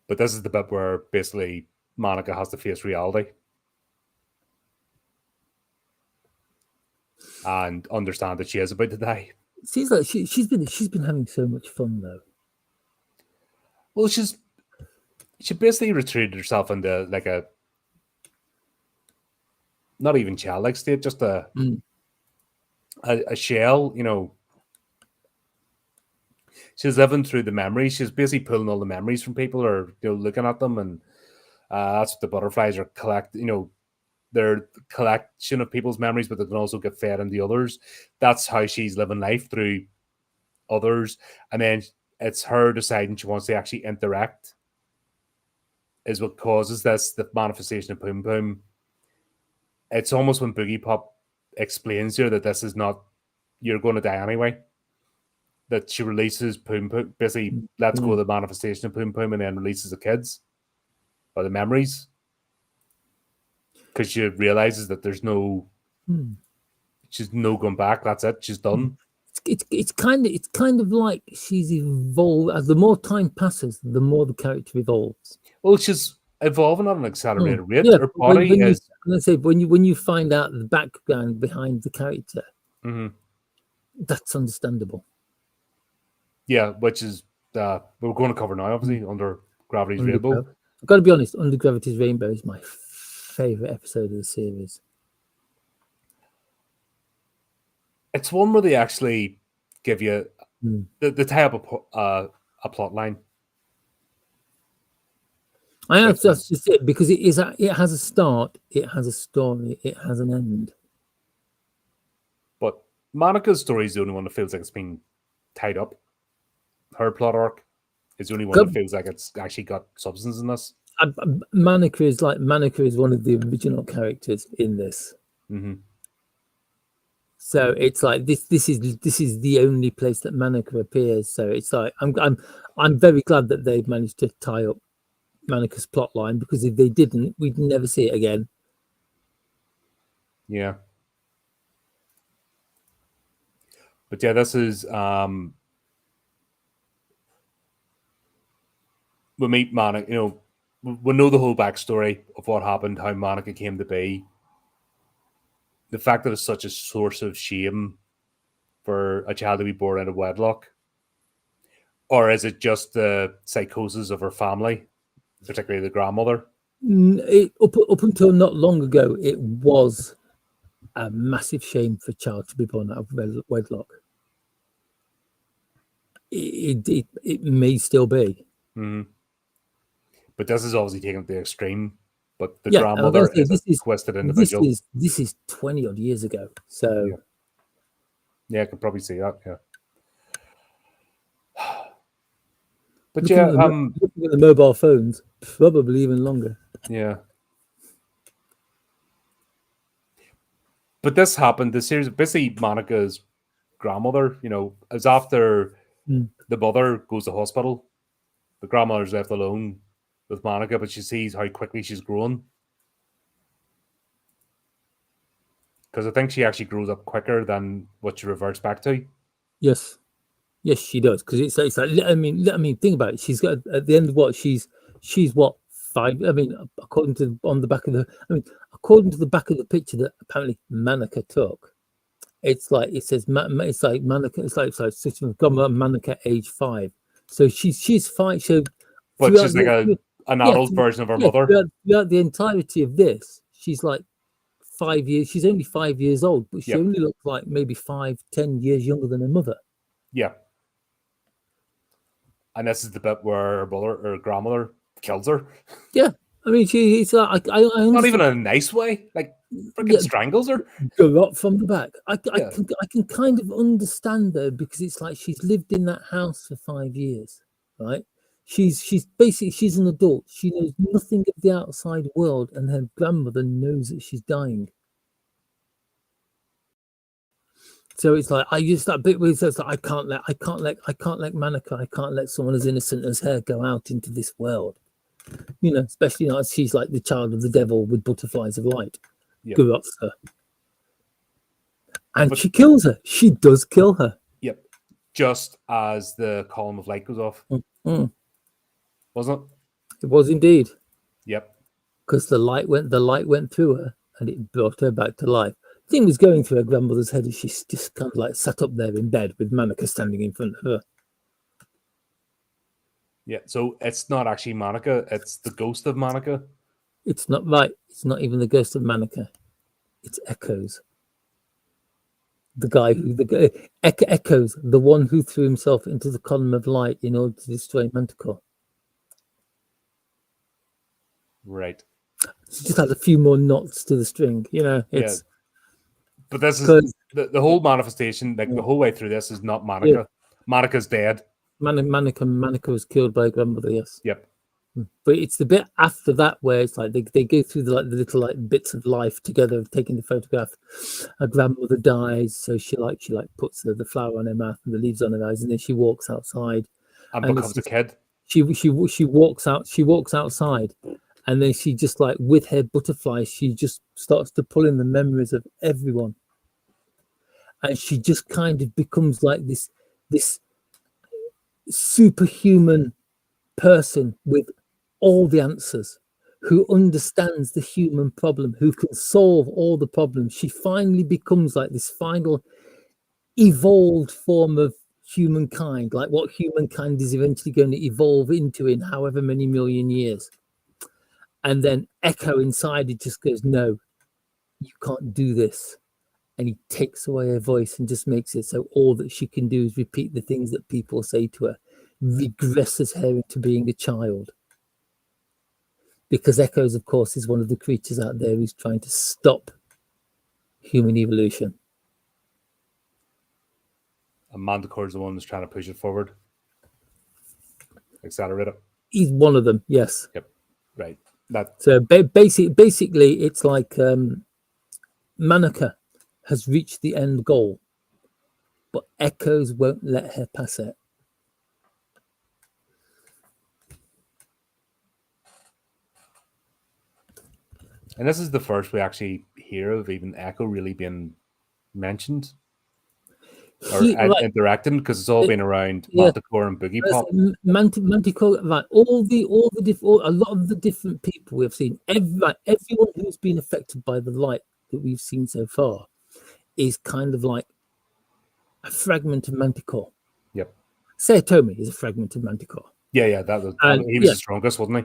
But this is the bit where basically Monica has to face reality and understand that she is about to die. It seems like she's been having so much fun though. Well, she basically retreated herself into like a not even childlike state, just a shell. She's living through the memories. She's basically pulling all the memories from people, or looking at them, and that's what the butterflies are collecting. They're collection of people's memories, but they can also get fed into others. That's how she's living life through others, and then it's her deciding she wants to actually interact. Is what causes this, the manifestation of Poom Poom. It's almost when Boogiepop explains to her that this is not, you're going to die anyway. That she releases Poom Poom, basically lets go of the manifestation of Poom Poom and then releases the kids or the memories. Because she realizes that there's she's no going back. That's it. She's done. It's kind of like she's evolved. As the more time passes, the more the character evolves. Well, she's evolving at an accelerated rate. Yeah, her body is. Let's say when you find out the background behind the character, that's understandable. Yeah, which is we're going to cover now, obviously, Under Gravity's Rainbow. I've got to be honest, Under Gravity's Rainbow is my favorite episode of the series. It's one where they actually give you they tie up a plot line. I have to just it because it has a start, it has a story, it has an end. But Monica's story is the only one that feels like it's been tied up. Her plot arc is the only one that feels like it's actually got substance in this. Monica is one of the original characters in this. So it's like this is the only place that Monica appears. So it's like I'm very glad that they've managed to tie up Monica's plot line, because if they didn't, we'd never see it again. Yeah. But yeah, this is we meet Monica, we know the whole backstory of what happened, how Monica came to be. The fact that it's such a source of shame for a child to be born out of wedlock. Or is it just the psychosis of her family, particularly the grandmother? Up until not long ago, it was a massive shame for a child to be born out of wedlock. It may still be. Mm-hmm. But this is obviously taken to the extreme. But the Yeah, grandmother is a this twisted individual. This is 20 odd years ago. So yeah, I could probably see that. Yeah. But looking at the mobile phones, probably even longer. Yeah. But this happened. The series, basically, Monica's grandmother, is after the mother goes to hospital. The grandmother's left alone with Monica, but she sees how quickly she's grown. Because I think she actually grows up quicker than what she reverts back to. Yes, she does. Because it's like I mean, think about it. She's got at the end of what she's what 5. I mean, according to according to the back of the picture that apparently Monica took, it's like it says it's like Monica. It's like Monica age 5. So she's 5. So, but she's like an adult version of her mother. Throughout the entirety of this, she's like 5 years. She's only 5 years old, but she only looks like maybe 5-10 years younger than her mother. Yeah. And this is the bit where her grandmother kills her. Yeah. I mean, it's like I not even in a nice way, like freaking strangles her. Go up from the back. I can kind of understand though, because it's like she's lived in that house for 5 years, right? She's basically she's an adult. She knows nothing of the outside world, and her grandmother knows that she's dying. So it's like I use that bit where it says that I can't let Monica, I can't let someone as innocent as her go out into this world. Especially now she's like the child of the devil with butterflies of light. Corrupts her. And she kills her. She does kill her. Yep. Just as the column of light goes off. Wasn't it? It was indeed. Yep. Because the light went through her and it brought her back to life. The thing was going through her grandmother's head as she's just kind of like sat up there in bed with Monica standing in front of her. Yeah, so it's not actually Monica, it's the ghost of Monica. It's not right. It's not even the ghost of Monica. It's Echoes. The guy Echoes, the one who threw himself into the column of light in order to destroy Manticore. Right. She just had a few more knots to the string, it's But this is the whole manifestation, like the whole way through this is not Monica. Yeah. Monica's dead. Monica was killed by her grandmother, yes. Yep. But it's the bit after that where it's like they go through the little bits of life together, taking the photograph. Her grandmother dies, so she puts the flower on her mouth and the leaves on her eyes, and then she walks outside and becomes a kid. She walks outside, and then she just like with her butterflies, she just starts to pull in the memories of everyone, and she just kind of becomes like this superhuman person with all the answers, who understands the human problem, who can solve all the problems. She finally becomes like this final evolved form of humankind, like what humankind is eventually going to evolve into in however many million years. And then Echo inside it just goes, no, you can't do this. And he takes away her voice and just makes it so all that she can do is repeat the things that people say to her, regresses her into being a child. Because Echoes, of course, is one of the creatures out there who's trying to stop human evolution. And Manticore is the one that's trying to push it forward. Accelerate it. He's one of them, yes. Yep. Right. So basically, it's like Monica has reached the end goal, but Echoes won't let her pass it. And this is the first we actually hear of even Echo really being mentioned or interacting, because it's all been around Manticore and Boogiepop. Manticore, right? A lot of the different people we've seen, everyone who's been affected by the light that we've seen so far is kind of like a fragment of Manticore. Yep. Satomi is a fragment of Manticore. Yeah, that was he was the strongest, wasn't he?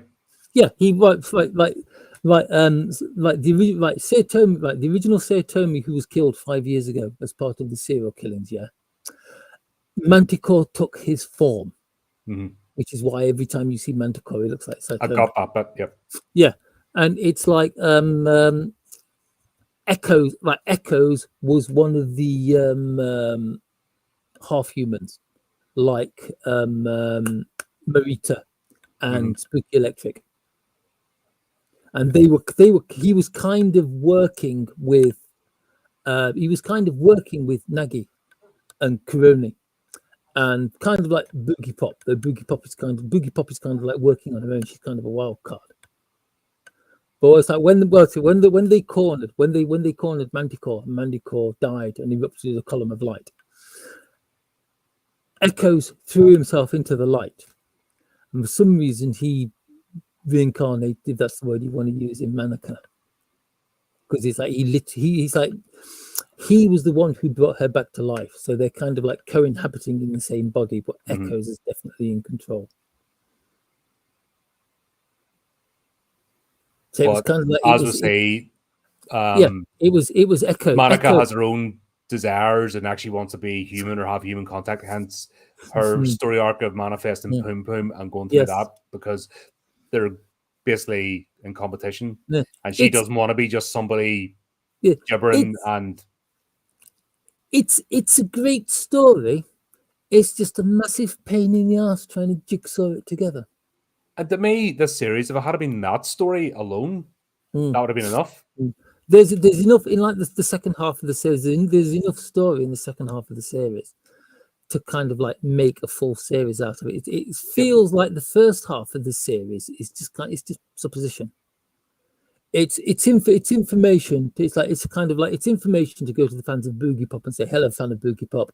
Yeah, he was the original Satomi who was killed 5 years ago as part of the serial killings. Yeah, Manticore took his form, which is why every time you see Manticore, it looks like Satomi. I got that, but yep. Yeah, and it's like Echoes. Like Echoes was one of the half humans, like Marita and Spooky Electric. And he was kind of working with Nagi and Kuroni, and kind of like Boogiepop. Though Boogiepop is kind of like working on her own. She's kind of a wild card. But it's like when they cornered Manticore, Manticore died and erupted a column of light. Echoes threw himself into the light, and for some reason he reincarnated, if that's the word you want to use, in Manaka, because it's like he was the one who brought her back to life. So they're kind of like co-inhabiting in the same body, but Echoes is definitely in control. So it was kind of like it was Echo. Monica has her own desires and actually wants to be human or have human contact, hence her story arc of manifesting Poom Poom and going through that, because they're basically in competition, and she doesn't want to be just somebody gibbering. And it's a great story. It's just a massive pain in the ass trying to jigsaw it together. And to me, this series, if it had been that story alone, that would have been enough. There's enough in like the second half of the series. There's enough story in the second half of the series to kind of like make a full series out of it. It feels like the first half of the series is just supposition. It's information. It's information to go to the fans of Boogiepop and say, "Hello, fan of Boogiepop.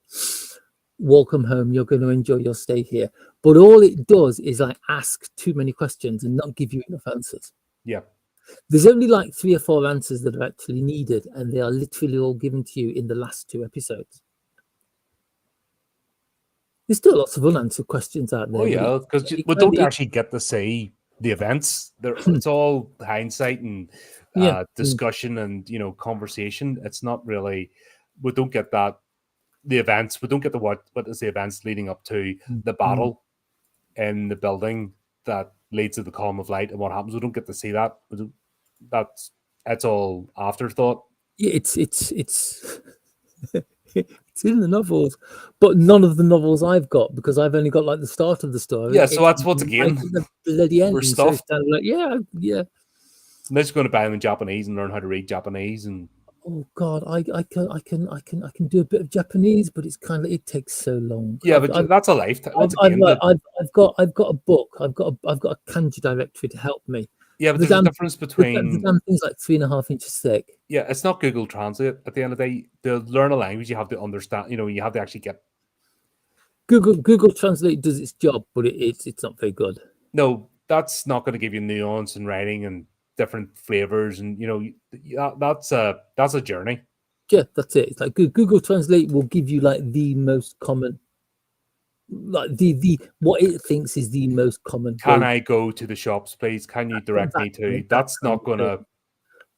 Welcome home. You're going to enjoy your stay here." But all it does is like ask too many questions and not give you enough answers. Yeah. There's only like 3 or 4 answers that are actually needed, and they are literally all given to you in the last 2 episodes. There's still lots of unanswered questions out there. Oh yeah, because we don't actually get to see the events. It's all hindsight and discussion and conversation. It's not really. We don't get that. The events. We don't get to what is the events leading up to the battle in the building that leads to the column of light and what happens. We don't get to see that. That's all afterthought. Yeah, it's it's in the novels, but none of the novels I've got, because I've only got like the start of the story. Yeah, so that's once again the bloody ending. We're stuffed. So like, yeah. I'm just going to buy them in Japanese and learn how to read Japanese. And oh god, I can do a bit of Japanese, but it's kind of, it takes so long. Yeah, that's a lifetime. I've got a book. I've got a kanji directory to help me. Yeah, but there's a difference between the damn thing's like 3.5 inches thick. Yeah, it's not Google Translate. At the end of the day, to learn a language, you have to understand. You have to actually get. Google Translate does its job, but it's not very good. No, that's not going to give you nuance in writing and different flavors, and that's a journey. Yeah, that's it. It's like Google Translate will give you like the most common, like the what it thinks is the most common. Can I go to the shops, please? Can you direct me to? That's not going to.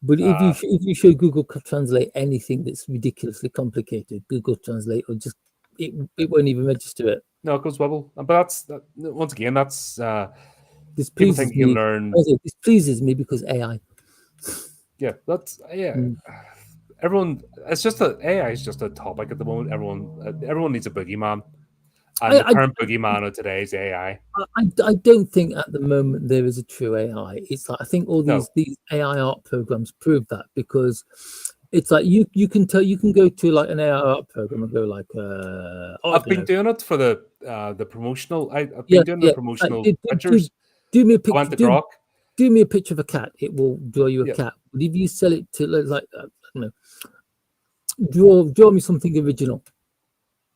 But if you show Google Translate anything that's ridiculously complicated, Google Translate will just it won't even register it. No, it goes wobble. But once again, that's this pleases me. This pleases me because AI. Yeah, that's Everyone, it's just AI is just a topic at the moment. Everyone needs a boogeyman. And the current boogeyman of today is AI. I don't think at the moment there is a true AI. It's like I think all these AI art programs prove that, because it's like you can go to like an AI art program and go like I've been doing it for the promotional. I've been doing the promotional pictures. Do me a picture. Do me a picture of a cat. It will draw you a cat. But if you sell it to like I don't know, draw me something original,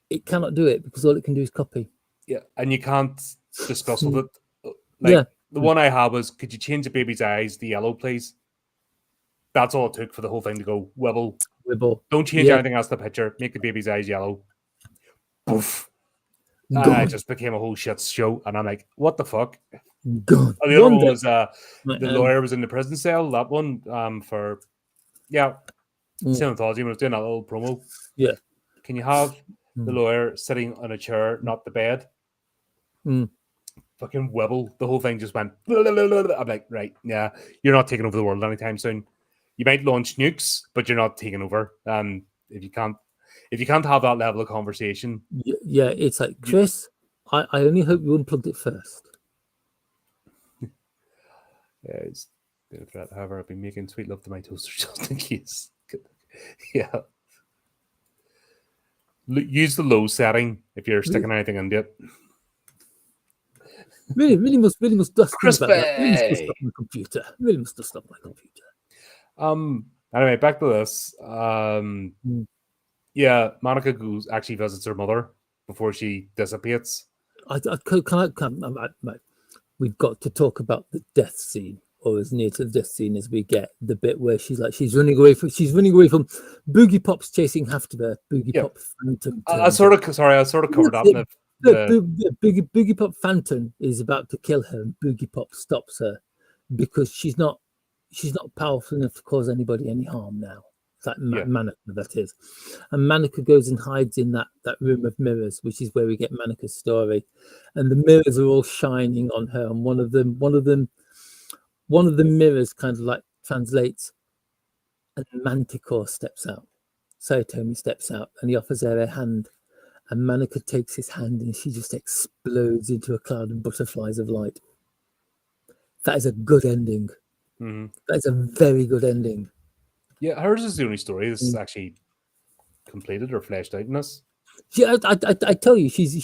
it cannot do it because all it can do is copy. Yeah, and you can't discuss with it. Like Yeah. the one I had was, could you change the baby's eyes to yellow, please? That's all it took for the whole thing to go wibble. Wibble. Don't change Yeah. anything else to the picture. Make the baby's eyes yellow. Poof. Gone. It just became a whole shit show. And I'm like, what the fuck? Gone. And the other One one day, was the lawyer was in the prison cell. That one for Scientology when I was doing that little promo. Yeah. Can you have the lawyer sitting on a chair, not the bed? Fucking wibble. The whole thing just went. I'm like, right, yeah, you're not taking over the world anytime soon. You might launch nukes, but you're not taking over. If you can't have that level of conversation, yeah, it's like, Chris, I only hope you unplugged it first. Yeah, it's a bit of a threat. However, I've been making sweet love to my toaster just in case. Yeah. Use the low setting if you're sticking anything into it. Really must dust Crispy. that. Really must dust up my computer. Really must dust up my computer. Anyway, back to this. Yeah, Monica goes actually visits her mother before she dissipates. We've got to talk about the death scene, or as near to the death scene as we get. The bit where she's running away from Boogiepop's chasing after her. Boogiepop Phantom. I sort of covered that in Boogiepop Phantom is about to kill her, and Boogiepop stops her because she's not powerful enough to cause anybody any harm now. It's like Manica, that is. And Manica goes and hides in that room of mirrors, which is where we get Manica's story. And the mirrors are all shining on her, and one of the mirrors kind of like translates, and Manticore steps out. Saitomi steps out, and he offers her a hand. And Manica takes his hand, and she just explodes into a cloud of butterflies of light. That is a good ending. Mm-hmm. That is a very good ending. Yeah, hers is the only story that's actually completed or fleshed out in this. Yeah, I tell you, she's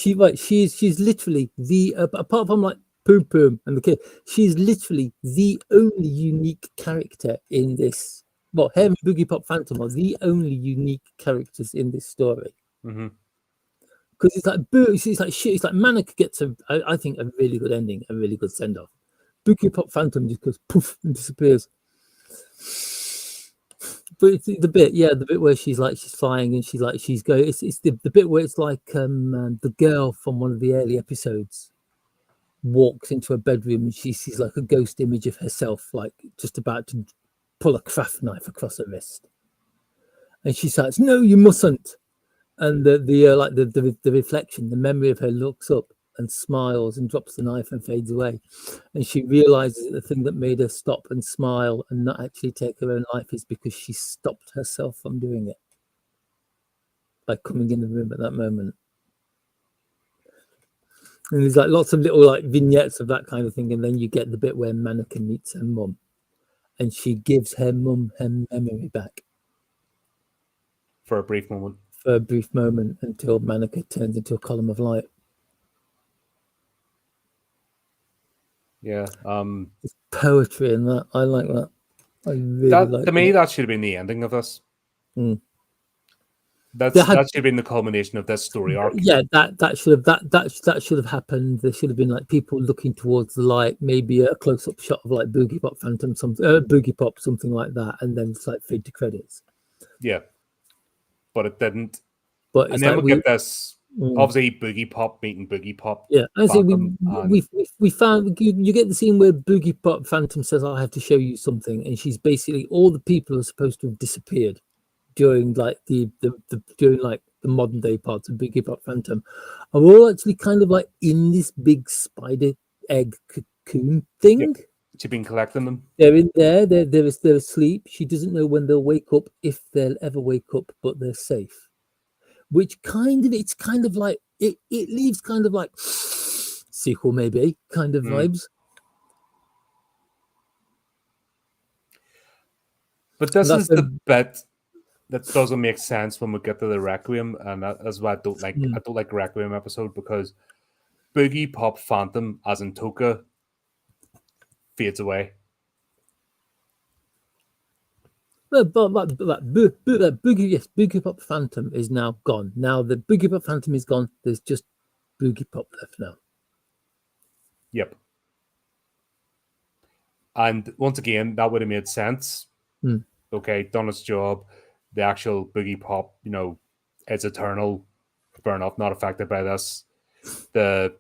literally the apart from like Poom Poom and the kid, she's literally the only unique character in this. Well, her and Boogiepop Phantom are the only unique characters in this story. Mm-hmm. Because it's like Manica gets I think a really good ending, a really good send off. Boogiepop Phantom just goes poof and disappears. But it's the bit where she's flying and she's going. It's the bit where it's like the girl from one of the early episodes walks into a bedroom and she sees like a ghost image of herself, like just about to pull a craft knife across her wrist, and she says, "No, you mustn't." And the reflection, the memory of her looks up and smiles and drops the knife and fades away. And she realizes that the thing that made her stop and smile and not actually take her own life is because she stopped herself from doing it. Like coming in the room at that moment. And there's like lots of little like vignettes of that kind of thing. And then you get the bit where Manica meets her mum and she gives her mum her memory back. For a brief moment. For a brief moment until Manica turns into a column of light. Yeah. There's poetry in that. I like that. I really like to me, that should have been the ending of this. That should have been the culmination of this story arc. Yeah, that should have happened. There should have been like people looking towards the light, maybe a close-up shot of like Boogiepop Phantom, Boogiepop, something like that, and then it's like fade to credits. Yeah, but it didn't. But and then we get this obviously Boogiepop meeting Boogiepop. Yeah, I say we found you get the scene where Boogiepop Phantom says, "I have to show you something," and she's basically all the people are supposed to have disappeared during like the modern day parts of Boogiepop Phantom are all actually kind of like in this big spider egg cocoon thing. Yep. She's been collecting them. They're in there. They're asleep. She doesn't know when they'll wake up, if they'll ever wake up, but they're safe. Which it's kind of like it leaves kind of like sequel maybe kind of vibes. But this is the bit that doesn't make sense when we get to the Requiem, and that's why I don't like Requiem episode, because Boogiepop Phantom, as in Toka, fades away. Boogiepop Phantom is now gone. Now the Boogiepop Phantom is gone. There's just Boogiepop left now. Yep. And once again, that would have made sense. Okay, done its job. The actual Boogiepop, it's eternal, burn up, not affected by this. The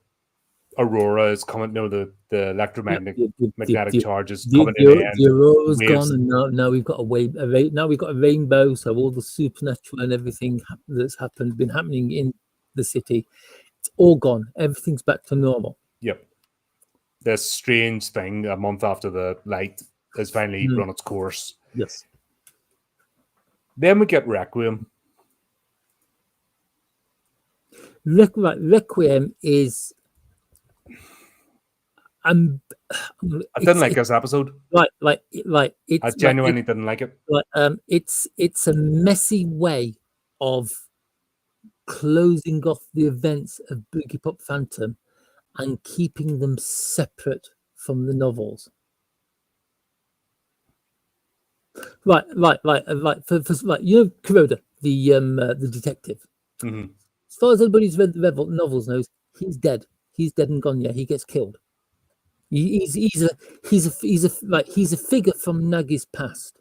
Aurora is coming, the electromagnetic charges coming in the end. The Aurora's gone, and now we've got now we've got a rainbow. So all the supernatural and everything that's been happening in the city, it's all gone. Everything's back to normal. Yep. This strange thing a month after the light has finally run its course. Yes. Then we get Requiem. Requiem is. I didn't like this episode. It's, I genuinely didn't like it. It's a messy way of closing off the events of Boogiepop Phantom and keeping them separate from the novels. For Kuroda, the detective. Mm-hmm. As far as everybody who's read the novels knows, he's dead. He's dead and gone. Yeah, he gets killed. He's a figure from Nagi's past,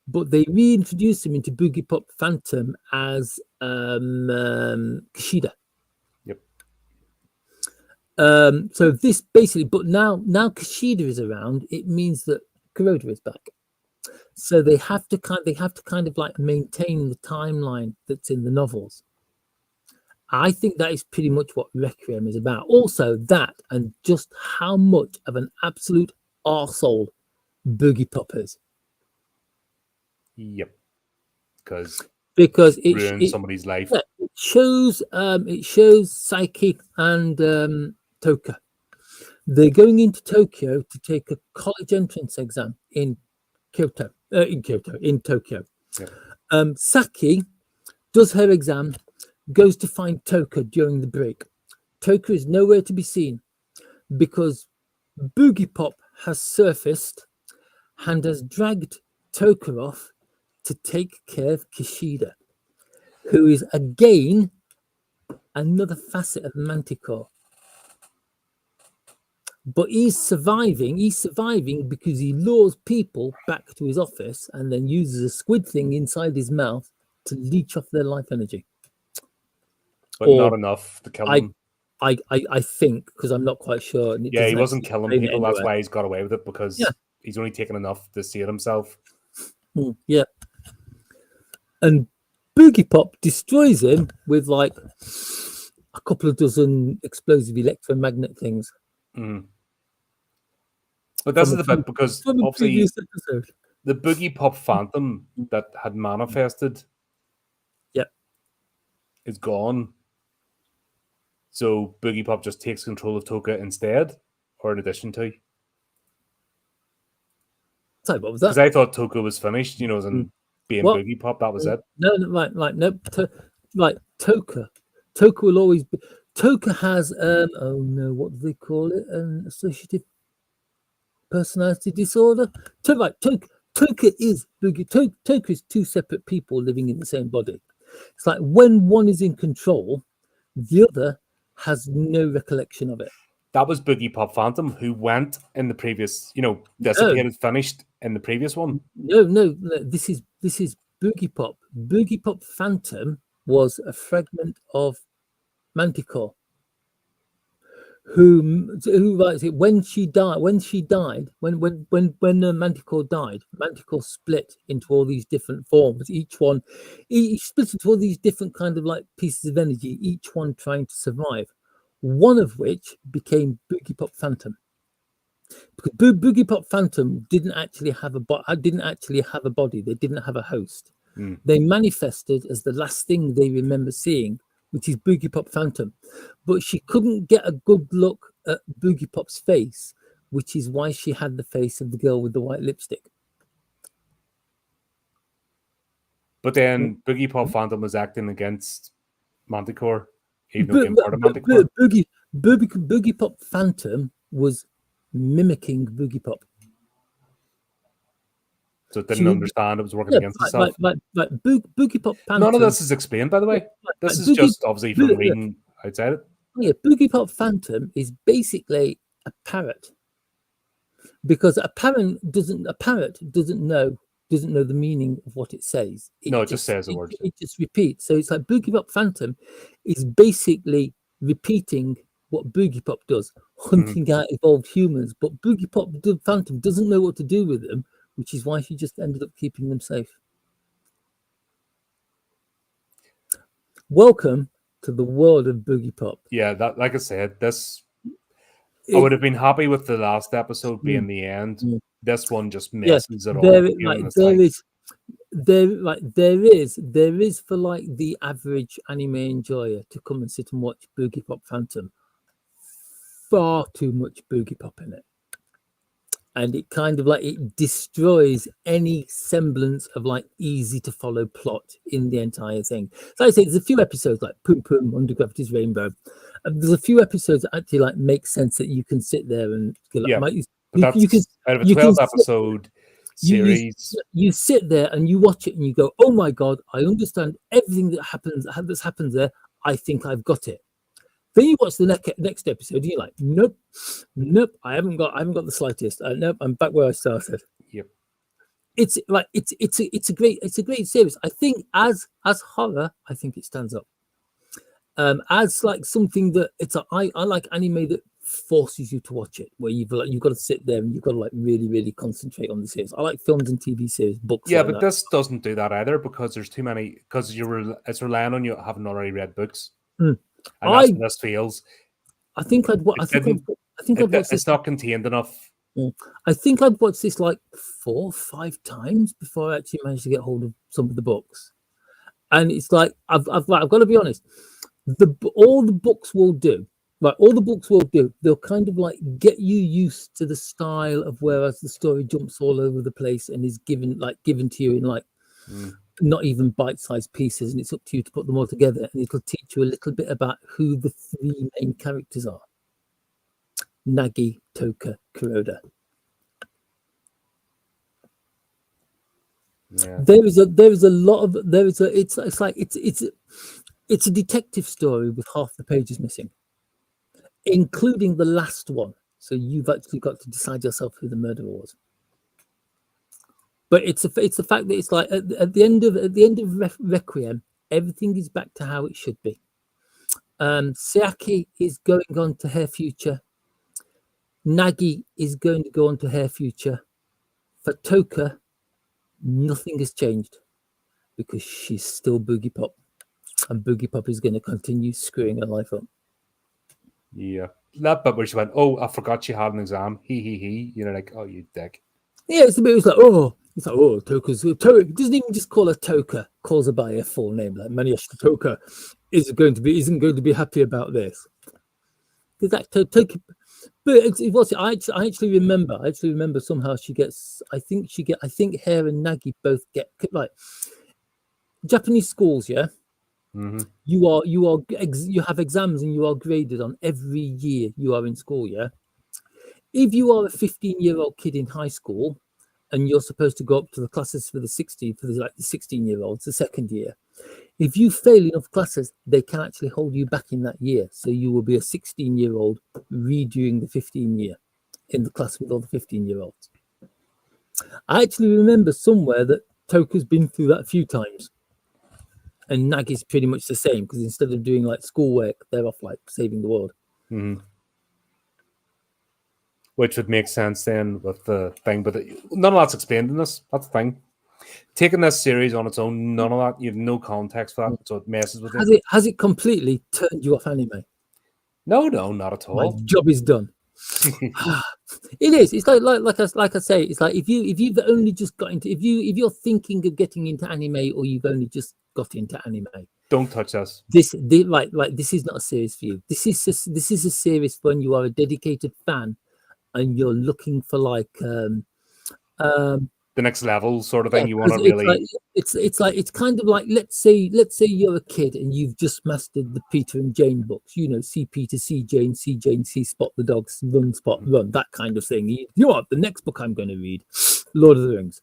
but they reintroduced him into Boogiepop Phantom as Kushida. Yep. So this basically, but now Kushida is around, it means that Kuroda is back. So they have to kind of like maintain the timeline that's in the novels. I think that is pretty much what Requiem is about. Also, that and just how much of an absolute arsehole Boogiepop is. Yep. Because it ruins somebody's life. Yeah, it shows Saiki and Toka. They're going into Tokyo to take a college entrance exam in Tokyo. Yep. Saki does her exam, goes to find Toka during the break. Toka is nowhere to be seen because Boogiepop has surfaced and has dragged Toka off to take care of Kushida, who is again another facet of Manticore. But he's surviving because he lures people back to his office and then uses a squid thing inside his mouth to leech off their life energy. But not enough to kill him. I think, because I'm not quite sure. Yeah, he wasn't killing people. That's why he's got away with it, because he's only taken enough to save himself. Yeah. And Boogiepop destroys him with like a couple of dozen explosive electromagnet things. Mm. But that's the bit, because obviously the Boogiepop Phantom that had manifested is gone. So Boogiepop just takes control of Toka instead, or in addition to. Sorry, what was that? Because I thought Toka was finished, as in being Boogiepop, that was it. No, Toka will always be. Toka has what do they call it? An associative personality disorder. Toka is Boogie. Toka is two separate people living in the same body. It's like when one is in control, the other has no recollection of it. That was Boogiepop Phantom, who went in the previous, dissipated, finished in the previous one. No. This is Boogiepop. Boogiepop Phantom was a fragment of Manticore, who when Manticore died, Manticore split into all these different forms. Each split into all these different kind of like pieces of energy, each one trying to survive. One of which became Boogiepop Phantom. Because Boogiepop Phantom didn't actually have a body. They didn't have a host. They manifested as the last thing they remember seeing, which is Boogiepop Phantom. But she couldn't get a good look at Boogiepop's face, which is why she had the face of the girl with the white lipstick. But then Boogiepop Phantom was acting against Manticore, even though being part of Manticore. Boogiepop Phantom was mimicking Boogiepop. So it didn't understand it was working against itself. Boogiepop Phantom. None of this is explained, by the way. This is just obviously from reading outside it. Yeah, Boogiepop Phantom is basically a parrot, because a parrot doesn't know the meaning of what it says. It just says the words. It just repeats. So it's like Boogiepop Phantom is basically repeating what Boogiepop does, hunting out evolved humans. But Boogiepop Phantom doesn't know what to do with them, which is why she just ended up keeping them safe. Welcome to the world of Boogiepop. Yeah, that, like I said, I would have been happy with the last episode being the end. This one just messes it all. There is for like the average anime enjoyer to come and sit and watch Boogiepop Phantom. Far too much Boogiepop in it, and it kind of like it destroys any semblance of like easy to follow plot in the entire thing. So I say there's a few episodes like Poom Poom, Under Gravity's Rainbow. There's a few episodes that actually like make sense that you can sit there and out of a 12-episode series. You sit there and you watch it and you go, "Oh my god, I understand everything that happens there. I think I've got it." Then you watch the next episode and you're like, nope, I haven't got the slightest. Nope, I'm back where I started. Yep. It's like it's a great series. I think as horror, I think it stands up. As like something that I like anime that forces you to watch it, where you've got to sit there and you've got to like really, really concentrate on the series. I like films and TV series, books. Yeah, like but this doesn't do that either, because there's too many. Because it's relying on you having already read books, and that's what this feels. I think it's not contained enough. I think I'd watched this like 4 or 5 times before I actually managed to get hold of some of the books, and it's like I've got to be honest. All the books will do. They'll kind of like get you used to the style of, whereas the story jumps all over the place and is given to you in like not even bite-sized pieces, and it's up to you to put them all together, and it'll teach you a little bit about who the 3 main characters are: Nagi, Toka, Kuroda. Yeah. It's a detective story with half the pages missing, including the last one. So you've actually got to decide yourself who the murderer was. But it's the fact that it's like at the end of Requiem, everything is back to how it should be. Seaki is going on to her future. Nagi is going to go on to her future. For Toka, nothing has changed, because she's still Boogiepop. And Boogiepop is going to continue screwing her life up. Yeah. That bit where she went, "Oh, I forgot she had an exam. He. You know, like, oh, you dick." Yeah, it's like, Toka's. He doesn't even just call her Toka, calls her by her full name. Like, Maniashita Toka isn't going to be happy about this. Because that Toka. But I actually remember somehow she gets. I think her and Nagi both get like Japanese schools, yeah. Mm-hmm. You have exams and you are graded on every year you are in school, yeah. If you are a 15-year-old kid in high school and you're supposed to go up to the classes for the 16-year-olds, the second year, if you fail enough classes, they can actually hold you back in that year, so you will be a 16-year-old redoing the 15-year in the class with all the 15-year-olds. I actually remember somewhere that Toka's been through that a few times. And Nagi's pretty much the same, because instead of doing like schoolwork, they're off like saving the world. Mm-hmm. Which would make sense then with the thing, but none of that's explained in this. That's the thing. Taking this series on its own, none of that. You have no context for that, so it messes with it. Has it completely turned you off anime? No, not at all. My job is done. It is. It's like I say. It's like if you've only just got into if you're thinking of getting into anime, or you've only just got into anime, don't touch us. This is not a series for you. This is a series when you are a dedicated fan and you're looking for like the next level sort of thing. You want to really. It's kind of like let's say you're a kid and you've just mastered the Peter and Jane books. You know, see Peter, see Jane, see Spot the dogs, run Spot run, that kind of thing. You know what? The next book I'm going to read, Lord of the Rings.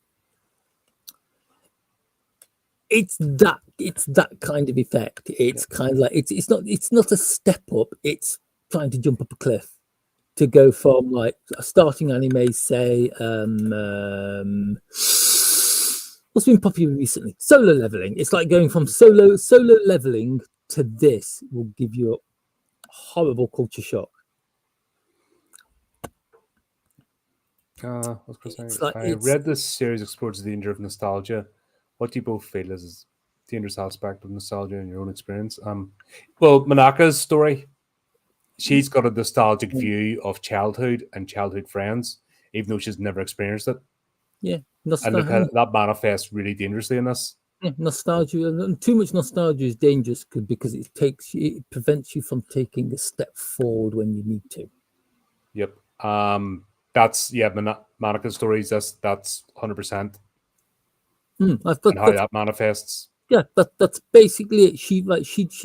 it's that kind of effect. It's kind of like it's not a step up. It's trying to jump up a cliff to go from like a starting anime, say, what's been popular recently? Solo leveling. It's like going from solo leveling to this will give you a horrible culture shock. I was going to It's say, like I read this series explores the danger of nostalgia. What do you both feel is the dangerous aspect of nostalgia in your own experience? Well, Manaka's story, she's got a nostalgic view of childhood and childhood friends, even though she's never experienced it. yeah, And look how that manifests really dangerously in this. Yeah, nostalgia. And too much nostalgia is dangerous because it prevents you from taking a step forward when you need to. Yep. That's Monica's stories. That's 100%. And how that manifests. Yeah, that's basically it. She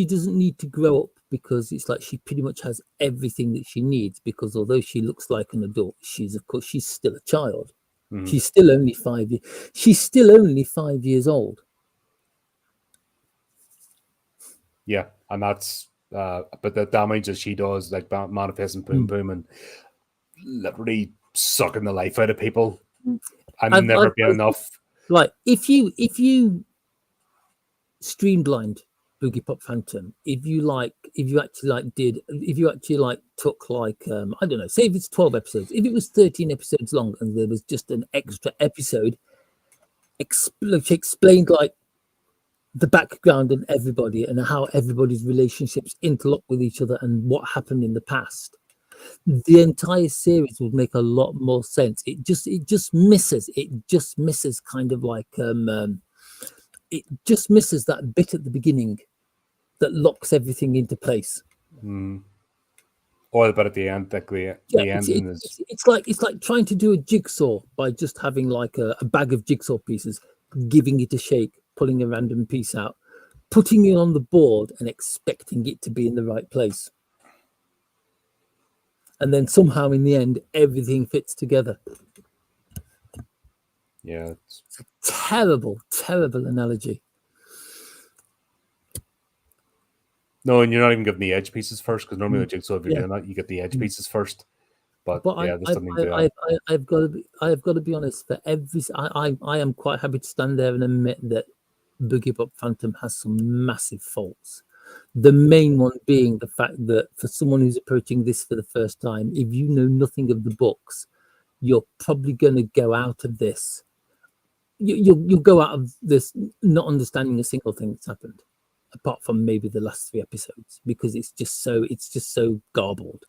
doesn't need to grow up because it's like she pretty much has everything that she needs. Because although she looks like an adult, she's still a child. Mhm. She's still only 5 years. She's still only 5 years old. Yeah, and that's but the damage that she does, like manifesting boom boom and literally sucking the life out of people, and never being enough. Like if you streamlined Boogiepop Phantom, if you actually took like I don't know, say if it's 12 episodes, if it was 13 episodes long and there was just an extra episode which explained like the background of everybody and how everybody's relationships interlock with each other and what happened in the past, the entire series would make a lot more sense. It just misses kind of like it just misses that bit at the beginning that locks everything into place. Or but at the end, like the ending is it's like trying to do a jigsaw by just having like a bag of jigsaw pieces, giving it a shake, pulling a random piece out, putting it on the board and expecting it to be in the right place. And then somehow in the end, everything fits together. Yeah. It's a terrible, terrible analogy. No, and you're not even getting the edge pieces first, because normally with jigsaw, if you're doing that, you get the edge pieces first. But yeah, this doesn't do that. I've got to be honest. For every, I am quite happy to stand there and admit that Boogiepop Phantom has some massive faults. The main one being the fact that for someone who's approaching this for the first time, if you know nothing of the books, you're probably going to go out of this. You'll go out of this not understanding a single thing that's happened, apart from maybe the last 3 episodes, because it's just so garbled.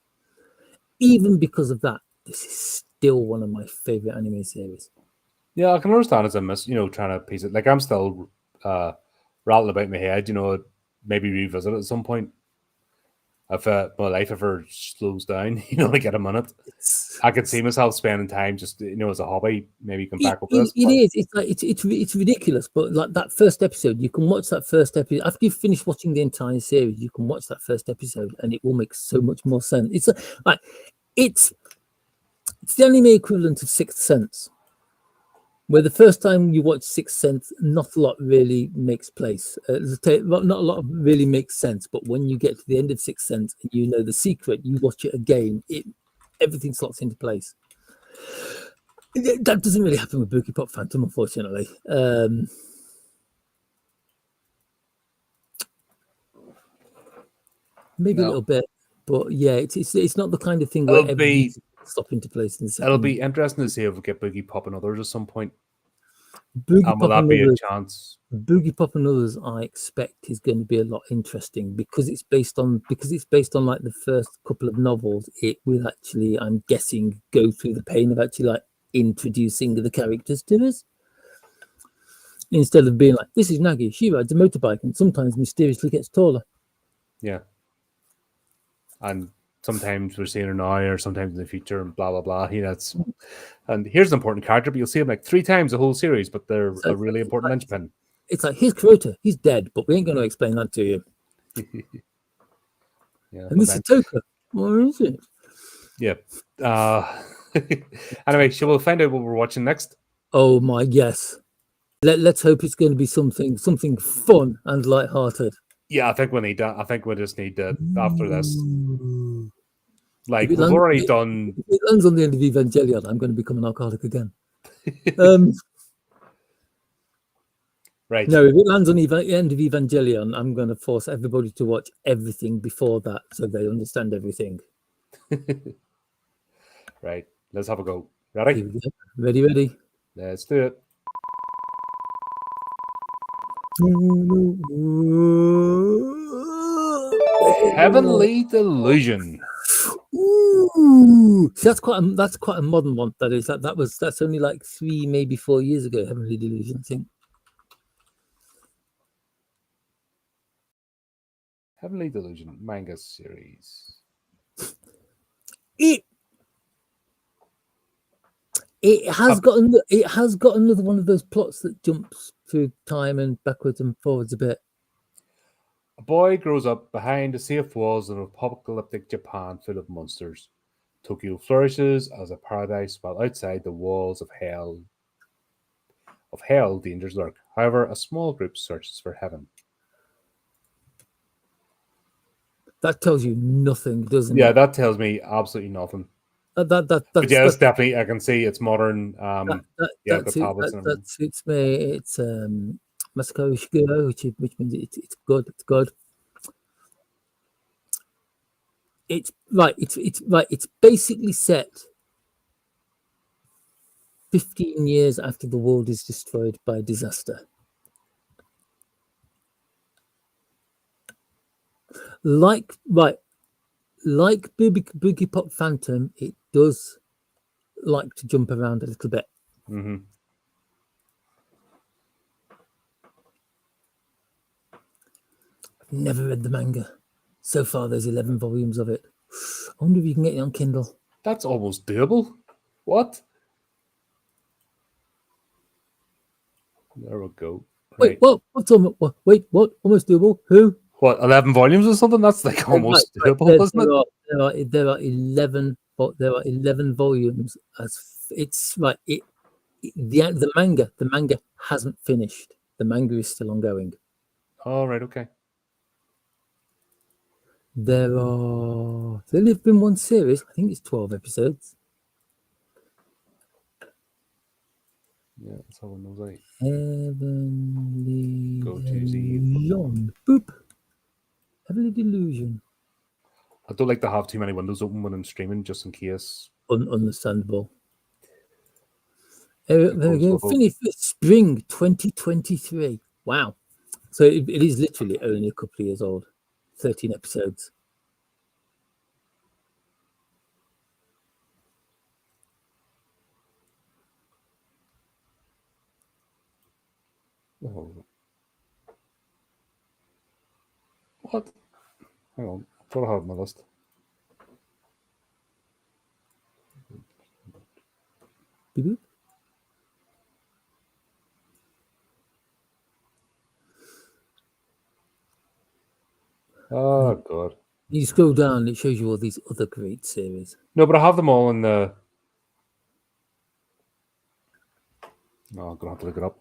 Even because of that, this is still one of my favorite anime series. Yeah, I can understand as a miss, trying to piece it. Like I'm still rattling about in my head, maybe revisit it at some point. If my life ever slows down, like at a minute, I could see myself spending time just, as a hobby. Maybe come back over this. It is. It's like it's ridiculous, but like that first episode, you can watch that first episode after you finish watching the entire series. You can watch that first episode, and it will make so much more sense. It's the anime equivalent of Sixth Sense, where the first time you watch Sixth Sense, not a lot really makes place. Not a lot really makes sense, but when you get to the end of Sixth Sense and you know the secret, you watch it again, everything slots into place. That doesn't really happen with Boogiepop Phantom, unfortunately. Maybe a little bit, but yeah, it's not the kind of thing where everything slots into place in the second. It'll be interesting to see if we get Boogiepop and others at some point. Boogiepop will that be a chance? Boogiepop and others, I expect, is going to be a lot interesting because it's based on like the first couple of novels. It will actually, I'm guessing, go through the pain of actually like introducing the characters to us, instead of being like, this is Nagi, she rides a motorbike and sometimes mysteriously gets taller. Yeah. And sometimes we're seeing her now or sometimes in the future and blah, blah, blah. And here's an important character, but you'll see him like 3 times the whole series, but they're a really important linchpin. It's like, here's Kurota, he's dead, but we ain't going to explain that to you. Yeah. And this is Toka. Where is it? Yeah. Anyway, shall we find out what we're watching next? Oh my, yes. Let's hope it's going to be something fun and light-hearted. Yeah, I think we need that. I think we just need that after this. Ooh. Like, If it we've lands, already done. if it lands on the end of Evangelion, I'm going to become an alcoholic again. Right. No, if it lands on the end of Evangelion, I'm going to force everybody to watch everything before that so they understand everything. Right. Let's have a go. Here Ready? we go. Ready? Let's do it. Heavenly Delusion. Ooh, see, that's quite a modern one. That's only like 3, maybe 4 years ago. Heavenly Delusion, I think. Heavenly Delusion manga series. It has got another one of those plots that jumps through time and backwards and forwards a bit. A boy grows up behind the safe walls of apocalyptic Japan full of monsters. Tokyo flourishes as a paradise, while outside the walls of hell, dangers lurk. However, a small group searches for heaven. That tells you nothing, doesn't Yeah, it? that tells me absolutely nothing. But yeah, it's definitely. I can see it's modern. The that's tablets and everything. that suits me. It's Masako Ishiguro, which means it's good. It's good. It's right. It's basically set 15 years after the world is destroyed by a disaster. Like Boogiepop Phantom, it does like to jump around a little bit. Mm-hmm. I've never read the manga. So far, there's 11 volumes of it. I wonder if you can get it on Kindle. That's almost doable. What? There we go. Wait, what? What's almost? Wait, what? Almost doable? Who? What? 11 volumes or something? That's like almost doable, isn't it? There are 11. There are 11 volumes. It's right. The manga hasn't finished. The manga is still ongoing. All right. Okay. There's only been one series. I think it's 12 episodes. Yeah, that's how one knows. Right. Heavenly Go to Z. Delusion. Boop. Heavenly Delusion. I don't like to have too many windows open when I'm streaming, just in case. Understandable. There we go. Finished spring 2023. Wow. So it is literally only a couple of years old. 13 episodes. Oh. What? Hang on. I thought I had my list. Beep. Oh, God. You scroll down, it shows you all these other great series. No, but I have them all in the. Oh, I'm going to have to look it up.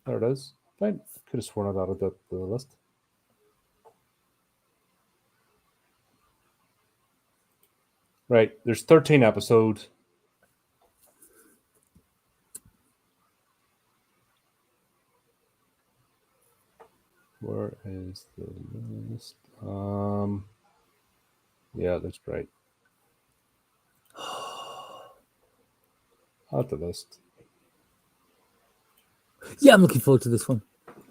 There it is. Fine. Could have sworn I added the list. Right. There's 13 episodes. Where is the list? Yeah, that's right. Add the list. Yeah, I'm looking forward to this one.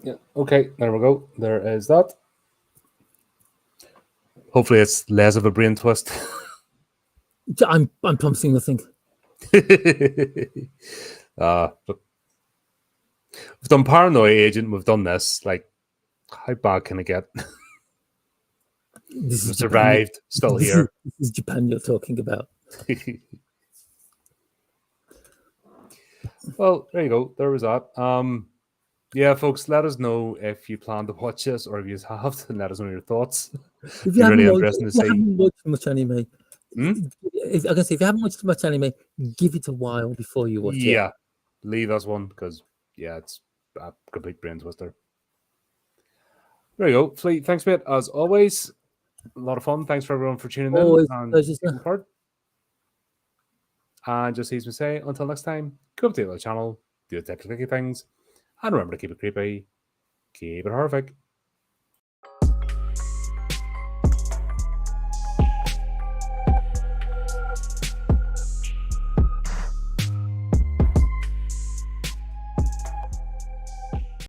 Yeah. Okay, there we go. There is that. Hopefully, it's less of a brain twist. I'm promising nothing. But we've done Paranoia Agent. We've done this. Like, how bad can it get? This is survived. Japan. Still here. This is Japan you're talking about. Well, there you go. There was that. Yeah, folks, let us know if you plan to watch this or if you have, and let us know your thoughts. If you really haven't interesting to see. haven't watched much anime, if I can say, if you haven't watched much anime, give it a while before you watch it. Yeah, leave us one because it's a complete brain twister. There you go, Fleet. Thanks, mate. As always, a lot of fun. Thanks for everyone for tuning Always in and pleasure, taking sir. part. And just as we say, until next time, go up to the channel, do the typical clicky things, and remember to keep it creepy, keep it horrific.